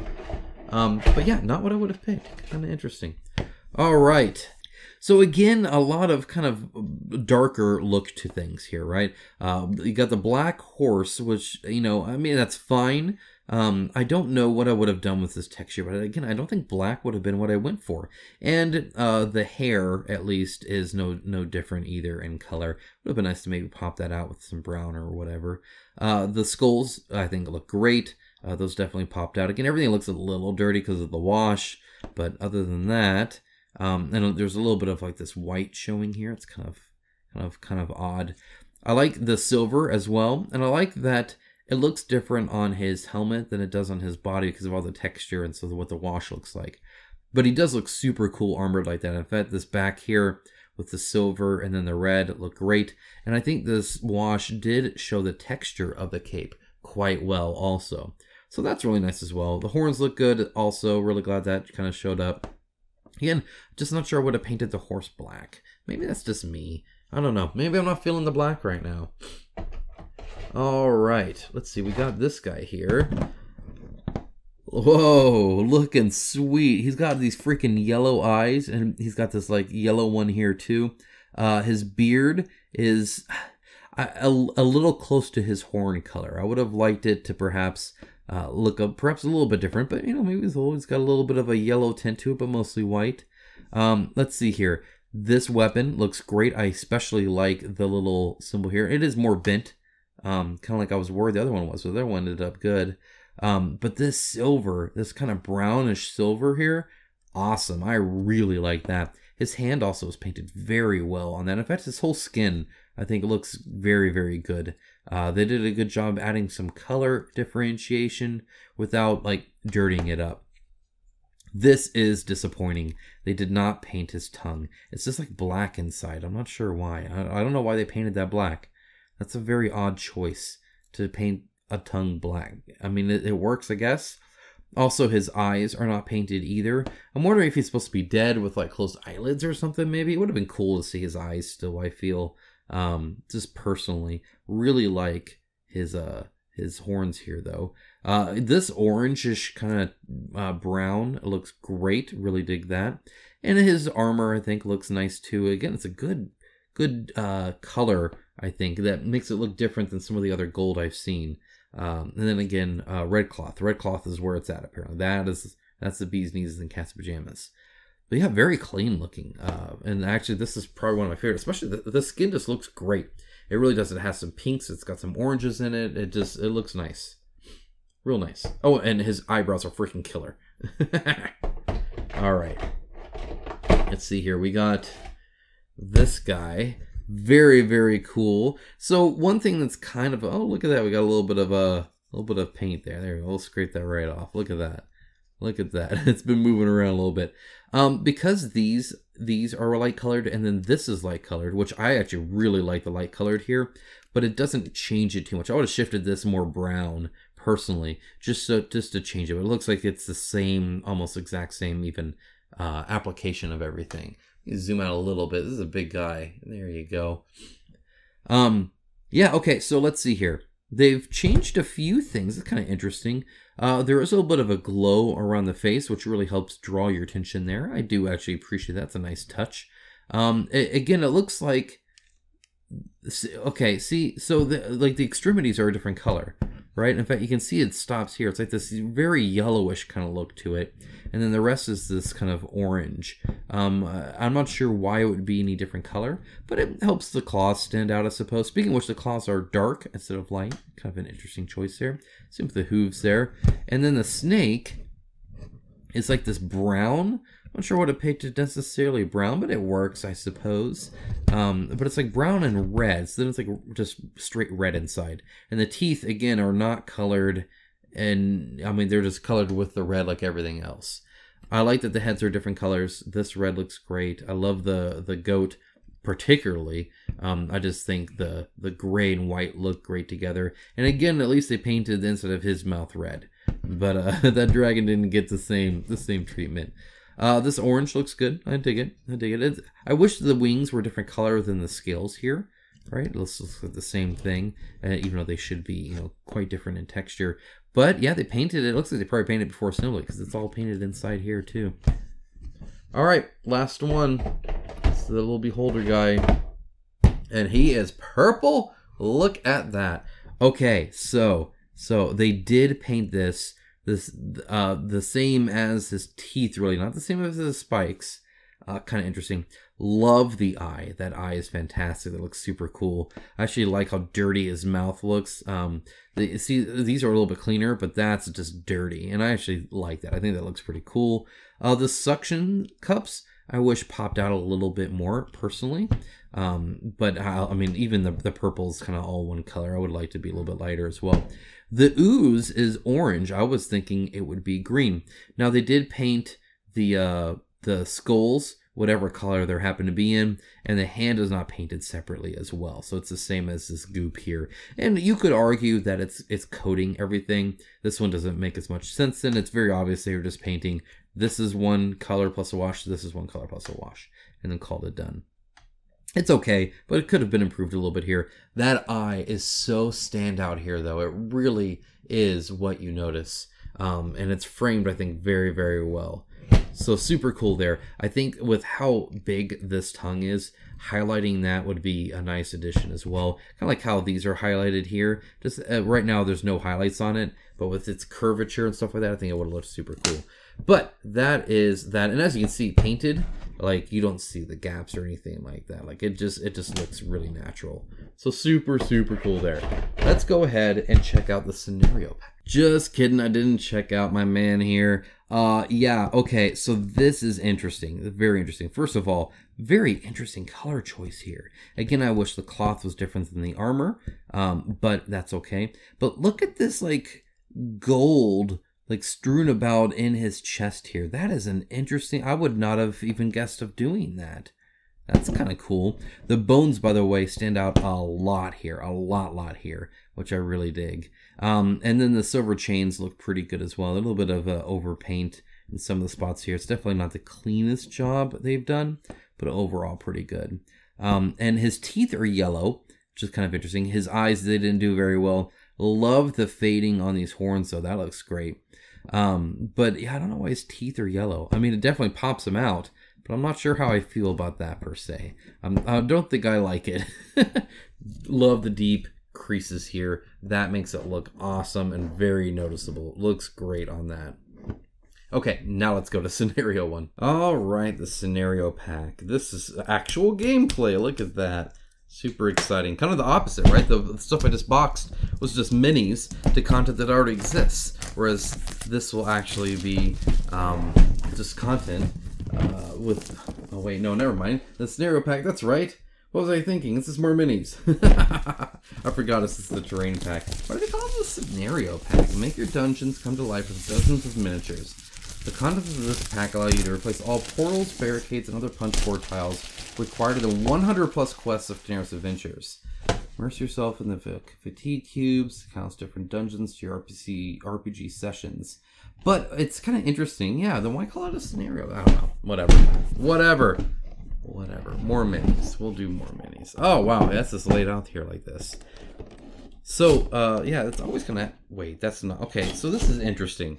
But yeah, not what I would have picked. Kind of interesting. All right. So again, a lot of kind of darker look to things here, right? You got the black horse, which, you know, I mean, that's fine. I don't know what I would have done with this texture, but again, I don't think black would have been what I went for. And the hair, at least, is no different either in color. Would have been nice to maybe pop that out with some brown or whatever. The skulls, I think, look great. Those definitely popped out. Again, everything looks a little dirty because of the wash, but other than that, and there's a little bit of like this white showing here. It's kind of odd. I like the silver as well, and I like that it looks different on his helmet than it does on his body because of all the texture and so what the wash looks like. But he does look super cool armored like that. In fact, this back here with the silver and then the red look great. And I think this wash did show the texture of the cape quite well also. So that's really nice as well. The horns look good also. Really glad that kind of showed up. Again, just not sure I would have painted the horse black. Maybe that's just me. I don't know. Maybe I'm not feeling the black right now. All right, let's see. We got this guy here. Whoa, looking sweet. He's got these freaking yellow eyes, and he's got this like yellow one here too. His beard is a little close to his horn color. I would have liked it to perhaps look perhaps a little bit different, but you know, maybe it's always got a little bit of a yellow tint to it, but mostly white. Let's see here. This weapon looks great. I especially like the little symbol here. It is more bent. Kind of like I was worried the other one was, so the other one ended up good. But this silver, this kind of brownish silver here, awesome. I really like that. His hand also is painted very well on that. In fact, his whole skin, I think, looks very, very good. They did a good job adding some color differentiation without, like, dirtying it up. This is disappointing. They did not paint his tongue. It's just like black inside. I'm not sure why. I don't know why they painted that black. That's a very odd choice to paint a tongue black. I mean, it works, I guess. Also, his eyes are not painted either. I'm wondering if he's supposed to be dead with like closed eyelids or something, maybe. It would have been cool to see his eyes still, I feel. Just personally, really like his horns here, though. This orangish kind of brown looks great. Really dig that. And his armor, I think, looks nice too. Again, it's a good color, I think, that makes it look different than some of the other gold I've seen. And then again, red cloth. Red cloth is where it's at, apparently. That's the bee's knees and cat's pajamas. But yeah, very clean looking. And actually, this is probably one of my favorites. Especially the skin just looks great. It really does. It has some pinks. It's got some oranges in it. It looks nice. Real nice. Oh, and his eyebrows are freaking killer. All right. Let's see here. We got this guy. Very, very cool. So one thing that's kind of, oh, look at that. We got a little bit of paint there. There we go. We'll scrape that right off. Look at that. Look at that. It's been moving around a little bit. Because these are light colored and then this is light colored, which I actually really like the light colored here, but it doesn't change it too much. I would have shifted this more brown personally, just to change it. But it looks like it's the same, almost exact same even application of everything. You zoom out a little bit. This is a big guy. There you go. Yeah, okay, so let's see here. They've changed a few things. It's kind of interesting. There is a little bit of a glow around the face, which really helps draw your attention there. I do actually appreciate that. It's a nice touch. Again, it looks like... Okay, see, so the extremities are a different color, right? In fact, you can see it stops here. It's like this very yellowish kind of look to it. And then the rest is this kind of orange. I'm not sure why it would be any different color, but it helps the claws stand out, I suppose. Speaking of which, the claws are dark instead of light. Kind of an interesting choice there. Same with the hooves there. And then the snake is like this brown. I'm not sure what it painted necessarily brown, but it works, I suppose. But it's like brown and red, so then it's like just straight red inside. And the teeth, again, are not colored. And I mean, they're just colored with the red like everything else. I like that the heads are different colors. This red looks great. I love the goat particularly. I just think the gray and white look great together. And again, at least they painted the inside of his mouth red. But that dragon didn't get the same treatment. This orange looks good. I dig it. I dig it. I wish the wings were different color than the scales here. Right? This looks like the same thing, even though they should be, you know, quite different in texture. But yeah, they painted it. It looks like they probably painted it before assembly because it's all painted inside here too. All right, last one. It's the little beholder guy, and he is purple. Look at that. Okay, so So they did paint this the same as his teeth, really, not the same as his spikes. Kind of interesting. Love the eye. That eye is fantastic. That looks super cool. I actually like how dirty his mouth looks. See, these are a little bit cleaner, but that's just dirty, and I actually like that. I think that looks pretty cool. The suction cups, I wish popped out a little bit more personally. But I mean, even the purple is kind of all one color. I would like to be a little bit lighter as well. The ooze is orange. I was thinking it would be green. Now they did paint the skulls whatever color there happen to be in, and the hand is not painted separately as well. So it's the same as this goop here. And you could argue that it's coating everything. This one doesn't make as much sense then. It's very obvious they were just painting this is one color plus a wash, this is one color plus a wash, and then called it done. It's okay, but it could have been improved a little bit here. That eye is so standout here, though. It really is what you notice. And it's framed, I think, very, very well. So super cool there. I think with how big this tongue is, highlighting that would be a nice addition as well. Kind of like how these are highlighted here. Just right now, there's no highlights on it, but with its curvature and stuff like that, I think it would have looked super cool. But that is that, and as you can see, painted, like you don't see the gaps or anything like that. Like it just looks really natural. So super, super cool there. Let's go ahead and check out the scenario pack. Just kidding, I didn't check out my man here. Yeah, okay, so this is interesting, very interesting. First of all, very interesting color choice here. Again, I wish the cloth was different than the armor, but that's okay. But look at this, like, gold, like, strewn about in his chest here. That is an interesting, I would not have even guessed of doing that. That's kind of cool. The bones, by the way, stand out a lot here, a lot here, which I really dig. And then the silver chains look pretty good as well. A little bit of overpaint in some of the spots here. It's definitely not the cleanest job they've done, but overall pretty good. And his teeth are yellow, which is kind of interesting. His eyes, they didn't do very well. Love the fading on these horns, though. That looks great. But yeah, I don't know why his teeth are yellow. I mean, it definitely pops him out, but I'm not sure how I feel about that per se. I don't think I like it. Love the deep creases here. That makes it look awesome and very noticeable. Looks great on that. Okay, now let's go to scenario 1. All right, the scenario pack. This is actual gameplay. Look at that. Super exciting. Kind of the opposite, right? The stuff I just boxed was just minis to content that already exists, whereas this will actually be just content with... Oh wait, no, never mind. The scenario pack, that's right. What was I thinking? This is more minis. I forgot this is the terrain pack. Why do they call it the scenario pack? Make your dungeons come to life with dozens of miniatures. The contents of this pack allow you to replace all portals, barricades, and other punch board tiles required in the 100+ quests of Tanares Adventures. Immerse yourself in the fatigue cubes, counts different dungeons to your RPG sessions. But it's kind of interesting. Yeah, then why call it a scenario? I don't know. Whatever. More minis. We'll do more minis. Oh, wow. That's just laid out here like this. So, yeah, it's always gonna... Wait, that's not... Okay, so this is interesting.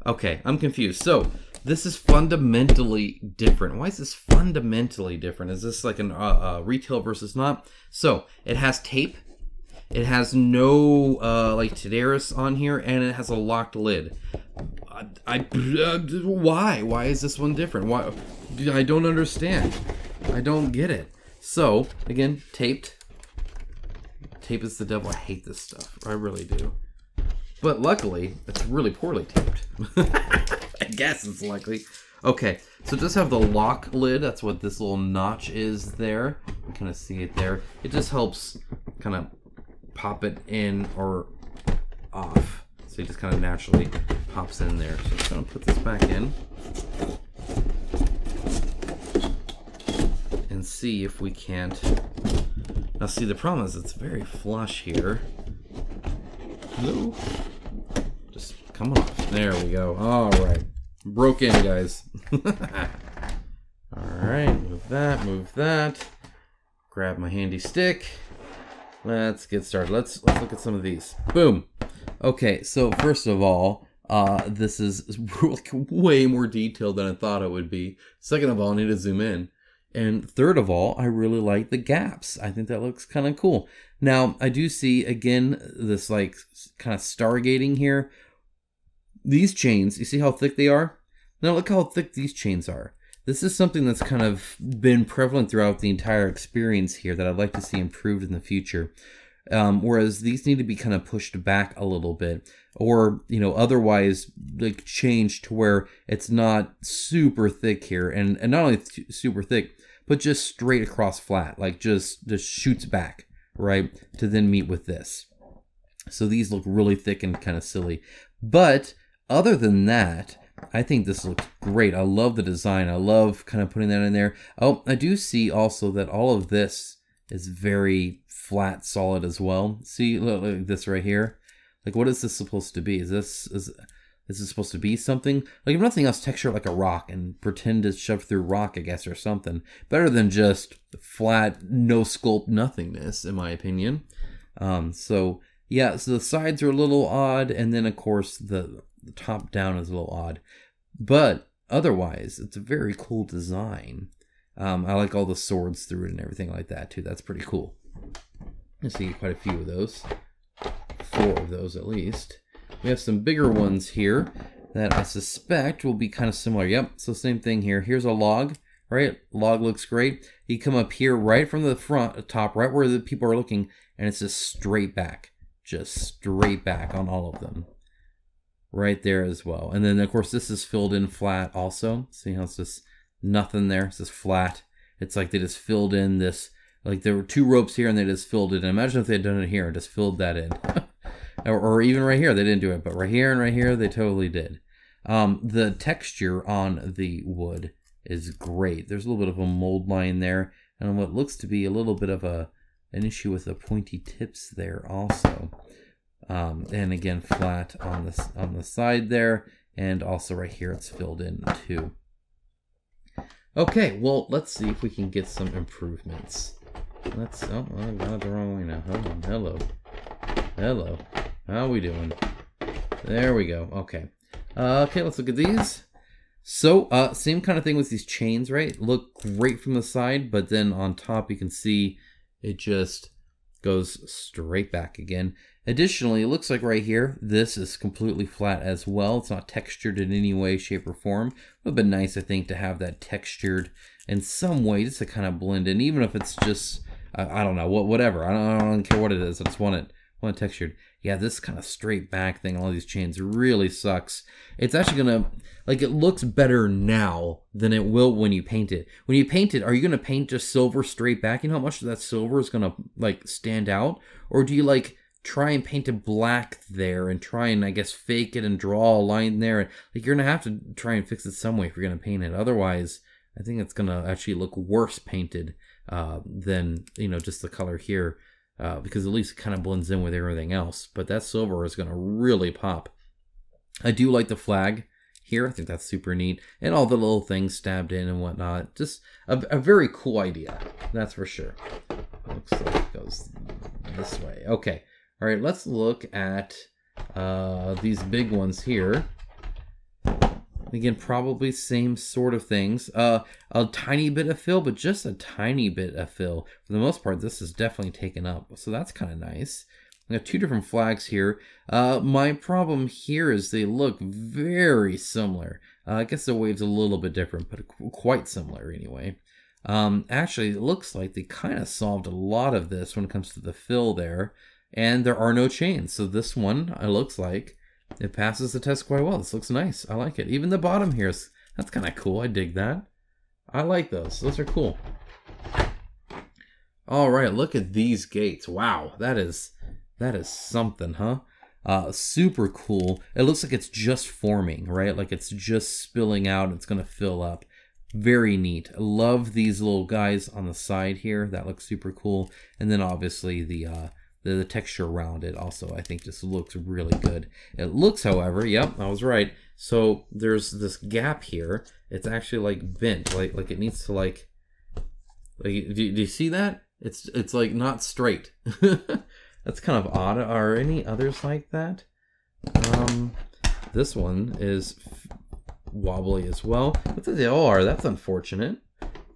Okay, I'm confused. So, this is fundamentally different. Why is this fundamentally different? Is this like a retail versus not? So, it has tape. It has no, like, Tanares on here, and it has a locked lid. Why? Why is this one different? Why? I don't understand. I don't get it. So, again, taped. Tape is the devil. I hate this stuff. I really do. But luckily, it's really poorly taped. I guess it's likely. Okay, so just have the lock lid. That's what this little notch is there. You can kind of see it there. It just helps kind of pop it in or off. So it just kind of naturally pops in there. So I'm just going to put this back in. And see if we can't... Now see, the problem is it's very flush here. Hello? Just come off. There we go. All right. Broke in, guys. All right. Move that. Grab my handy stick. Let's get started. Let's look at some of these. Boom. Okay. So first of all, this is way more detailed than I thought it would be. Second of all, I need to zoom in. And third of all, I really like the gaps. I think that looks kind of cool. Now, I do see, again, this like kind of stargating here. These chains, you see how thick they are? Now look how thick these chains are. This is something that's kind of been prevalent throughout the entire experience here that I'd like to see improved in the future. Whereas these need to be kind of pushed back a little bit, or, you know, otherwise like changed to where it's not super thick here, and not only super thick, but just straight across flat, like just shoots back, right, to then meet with this. So these look really thick and kind of silly. But other than that, I think this looks great. I love the design. I love kind of putting that in there. Oh, I do see also that all of this is very flat, solid as well. See, look like this right here. Like, what is this supposed to be? Is this supposed to be something? Like, if nothing else, texture like a rock and pretend to shove through rock, I guess, or something. Better than just flat, no sculpt nothingness, in my opinion. So yeah, so the sides are a little odd, and then of course the top down is a little odd. But otherwise, it's a very cool design. I like all the swords through it and everything like that too. That's pretty cool. I see quite a few of those. 4 of those at least. We have some bigger ones here that I suspect will be kind of similar. Yep, so same thing here. Here's a log, right? Log looks great. You come up here right from the front, top, right where the people are looking, and it's just straight back. Just straight back on all of them. Right there as well. And then, of course, this is filled in flat also. See how it's just nothing there? It's just flat. It's like they just filled in this, like there were 2 ropes here and they just filled it in. Imagine if they had done it here and just filled that in. or even right here, they didn't do it. But right here and right here, they totally did. The texture on the wood is great. There's a little bit of a mold line there. And what looks to be a little bit of an issue with the pointy tips there also. And again, flat on the side there, and also right here it's filled in too. Okay, well, let's see if we can get some improvements. Oh, I got it the wrong way now. Hold on. Hello. How are we doing? There we go. Okay. Okay, let's look at these. So, same kind of thing with these chains, right? Look great from the side, but then on top you can see it just goes straight back again. Additionally, it looks like right here, this is completely flat as well. It's not textured in any way, shape, or form. It would have been nice, I think, to have that textured in some way just to kind of blend in, even if it's just, I don't know, whatever. I don't care what it is. I just want it textured. Yeah, this kind of straight back thing, all these chains really sucks. It's actually going to, like, it looks better now than it will when you paint it. When you paint it, are you going to paint just silver straight back? You know how much of that silver is going to, like, stand out? Or do you, like, try and paint it black there and try and, I guess, fake it and draw a line there? Like, you're going to have to try and fix it some way if you're going to paint it. Otherwise, I think it's going to actually look worse painted than, you know, just the color here. Because at least it kind of blends in with everything else. But that silver is going to really pop. I do like the flag here. I think that's super neat. And all the little things stabbed in and whatnot. Just a very cool idea. That's for sure. Looks like it goes this way. Okay. All right. Let's look at these big ones here. Again, probably same sort of things. A tiny bit of fill, but just a tiny bit of fill. For the most part, this is definitely taken up. So that's kind of nice. I got 2 different flags here. My problem here is they look very similar. I guess the wave's a little bit different, but quite similar anyway. Actually, it looks like they kind of solved a lot of this when it comes to the fill there. And there are no chains. So this one, it looks like, it passes the test quite well. This looks nice. I like it. Even the bottom here is, that's kind of cool. I dig that. I like those. Those are cool. All right, look at these gates. Wow, that is something, huh? Super cool. It looks like it's just forming, right? Like it's just spilling out. It's going to fill up. Very neat. I love these little guys on the side here. That looks super cool. And then obviously the texture around it also, I think, just looks really good. It looks, however, yep, I was right. So there's this gap here. It's actually like bent, like it needs to like do you see that? It's like not straight. That's kind of odd. Are any others like that? This one is wobbly as well. But they all are. That's unfortunate.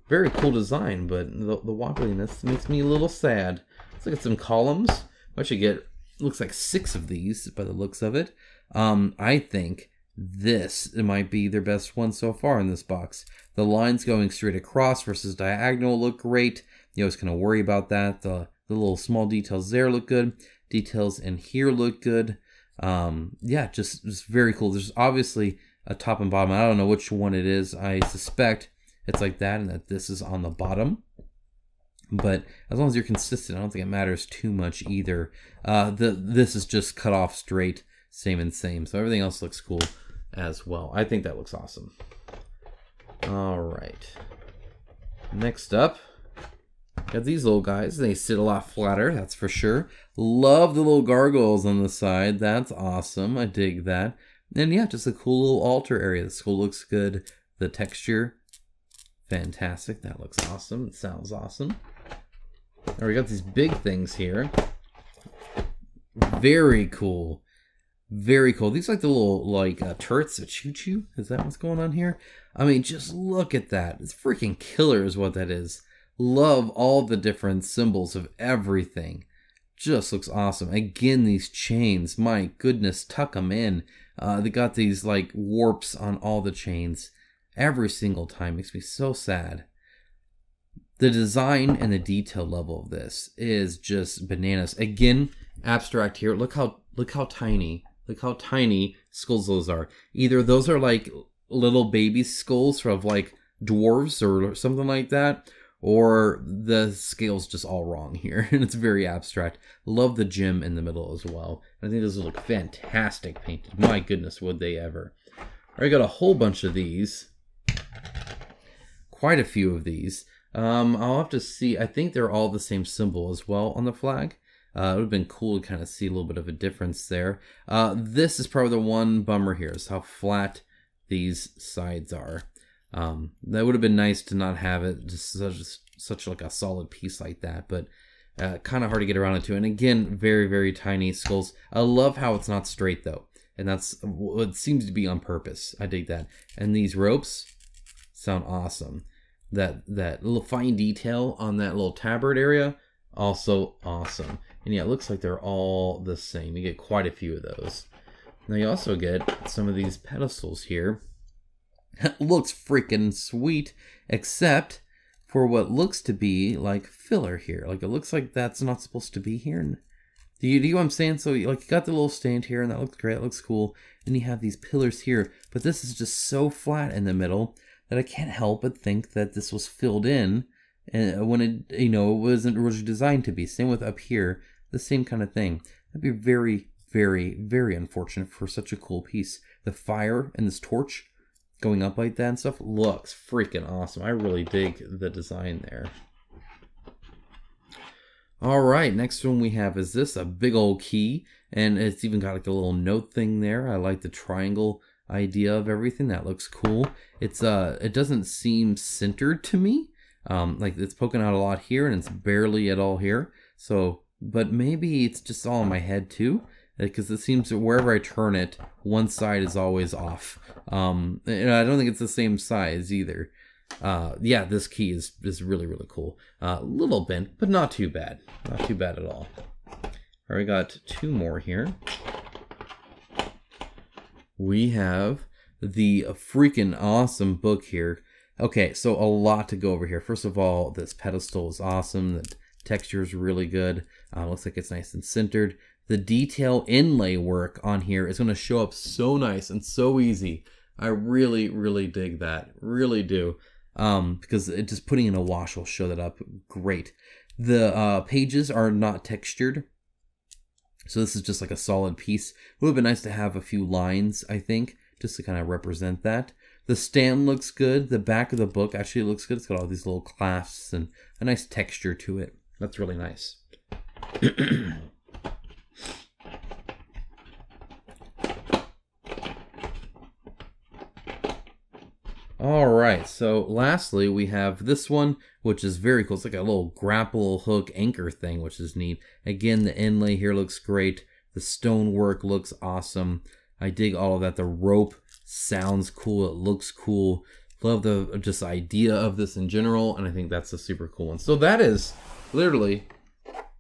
Very cool design, but the wobbliness makes me a little sad. Let's look at some columns. I should get, looks like 6 of these by the looks of it. I think this might be their best one so far in this box. The lines going straight across versus diagonal look great. You always kind of worry about that. The little small details there look good. Details in here look good. Yeah, just very cool. There's obviously a top and bottom. I don't know which one it is. I suspect it's like that and that this is on the bottom. But as long as you're consistent, I don't think it matters too much either. This is just cut off straight, same and same. So everything else looks cool as well. I think that looks awesome. All right. Next up, got these little guys. They sit a lot flatter, that's for sure. Love the little gargoyles on the side. That's awesome. I dig that. And yeah, just a cool little altar area. The skull looks good. The texture, fantastic. That looks awesome. It sounds awesome. Now we got these big things here. Very cool. Very cool. These are like the little turrets that shoot you. Is that what's going on here? I mean, just look at that. It's freaking killer is what that is. Love all the different symbols of everything. Just looks awesome. Again, these chains. My goodness, tuck them in. They got these like warps on all the chains. Every single time. Makes me so sad. The design and the detail level of this is just bananas. Again, abstract here. Look how tiny. Look how tiny skulls those are. Either those are like little baby skulls of like dwarves or something like that, or the scale's just all wrong here, and it's very abstract. Love the gem in the middle as well. I think those look fantastic painted. My goodness, would they ever. I got a whole bunch of these. Quite a few of these. I'll have to see. I think they're all the same symbol as well on the flag. It would have been cool to kind of see a little bit of a difference there. This is probably the one bummer here, is how flat these sides are. That would have been nice to not have it just such like a solid piece like that, but kind of hard to get around it too. And again, very, very tiny skulls. I love how it's not straight though, and that's what seems to be on purpose. I dig that. And these ropes sound awesome. That little fine detail on that little tabard area, also awesome. And yeah, it looks like they're all the same. You get quite a few of those. Now you also get some of these pedestals here. Looks freaking sweet, except for what looks to be like filler here. Like it looks like that's not supposed to be here. Do you know what I'm saying? So like you got the little stand here, and that looks great. It looks cool. And you have these pillars here, but this is just so flat in the middle that I can't help but think that this was filled in, and when it it wasn't originally designed to be. Same with up here, the same kind of thing. That'd be very, very, very unfortunate for such a cool piece. The fire and this torch going up like that and stuff looks freaking awesome. I really dig the design there. All right, next one we have is this, a big old key, and it's even got like a little note thing there. I like the triangle idea of everything. That looks cool. It's it doesn't seem centered to me. Like it's poking out a lot here, and it's barely at all here. So, but maybe it's just all in my head too, because it seems that wherever I turn it, one side is always off. And I don't think it's the same size either. Yeah, this key is really, really cool. Little bent, but not too bad. Not too bad at all. All right, got 2 more here. We have the freaking awesome book here. Okay, so a lot to go over here. First of all, this pedestal is awesome. The texture is really good. Looks like it's nice and centered. The detail inlay work on here is going to show up so nice and so easy. I really, really dig that. Really do. Because it just putting in a wash will show that up great. The pages are not textured. So this is just like a solid piece. It would have been nice to have a few lines, I think, just to kind of represent that. The stand looks good. The back of the book actually looks good. It's got all these little clasps and a nice texture to it. That's really nice. All right, so lastly we have this one, which is very cool. It's like a little grapple hook anchor thing, which is neat. Again, the inlay here looks great. The stonework looks awesome. I dig all of that. The rope sounds cool. It looks cool. love the just idea of this in general, and I think that's a super cool one. So that is literally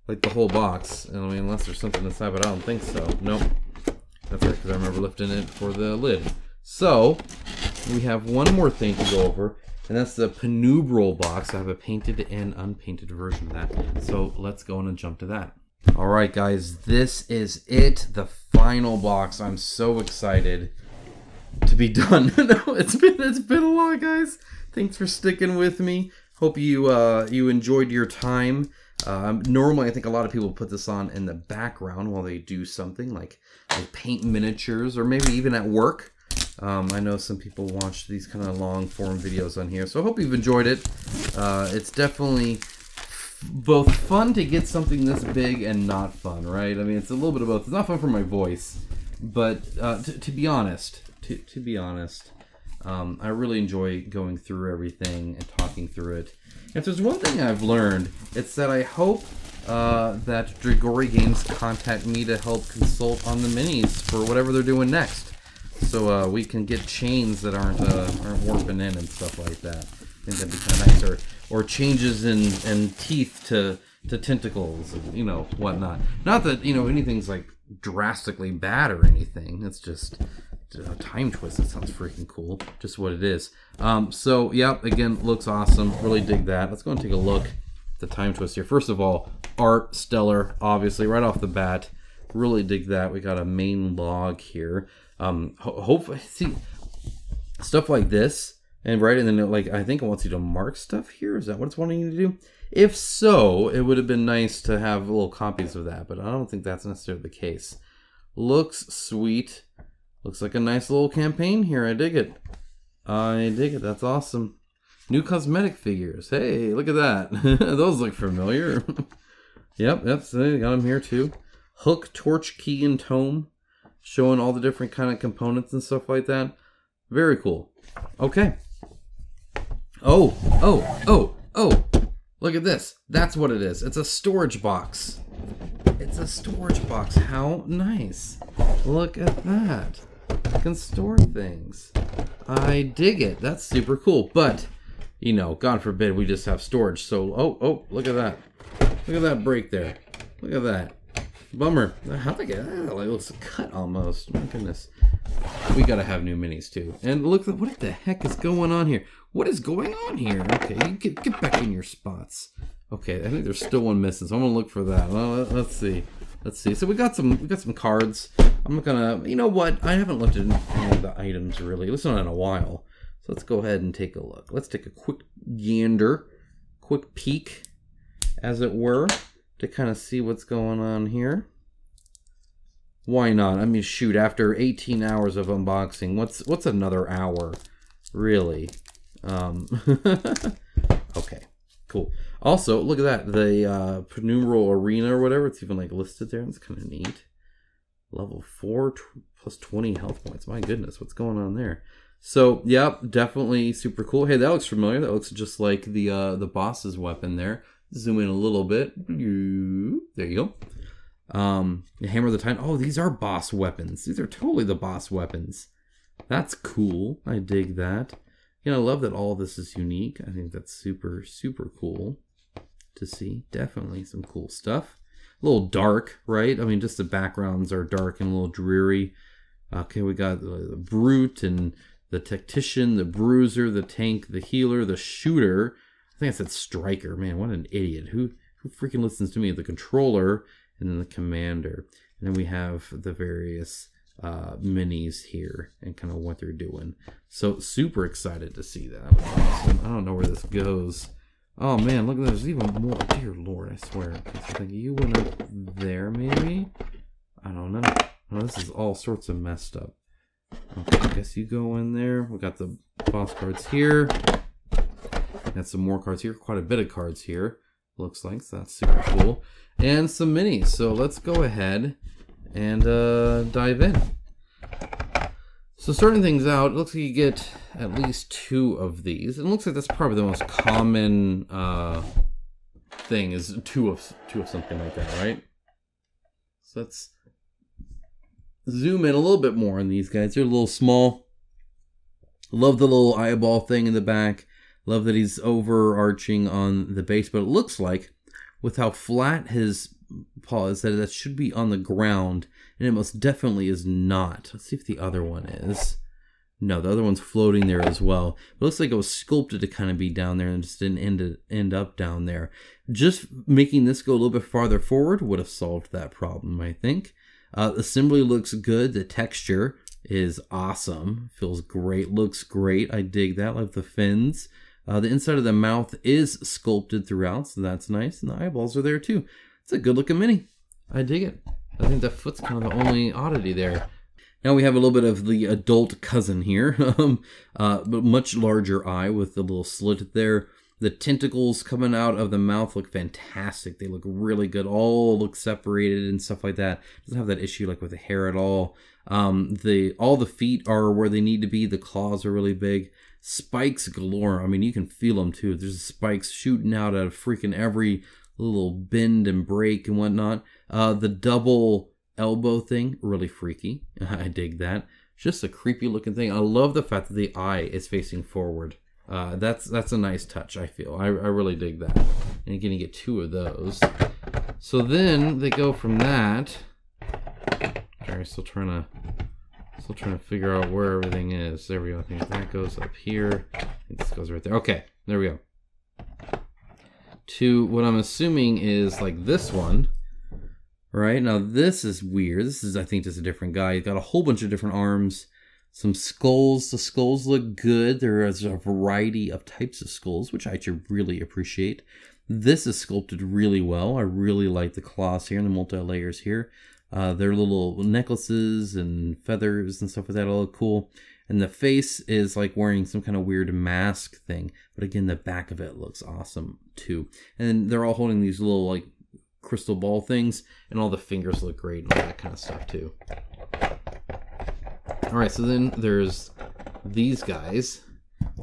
like the whole box. And I mean, unless there's something inside, but I don't think so. Nope. That's right, because I remember lifting it for the lid. So we have one more thing to go over, and that's the Penumbral box. I have a painted and unpainted version of that. So let's go on and jump to that. All right, guys, this is it, the final box. I'm so excited to be done. it's been a lot, guys. Thanks for sticking with me. Hope you you enjoyed your time. Normally, I think a lot of people put this on in the background while they do something like paint miniatures, or maybe even at work. I know some people watch these kind of long form videos on here, so I hope you've enjoyed it. It's definitely both fun to get something this big and not fun, right? I mean, it's a little bit of both. It's not fun for my voice, but to be honest, I really enjoy going through everything and talking through it. If there's one thing I've learned, it's that I hope that Dragori Games contact me to help consult on the minis for whatever they're doing next, so we can get chains that aren't warping in and stuff like that. I think that'd be kind of nice, or changes in teeth to tentacles, and, you know, whatnot. Not that, you know, anything's like drastically bad or anything. It's just a time twist. It sounds freaking cool. Just what it is. So yeah, again, looks awesome. Really dig that. Let's go and take a look at the time twist here. First of all, art stellar, obviously, right off the bat. Really dig that. We got a main log here. Hopefully, see stuff like this, and right, and then like I think it wants you to mark stuff here. Is that what it's wanting you to do? If so, it would have been nice to have little copies of that, but I don't think that's necessarily the case. Looks sweet. Looks like a nice little campaign here. I dig it. I dig it. That's awesome. New cosmetic figures. Hey, look at that. Those look familiar. Yep. So they got them here too. Hook, torch, key, and tome. Showing all the different kind of components and stuff like that. Very cool. Okay. Oh. Look at this. That's what it is. It's a storage box. It's a storage box. How nice. Look at that. I can store things. I dig it. That's super cool. But, you know, God forbid we just have storage. So, oh, look at that. Look at that break there. Look at that. Bummer. How'd I get that? Like, it looks cut almost. My goodness. We gotta have new minis too. And look, what the heck is going on here? What is going on here? Okay, get back in your spots. Okay, I think there's still one missing, so I'm gonna look for that. Well, let's see. So we got some cards. I'm gonna, you know what? I haven't looked at any of the items really. At least not in a while. So let's go ahead and take a look. Let's take a quick gander, quick peek, as it were, to kind of see what's going on here. Why not? I mean, shoot, after 18 hours of unboxing, what's another hour, really? Okay, cool. Also, look at that, the Penumbral Arena or whatever, it's even like listed there. It's kind of neat. Level 4 plus 20 health points. My goodness, what's going on there? So, yep, definitely super cool. Hey, that looks familiar. That looks just like the boss's weapon there. Zoom in a little bit. There you go. The Hammer of the Titan. Oh, these are boss weapons. These are totally the boss weapons. That's cool. I dig that. You know, I love that all this is unique. I think that's super, super cool to see. Definitely some cool stuff. A little dark, right? I mean, just the backgrounds are dark and a little dreary. Okay, we got the Brute and the Tactician, the Bruiser, the Tank, the Healer, the Shooter. I think I said Striker. Man, what an idiot. Who freaking listens to me? The Controller, and then the Commander. And then we have the various minis here and kind of what they're doing. So super excited to see that. Awesome. I don't know where this goes. Oh man, look at this. There's even more. Dear Lord, I swear. I think you went up there maybe? I don't know. Oh, this is all sorts of messed up. Okay, I guess you go in there. We got the boss cards here. Got some more cards here. Quite a bit of cards here. Looks like, so that's super cool. And some minis. So let's go ahead and dive in. So starting things out, it looks like you get at least 2 of these. And it looks like that's probably the most common thing is two of something like that, right? So let's zoom in a little bit more on these guys. They're a little small. Love the little eyeball thing in the back. Love that he's overarching on the base, but it looks like with how flat his paw is that should be on the ground, and it most definitely is not. Let's see if the other one is. No, the other one's floating there as well. It looks like it was sculpted to kind of be down there and just didn't end up down there. Just making this go a little bit farther forward would have solved that problem, I think. Assembly looks good. The texture is awesome. Feels great. Looks great. I dig that. Like the fins. The inside of the mouth is sculpted throughout, so that's nice. And the eyeballs are there too. It's a good looking mini. I dig it. I think that foot's kind of the only oddity there. Now we have a little bit of the adult cousin here, but much larger eye with the little slit there. The tentacles coming out of the mouth look fantastic. They look really good. All look separated and stuff like that. Doesn't have that issue like with the hair at all. All the feet are where they need to be. The claws are really big. Spikes galore. I mean, you can feel them too. There's spikes shooting out of freaking every little bend and break and whatnot. The double elbow thing, really freaky. I dig that. Just a creepy looking thing. I love the fact that the eye is facing forward. That's a nice touch, I feel. I really dig that. And you're gonna get 2 of those. So then they go from that. Sorry, still trying to figure out where everything is. There we go. I think that goes up here. I think this goes right there. Okay, there we go. To what I'm assuming is like this one. Right, now this is weird. This is, I think, just a different guy. He's got a whole bunch of different arms. Some skulls. The skulls look good. There is a variety of types of skulls, which I actually really appreciate. This is sculpted really well. I really like the claws here and the multi-layers here. Their little necklaces and feathers and stuff like that all look cool. And the face is like wearing some kind of weird mask thing. But again, the back of it looks awesome too. And they're all holding these little like crystal ball things, and all the fingers look great and all that kind of stuff too. Alright, so then there's these guys.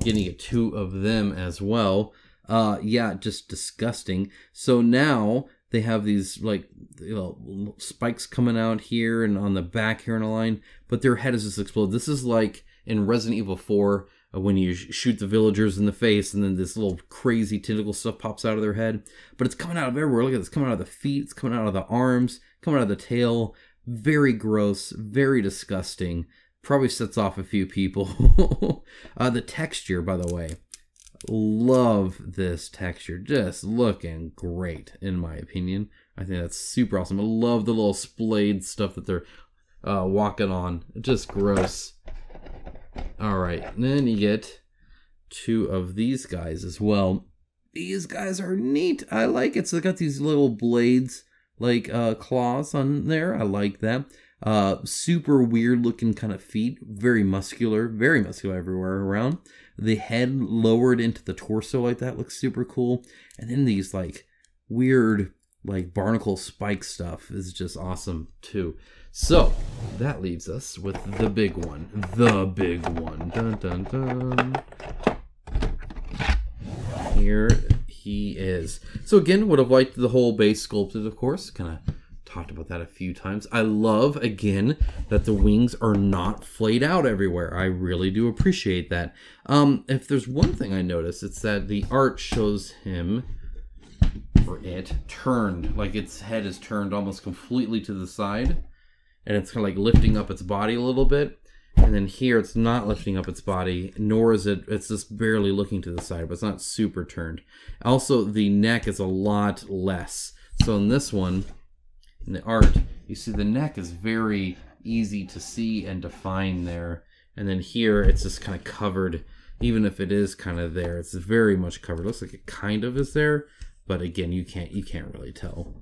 Getting get 2 of them as well. Yeah, just disgusting. So now they have these like, you know, spikes coming out here and on the back here in a line, but their head is just exploded. This is like in Resident Evil 4 when you shoot the villagers in the face and then this little crazy tentacle stuff pops out of their head. But it's coming out of everywhere. Look at this. Coming out of the feet. It's coming out of the arms. Coming out of the tail. Very gross. Very disgusting. Probably sets off a few people. The texture, by the way. Love this texture. Just looking great, in my opinion. I think that's super awesome. I love the little splayed stuff that they're walking on. Just gross. Alright, and then you get 2 of these guys as well. These guys are neat. I like it. So they got these little blades, like claws on there. I like that. Super weird looking kind of feet. Very muscular everywhere around. The head lowered into the torso like that looks super cool. And then these like weird like barnacle spike stuff is just awesome too. So that leaves us with the big one. The big one. Dun dun dun. Here he is. So again, would have liked the whole base sculpted, of course. Kind of talked about that a few times. I love, again, that the wings are not flayed out everywhere. I really do appreciate that. If there's one thing I noticed, it's that the art shows him, or it, turned. Like its head is turned almost completely to the side. And it's kind of like lifting up its body a little bit. And then here it's not lifting up its body, nor is it's just barely looking to the side, but it's not super turned. Also, the neck is a lot less. So in this one, in the art, you see the neck is very easy to see and define there. And then here it's just kind of covered, even if it is kind of there, it's very much covered. It looks like it kind of is there, but again, you can't really tell.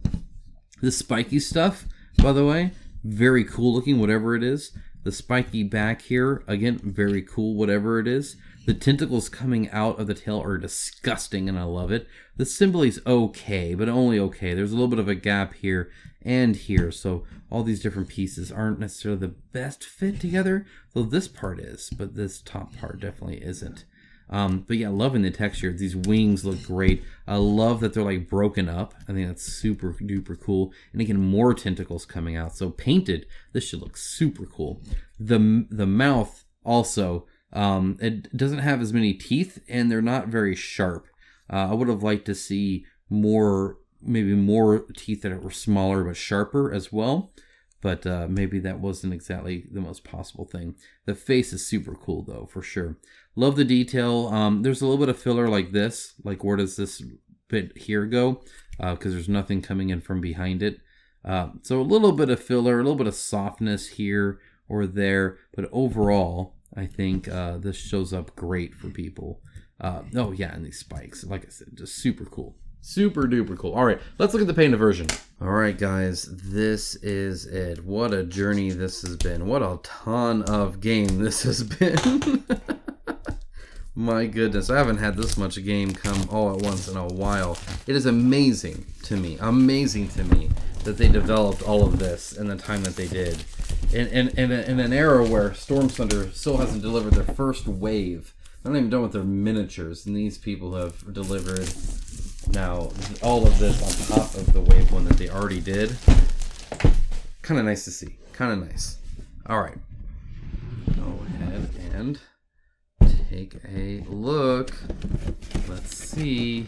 The spiky stuff, by the way, very cool looking, whatever it is. The spiky back here, again, very cool, whatever it is. The tentacles coming out of the tail are disgusting, and I love it. The assembly's okay, but only okay. There's a little bit of a gap here and here, so all these different pieces aren't necessarily the best fit together, though this part is, but this top part definitely isn't. But yeah, loving the texture. These wings look great. I love that they're like broken up. I think that's super duper cool. And again, more tentacles coming out. So painted, this should look super cool. The mouth also It doesn't have as many teeth, and they're not very sharp. I would have liked to see maybe more teeth that were smaller but sharper as well. But maybe that wasn't exactly the most possible thing. The face is super cool, though, for sure. Love the detail. There's a little bit of filler like this. Like, where does this bit here go? Because there's nothing coming in from behind it. So a little bit of filler, a little bit of softness here or there. But overall, I think this shows up great for people. Oh, yeah, and these spikes. Like I said, just super cool. Super duper cool. All right, let's look at the painted version. All right, guys, this is it. What a journey this has been. What a ton of game this has been. My goodness, I haven't had this much game come all at once in a while. It is amazing to me that they developed all of this in the time that they did. In an era where Storm Thunder still hasn't delivered their first wave. They're not even done with their miniatures, and these people have delivered now all of this on top of the wave one that they already did. Kind of nice to see. Kind of nice. All right. Go ahead and take a look. Let's see.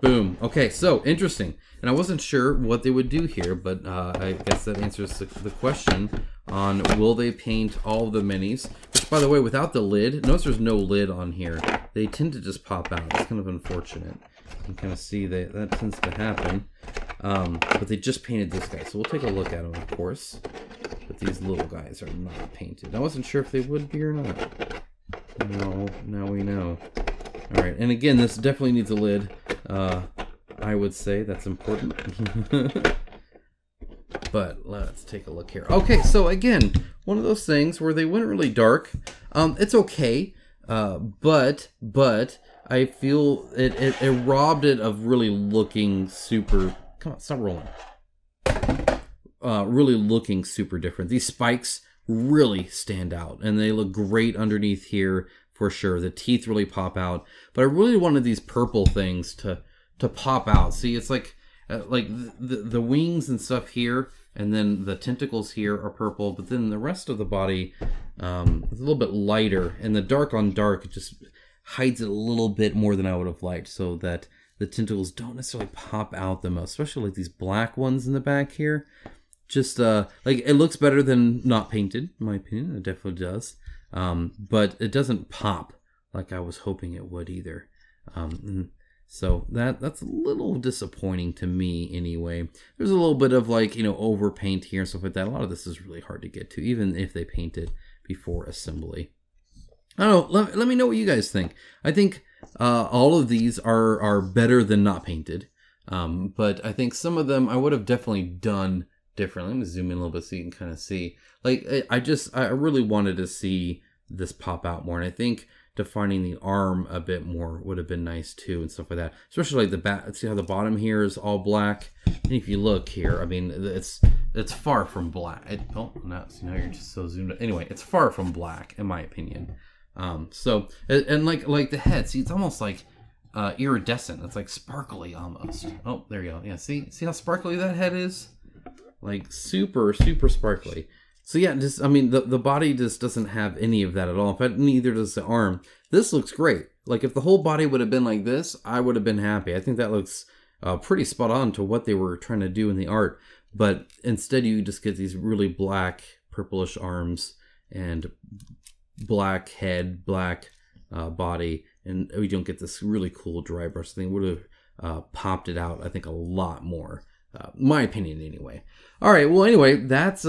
Boom. Okay, so interesting. And I wasn't sure what they would do here, but I guess that answers the question on will they paint all the minis. Which, by the way, without the lid, notice there's no lid on here. They tend to just pop out. It's kind of unfortunate. You can kind of see that tends to happen. But they just painted this guy, so we'll take a look at them, of course. But these little guys are not painted. I wasn't sure if they would be or not. No, now we know. All right, and again, this definitely needs a lid. I would say that's important. But let's take a look here. Okay, so again, one of those things where they went really dark. It's okay, but I feel it robbed it of really looking super. Come on, stop rolling. Really looking super different. These spikes really stand out, and they look great underneath here for sure. The teeth really pop out, but I really wanted these purple things to pop out. See, it's like the wings and stuff here, and then the tentacles here are purple, but then the rest of the body is a little bit lighter, and the dark on dark just hides it a little bit more than I would have liked, so that the tentacles don't necessarily pop out the most, especially like these black ones in the back here. Just like, it looks better than not painted, in my opinion. It definitely does, but it doesn't pop like I was hoping it would either. So that's a little disappointing to me anyway. There's a little bit of, like, you know, over paint here and stuff like that. A lot of this is really hard to get to, even if they paint it before assembly. I don't know, let me know what you guys think. I think all of these are better than not painted. But I think some of them I would have definitely done differently. Let me zoom in a little bit so you can kind of see. Like, I really wanted to see this pop out more. And I think defining the arm a bit more would have been nice too, and stuff like that. Especially like the back. See how the bottom here is all black? And if you look here, I mean, it's far from black. Oh, no, see, now you're just so zoomed out. Anyway, it's far from black, in my opinion. So, and like the head, see, it's almost like iridescent. It's like sparkly almost. Oh, there you go. Yeah, see how sparkly that head is? Like super, super sparkly. So yeah, just, I mean, the body just doesn't have any of that at all. In fact, neither does the arm. This looks great. Like, if the whole body would have been like this, I would have been happy. I think that looks pretty spot on to what they were trying to do in the art. But instead, you just get these really black, purplish arms and black head, black body, and we don't get this really cool dry brush thing. Would have popped it out, I think, a lot more. My opinion, anyway. All right. Well, anyway, that's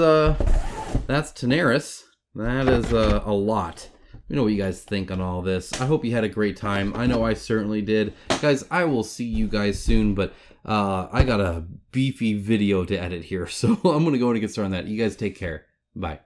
Tanares. That is a lot. Let me know what you guys think on all this. I hope you had a great time. I know I certainly did. Guys, I will see you guys soon, but I got a beefy video to edit here, so I'm going to go and get started on that. You guys take care. Bye.